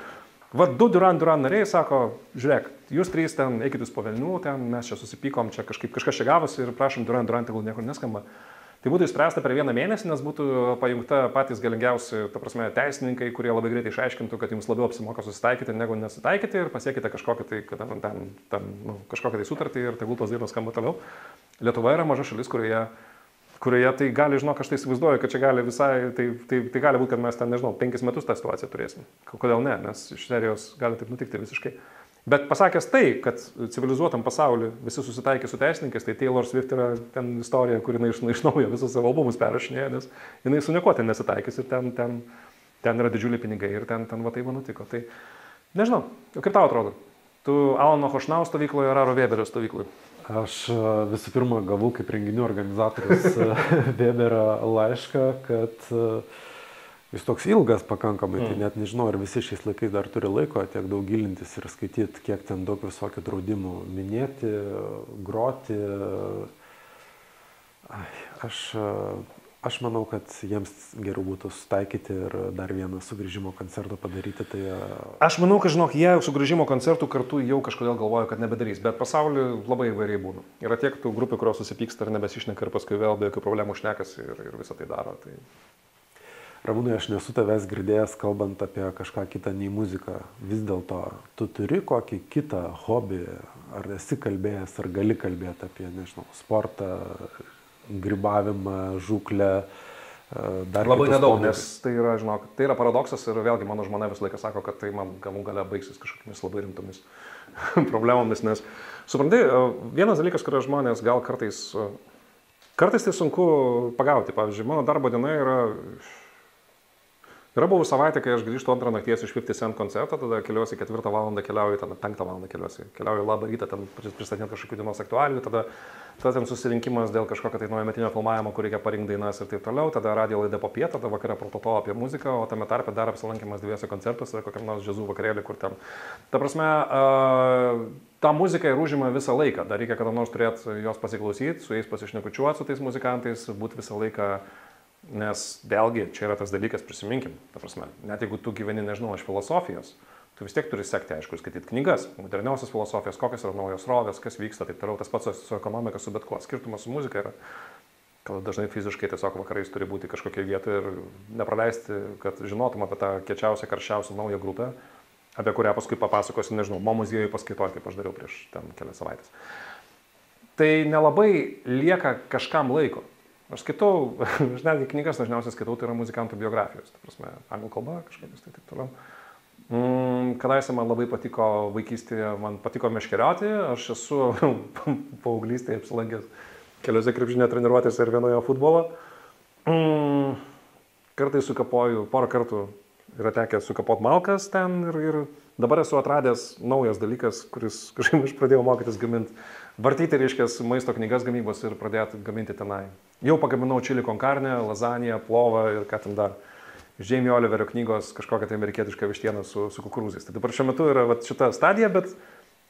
va, 2 Duran Duran nariai sako, žiūrėk, jūs 3 ten eikit jūs po velnių, ten mes čia susipykom, čia kažkas čia gavosi ir prašom Duran Duran, tegul niekur neskamba. Tai būtų išspręsta per 1 mėnesį, nes būtų pajungta patys galingiausi, ta prasme, teisininkai, kurie labai greitai išaiškintų, kad jums labiau apsimoka susitaikyti negu nesitaikyti ir pasiekite kažkokią tai, kažkokią tai sutartį ir tegul tos dainos skamba toliau. Lietuva yra maža šalis, kurioje tai gali, žinok, aš tai įsivaizduoju, kad čia gali visai, tai gali būti, kad mes ten, nežinau, 5 metus tą situaciją turėsim. Kodėl ne, nes iš serijos gali taip nutikti visiškai. Bet pasakęs tai, kad civilizuotam pasauliu visi susitaikė su teisininkais, tai Taylor Swift yra ten istorija, kur jinai iš naujo visus savo albumus perrašinėjo, nes jinai su niekuo ten nesitaikys ir ten yra didžiuliai pinigai ir ten va taip nutiko. Tai nežinau, kaip tau atrodo? Tu Alano Chošnau stovykloje ar Aro Weberio stovykloje? Aš visų pirma gavau kaip renginių organizatorius Weberio laišką, kad jis toks ilgas pakankamai, tai net nežinau, ar visi šiais laikais dar turi laiko tiek daug gilintis ir skaityti, kiek ten daug visokių draudimų minėti, groti. Aš manau, kad jiems geriau būtų sutaikyti ir dar vieną sugrįžimo koncertą padaryti. Tai aš manau, kad, žinok, jie sugrįžimo koncertų kartu jau kažkodėl galvoja, kad nebedarys, bet pasaulyje labai įvairiai būna. Yra tiek tų grupių, kurios susipyksta ir nebesišneka ir paskui vėl be jokių problemų šnekasi ir visą tai daro. Tai... Ramūnai, aš nesu tavęs girdėjęs kalbant apie kažką kitą nei muziką. Vis dėlto, tu turi kokį kitą hobį, ar esi kalbėjęs, ar gali kalbėti apie, nežinau, sportą, grybavimą, žūklę, dar labai nedaug, nes tai yra, žinok, tai yra paradoksas ir vėlgi mano žmona visą laiką sako, kad tai man galų gale baigsis kažkokiamis labai rimtomis problemomis, nes, suprantai, vienas dalykas, kurio žmonės gal kartais tai sunku pagauti, pavyzdžiui, mano darbo diena yra buvus savaitė, kai aš grįžtu 2 nakties iš 50 Cent koncerto, tada keliuosi 4 valandą, keliauju ten 5 valandą keliauju labą rytą, ten pristatinėti kažkokių dienos aktualijų, tada ten susirinkimas dėl kažkokio tai naujametinio filmavimo, kur reikia parinkti dainas ir taip toliau, tada radijo laida po pietą, tada vakare prototo apie muziką, o tame tarpe dar apsilankimas 2 koncertuose, kokiam nors džiazų vakarėlį, kur ten. Ta prasme, ta muzika ir užima visą laiką, dar reikia kada nors turėti jos pasiklausyti, su jais pasišnekučiuoti, su tais muzikantais, būti visą laiką. Nes vėlgi, čia yra tas dalykas, prisiminkim, ta prasme, net jeigu tu gyveni, nežinau, iš filosofijos, tu vis tiek turi sekti, aišku, skaityti knygas, moderniausios filosofijos, kokios yra naujos rovės, kas vyksta, taip toliau, tas pats su ekonomika, su bet kuo. Skirtumas su muzika yra, kad dažnai fiziškai tiesiog vakarais turi būti kažkokiai vietoje ir nepraleisti, kad žinotum apie tą kiečiausią, karščiausią naują grupę, apie kurią paskui papasakosiu, nežinau, mo muziejui paskaitoti, kaip aš dariau prieš ten kelias savaitės. Tai nelabai lieka kažkam laiko. Aš skaitau, aš netgi knygas dažniausiai skaitau, tai yra muzikantų biografijos, tai prasme, anglų kalba kažkokius, tai taip toliau. Kadaise man labai patiko vaikystėje, man patiko meškeriauti, aš esu paauglystėje apsilankęs keliose krepšinio treniruotėse ir vienoje futbolo. Kartais sukapoju, porą kartų yra tekę sukapot malkas ten ir dabar esu atradęs naujas dalykas, kuris kažkaip aš pradėjau mokytis gaminti. Vartyti, reiškia, maisto knygas gamybos ir pradėti gaminti tenai. Jau pagaminau čili con carne, lazaniją, plovą ir ką ten dar. Iš Jamie Oliverio knygos kažkokią tai amerikietišką vištieną su kukurūzais. Tai dabar šiuo metu yra šita stadija, bet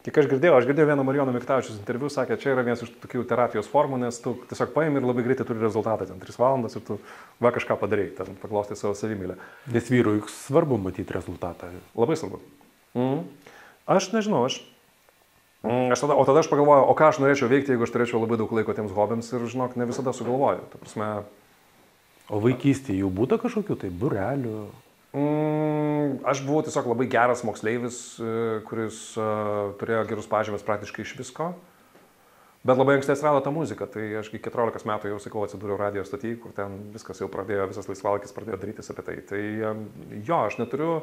kiek aš girdėjau vieną Marijono Miktavičiaus interviu, sakė, čia yra vienas iš tokių terapijos formų, nes tu tiesiog paimi ir labai greitai turi rezultatą, ten 3 valandas ir tu va kažką padarei, ten paklostai savo savimylę. Nes vyrui svarbu matyti rezultatą. Labai svarbu. Aš nežinau, o tada aš pagalvoju, o ką aš norėčiau veikti, jeigu aš turėčiau labai daug laiko tiems hobiams ir, žinok, ne visada sugalvoju. Ta prasme... O vaikystėje jau būtų kažkokių tai būrelių? Aš buvau tiesiog labai geras moksleivis, kuris turėjo gerus pažymius praktiškai iš visko. Bet labai anksti atsirado ta muzika, tai aš 14 metų jau, sakau, atsidūriau radio stoty, kur ten viskas jau pradėjo, visas laisvalakis pradėjo darytis apie tai. Tai jo, aš neturiu,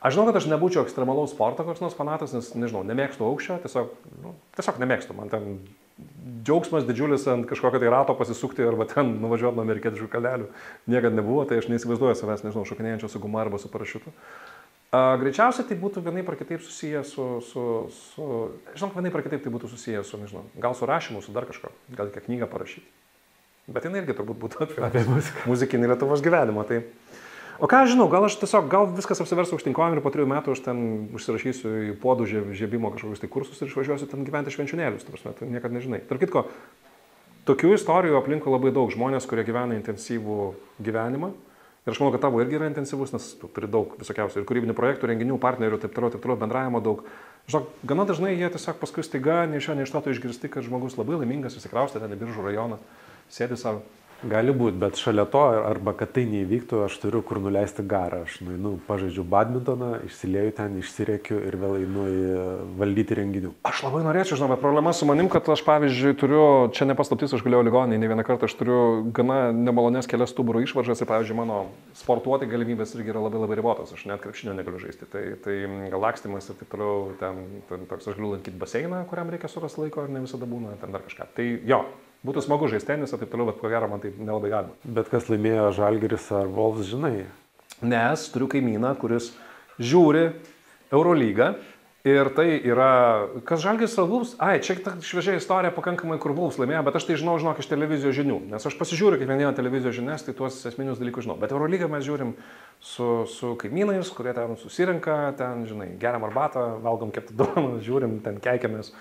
aš žinau, kad aš nebūčiau ekstremalaus sporto koks nors fanatas, nes, nežinau, nemėgstu aukščio, tiesiog nemėgstu, man ten džiaugsmas didžiulis ant kažkokio tai rato pasisukti arba ten nuvažiuoti nuo amerikietiškų kalnelių niekada nebuvo, tai aš neįsivaizduoju savęs, nežinau, šokinėjančio su guma arba su parašiutu. Greičiausiai tai būtų vienaip ar kitaip susiję žinau, vienaip ar kitaip tai būtų susiję su, nežinau, gal su rašymu, su dar kažko, gal kokią knygą parašyti. Bet jinai irgi turbūt būtų apie muzikinį Lietuvos gyvenimą. Tai... O ką aš žinau, gal viskas apsivers aukštinkojom ir po 3 metų aš ten užsirašysiu į podų žiebimo kažkokius tai kursus ir išvažiuosiu ten gyventi švenčionėlius, tu niekada nežinai. Tarp kitko, tokių istorijų aplinkui labai daug, žmonės, kurie gyvena intensyvų gyvenimą. Ir aš manau, kad tavo irgi yra intensyvus, nes tu turi daug visokiausių ir kūrybinių projektų, renginių, partnerių, taip toliau, bendravimo daug. Žinok, gana dažnai jie tiesiog paskui staiga, nei iš to išgirsti, kad žmogus labai laimingas, įsikraustė ten į Biržų rajoną, sėdi savo. Gali būti, bet šalia to, arba kad tai neįvyktų, aš turiu kur nuleisti garą. Aš nueinu, pažaidžiu badmintoną, išsilieju ten, išsirėkiu ir vėl einu valdyti renginių. Aš labai norėčiau, žinoma, bet problema su manim, kad aš, pavyzdžiui, turiu, čia nepaslaptis, aš gulėjau ligoninėje ne vieną kartą, aš turiu gana nemalonės kelias stuburų išvaržas ir, pavyzdžiui, mano sportuoti galimybės irgi yra labai ribotos, aš net krepšinio negaliu žaisti. Tai lakstymas ir taip toliau, ten toks aš galiu lankyti baseiną, kuriam reikia surasti laiko ir ne visada būna, ten dar kažką. Tai jo. Būtų smagu žaisti tenisą, taip toliau, bet ko gero man tai nelabai galima. Bet kas laimėjo Žalgiris ar Wolves, žinai? Nes turiu kaimyną, kuris žiūri Eurolygą ir tai yra... Kas Žalgiris ar Wolves? Čia ta šviežia istorija pakankamai, kur Wolves laimėjo, bet aš tai žinau, iš televizijos žinių. Nes aš pasižiūriu kiekvieną televizijos žinias, tai tuos esminius dalykus žinau. Bet Eurolygą mes žiūrim su kaimynais, kurie ten susirenka, ten, žinai, geriam arbatą, valgom keptą duoną, žiūrim, ten keikiamės.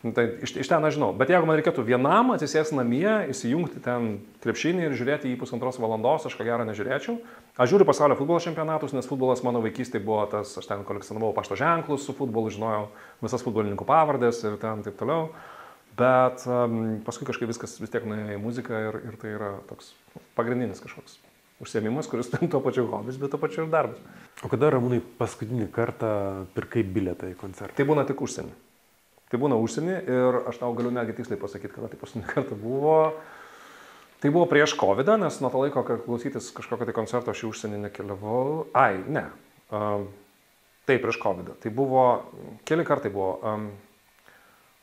Tai iš ten aš žinau, bet jeigu man reikėtų vienam atsisėsti namie, įsijungti ten krepšinį ir žiūrėti jį 1,5 valandos, aš ko gero nežiūrėčiau. Aš žiūriu pasaulio futbolo čempionatus, nes futbolas mano vaikystėje buvo tas, aš ten kolekcionavau pašto ženklus su futbolu, žinojau visas futbolininkų pavardės ir ten taip toliau. Bet paskui kažkaip viskas vis tiek nuėjo į muziką ir tai yra toks pagrindinis kažkoks užsiėmimas, kuris tuo pačiu hobis, bet tuo pačiu ir darbas. O kada, Ramūnai, paskutinį kartą pirkai bilietą į koncertą? Tai būna tik užsienį. Tai būna užsienį ir aš tau galiu netgi tiksliai pasakyti, kada tai paskutinį kartą buvo. Tai buvo prieš COVID, nes nuo to laiko, kad klausytis kažkokio tai koncerto aš į užsienį nekeliavau. Ne. Tai prieš COVID. Tai buvo, keli kartai buvo.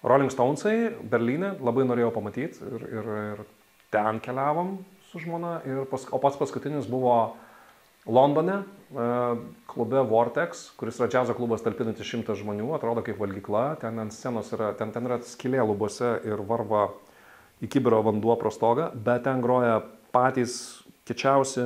Rolling Stonesai Berlyne, labai norėjau pamatyti ir ten keliavom su žmona. O pats paskutinis buvo Londone, klube Vortex, kuris yra džiazo klubas talpinantis 100 žmonių, atrodo kaip valgykla, ten ant scenos yra, ten yra skylė lubose ir varva į kibiro vanduo pro stogą, bet ten groja patys kičiausi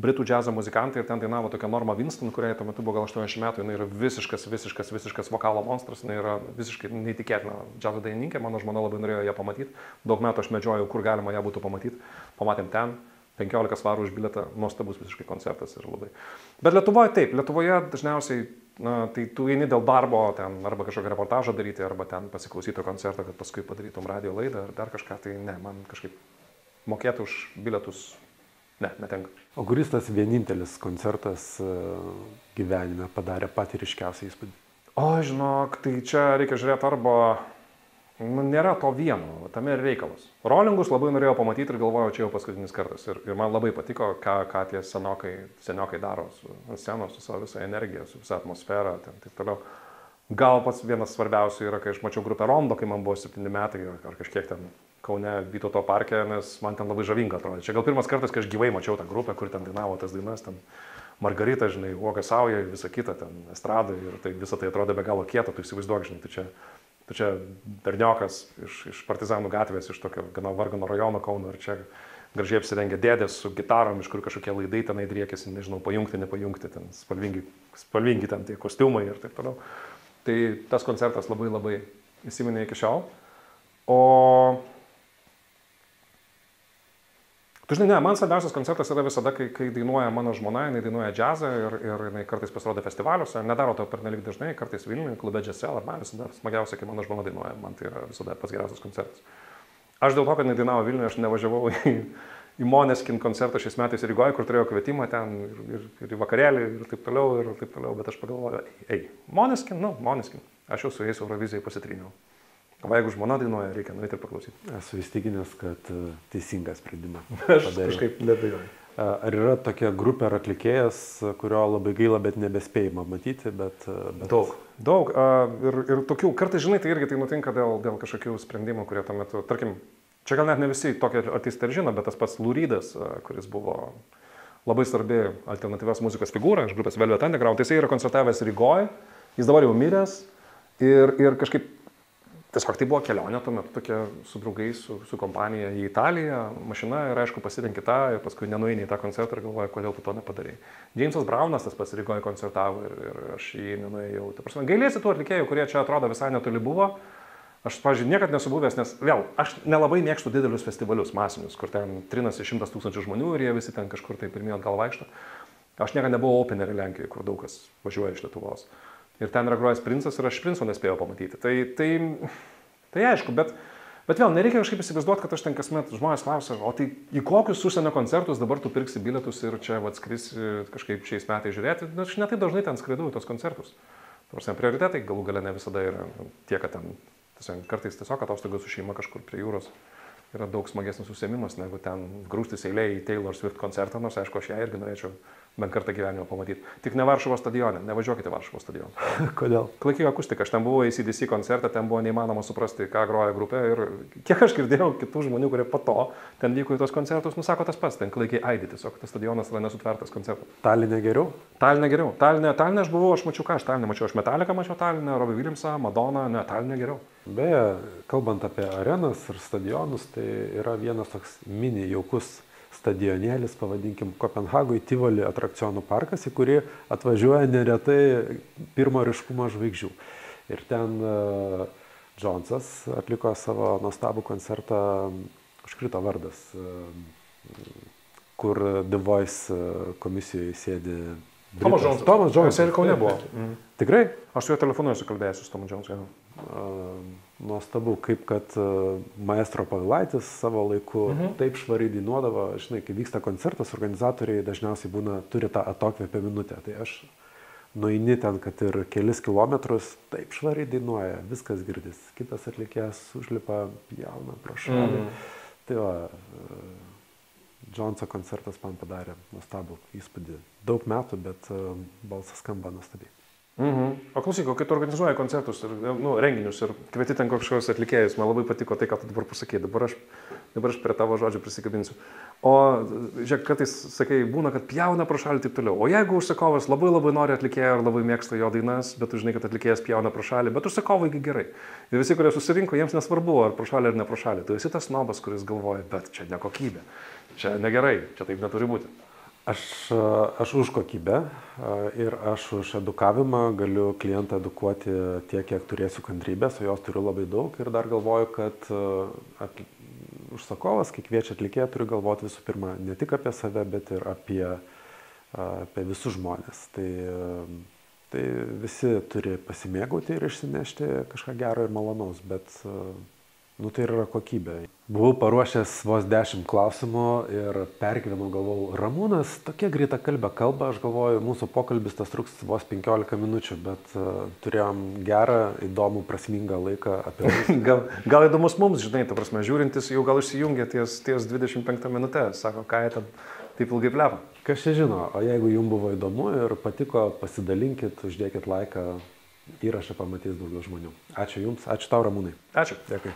britų džiazo muzikantai ir ten dainavo tokia Norma Winston, kuriai tuo metu buvo gal 80 metų, jinai yra visiškas vokalo monstras, jinai yra visiškai neįtikėtina džiazo dainininkė, mano žmona labai norėjo ją pamatyti, daug metų aš medžiojau, kur galima ją būtų pamatyti, pamatėm ten. 15 svarų už bilietą, nuostabus visiškai koncertas ir labai. Bet Lietuvoje dažniausiai, tai tu eini dėl darbo ten, arba kažkokią reportažą daryti, arba ten pasiklausyti koncertą, kad paskui padarytum radio laidą ar dar kažką, tai ne, man kažkaip mokėti už bilietus, netenka. O kuris tas vienintelis koncertas gyvenime padarė patį ryškiausią įspūdį? Žinok, tai čia reikia žiūrėti arba... nėra to vieno, tame ir reikalas. Rollingus labai norėjau pamatyti ir galvojau, čia jau paskutinis kartas. Ir man labai patiko, ką tie seniokai daro ant scenos, su savo visą energiją, su visą atmosferą, taip toliau. Gal pats vienas svarbiausių yra, kai aš mačiau grupę Rondo, kai man buvo 7 metai ar kažkiek ten Kaune Vytauto parke, nes man ten labai žavinga atrodė. Čia gal pirmas kartas, kai aš gyvai mačiau tą grupę, kur ten dainavo tas dainas, ten Margarita, žinai, Uoga Sauja, visa kita, ten estradai ir tai visą tai atrodė be galo kieta, tu įsivaizduok, žinai, tu čia berniokas iš Partizanų gatvės, iš tokio gana vargano rajono Kauno ir čia gražiai apsirengę dėdės su gitarom, iš kur kažkokie laidai tenai driekėsi, nežinau, pajungti, nepajungti, ten spalvingi ten tie kostiumai ir taip toliau. Tai tas koncertas labai įsiminė iki šiol. O tu žinai, man svarbiausias koncertas yra visada, kai dainuoja mano žmona, jinai dainuoja džiazą ir jinai kartais pasirodo festivaliuose, nedaro to pernelyg dažnai, kartais Vilniuje, klube Džesel, ar man visada smagiausia, kai mano žmona dainuoja, man tai yra visada pats geriausias koncertas. Aš dėl to, kad jinai dainavo Vilniuje, aš nevažiavau į Måneskin koncertą šiais metais Rygoje, kur turėjau kvietimą ten ir į vakarėlį ir taip toliau, bet aš pagalvoju, Måneskin, aš jau su jais Eurovizijai pasitryniau. O jeigu žmona dainuoja, reikia nueiti ir paklausyti. Esu įstikinęs, kad teisingą sprendimą. Aš kažkaip nebejoju. Ar yra tokia grupė ar atlikėjas, kurio labai gaila, bet nebespėjama matyti, bet... Daug. Ir tokių, kartais, žinai, tai irgi tai nutinka dėl kažkokių sprendimų, kurie tuo metu, tarkim, čia gal net ne visi tokie artistai ir žino, bet tas pats Lou Reedas, kuris buvo labai svarbi alternatyvios muzikos figūra iš grupės Velvet Underground, tai jisai yra koncertavęs Rygoje, jis dabar jau miręs ir kažkaip tiesiog tai buvo kelionė tuo metu tokia su draugais, su kompanija į Italiją, mašina ir aišku pasirinki tą ir paskui nenueini į tą koncertą ir galvoji, kodėl tu to nepadarai. Jamesas Brownas tas pats Rygoje koncertavo ir aš jį nenuėjau. Ta prasme, gailėsi tų atlikėjų, kurie čia atrodo visai netoli buvo. Aš, pavyzdžiui, niekad nesu buvęs, nes vėl, aš nelabai mėgstu didelius festivalius masinius, kur ten trinasi 100 000 žmonių ir jie visi ten kažkur tai pirmyn atgal vaikšto. Aš niekada nebuvau openerį Lenkijoje, kur daug kas važiuoja iš Lietuvos. Ir ten yra grojęs Princas ir aš Princo nespėjau pamatyti. Tai aišku, bet vėl nereikia kažkaip įsivaizduoti, kad aš ten kasmet žmonės klausia, o tai į kokius užsienio koncertus dabar tu pirksi bilietus ir čia atskrisi kažkaip šiais metais žiūrėti. Aš ne taip dažnai ten skraidau į tos koncertus. Prasme, prioritetai galų gale ne visada yra tie, kad ten kartais tiesiog atostogos su šeima kažkur prie jūros yra daug smagesnis užsiėmimas, negu ten grūstis eilėje į Taylor Swift koncertą, nors aišku, aš ją irgi norėčiau bent kartą gyvenime pamatyti. Tik ne Varšuvos stadione, nevažiuokite Varšuvos stadioną. Kodėl? Klaikiai akustika, aš ten buvau AC/DC koncerte, ten buvo neįmanoma suprasti, ką groja grupė ir kiek aš girdėjau kitų žmonių, kurie po to ten vyko į tos koncertus, nusako tas pats, ten klaikiai aidi, tiesiog tas stadionas yra nesutvertas koncertas. Taline geriau? Taline geriau. Taline aš buvau, aš mačiau ką, aš Taline mačiau, aš Metallica mačiau Taline, Robbie Williamsą, Madonna, ne, Taline geriau. Beje, kalbant apie arenas ir stadionus, tai yra vienas toks mini jaukus stadionėlis, pavadinkim, Kopenhagoje Tivoli atrakcionų parkas, į kurį atvažiuoja neretai pirmo ryškumo žvaigždžių. Ir ten Džonsas atliko savo nuostabų koncertą, užkrito vardas, kur The Voice komisijoje sėdi Tomas Džonsas. Tomas Džonsas. Jis ir Kaune buvo. Tikrai? Aš su juo telefonu esu kalbėjęs su Tomu Džonsu. Nuostabu, kaip kad maestro Pavilaitis savo laiku taip švariai dainuodavo. Žinai, kai vyksta koncertas, organizatoriai dažniausiai turi tą atokvėpę minutę. Tai aš nueini ten, kad ir kelis kilometrus, taip švariai dainuoja, viskas girdis. Kitas atlikėjas užlipa jauną pro šalį. Tai va, Džonso koncertas man padarė nuostabų įspūdį. Daug metų, bet balsas skamba nuostabiai. O klausyk, kai tu organizuoji koncertus ir renginius ir kvieti ten kažkokios atlikėjus, man labai patiko tai, ką tu dabar pasakei, dabar aš prie tavo žodžių prisikabinsiu. O žiūrėk, kartais sakai, būna, kad pjauna pro šalį ir taip toliau. O jeigu užsakovas labai nori atlikėją ir labai mėgsta jo dainas, bet tu žinai, kad atlikėjas pjauna pro šalį, bet užsakovai gerai. Ir visi, kurie susirinko, jiems nesvarbu, ar pro šalį ar ne pro šalį. Tu esi tas snobas, kuris galvoja, bet čia ne kokybė, čia negerai, čia taip neturi būti. Aš už kokybę ir aš už edukavimą, galiu klientą edukuoti tiek, kiek turėsiu kantrybės, o jos turiu labai daug ir dar galvoju, kad užsakovas, kai kviečia atlikėją, turi galvoti visų pirma ne tik apie save, bet ir apie visus žmonės. Tai visi turi pasimėgauti ir išsinešti kažką gero ir malonaus, bet tai yra kokybė. Buvau paruošęs vos 10 klausimų ir pergyvenau, galvojau, Ramūnas tokia greita kalba, aš galvoju, mūsų pokalbis tas truks vos 15 minučių, bet turėjom gerą, įdomų, prasmingą laiką apie muziką. Gal įdomus mums, žinai, ta prasme, žiūrintis jau gal išsijungia ties 25 minutės, sako, ką jie ten taip ilgai plepa. Kas čia žino, o jeigu jums buvo įdomu ir patiko, pasidalinkit, uždėkit laiką, įrašą pamatys daugiau žmonių. Ačiū Jums, ačiū tau, Ramūnai. Ačiū. Dėkui.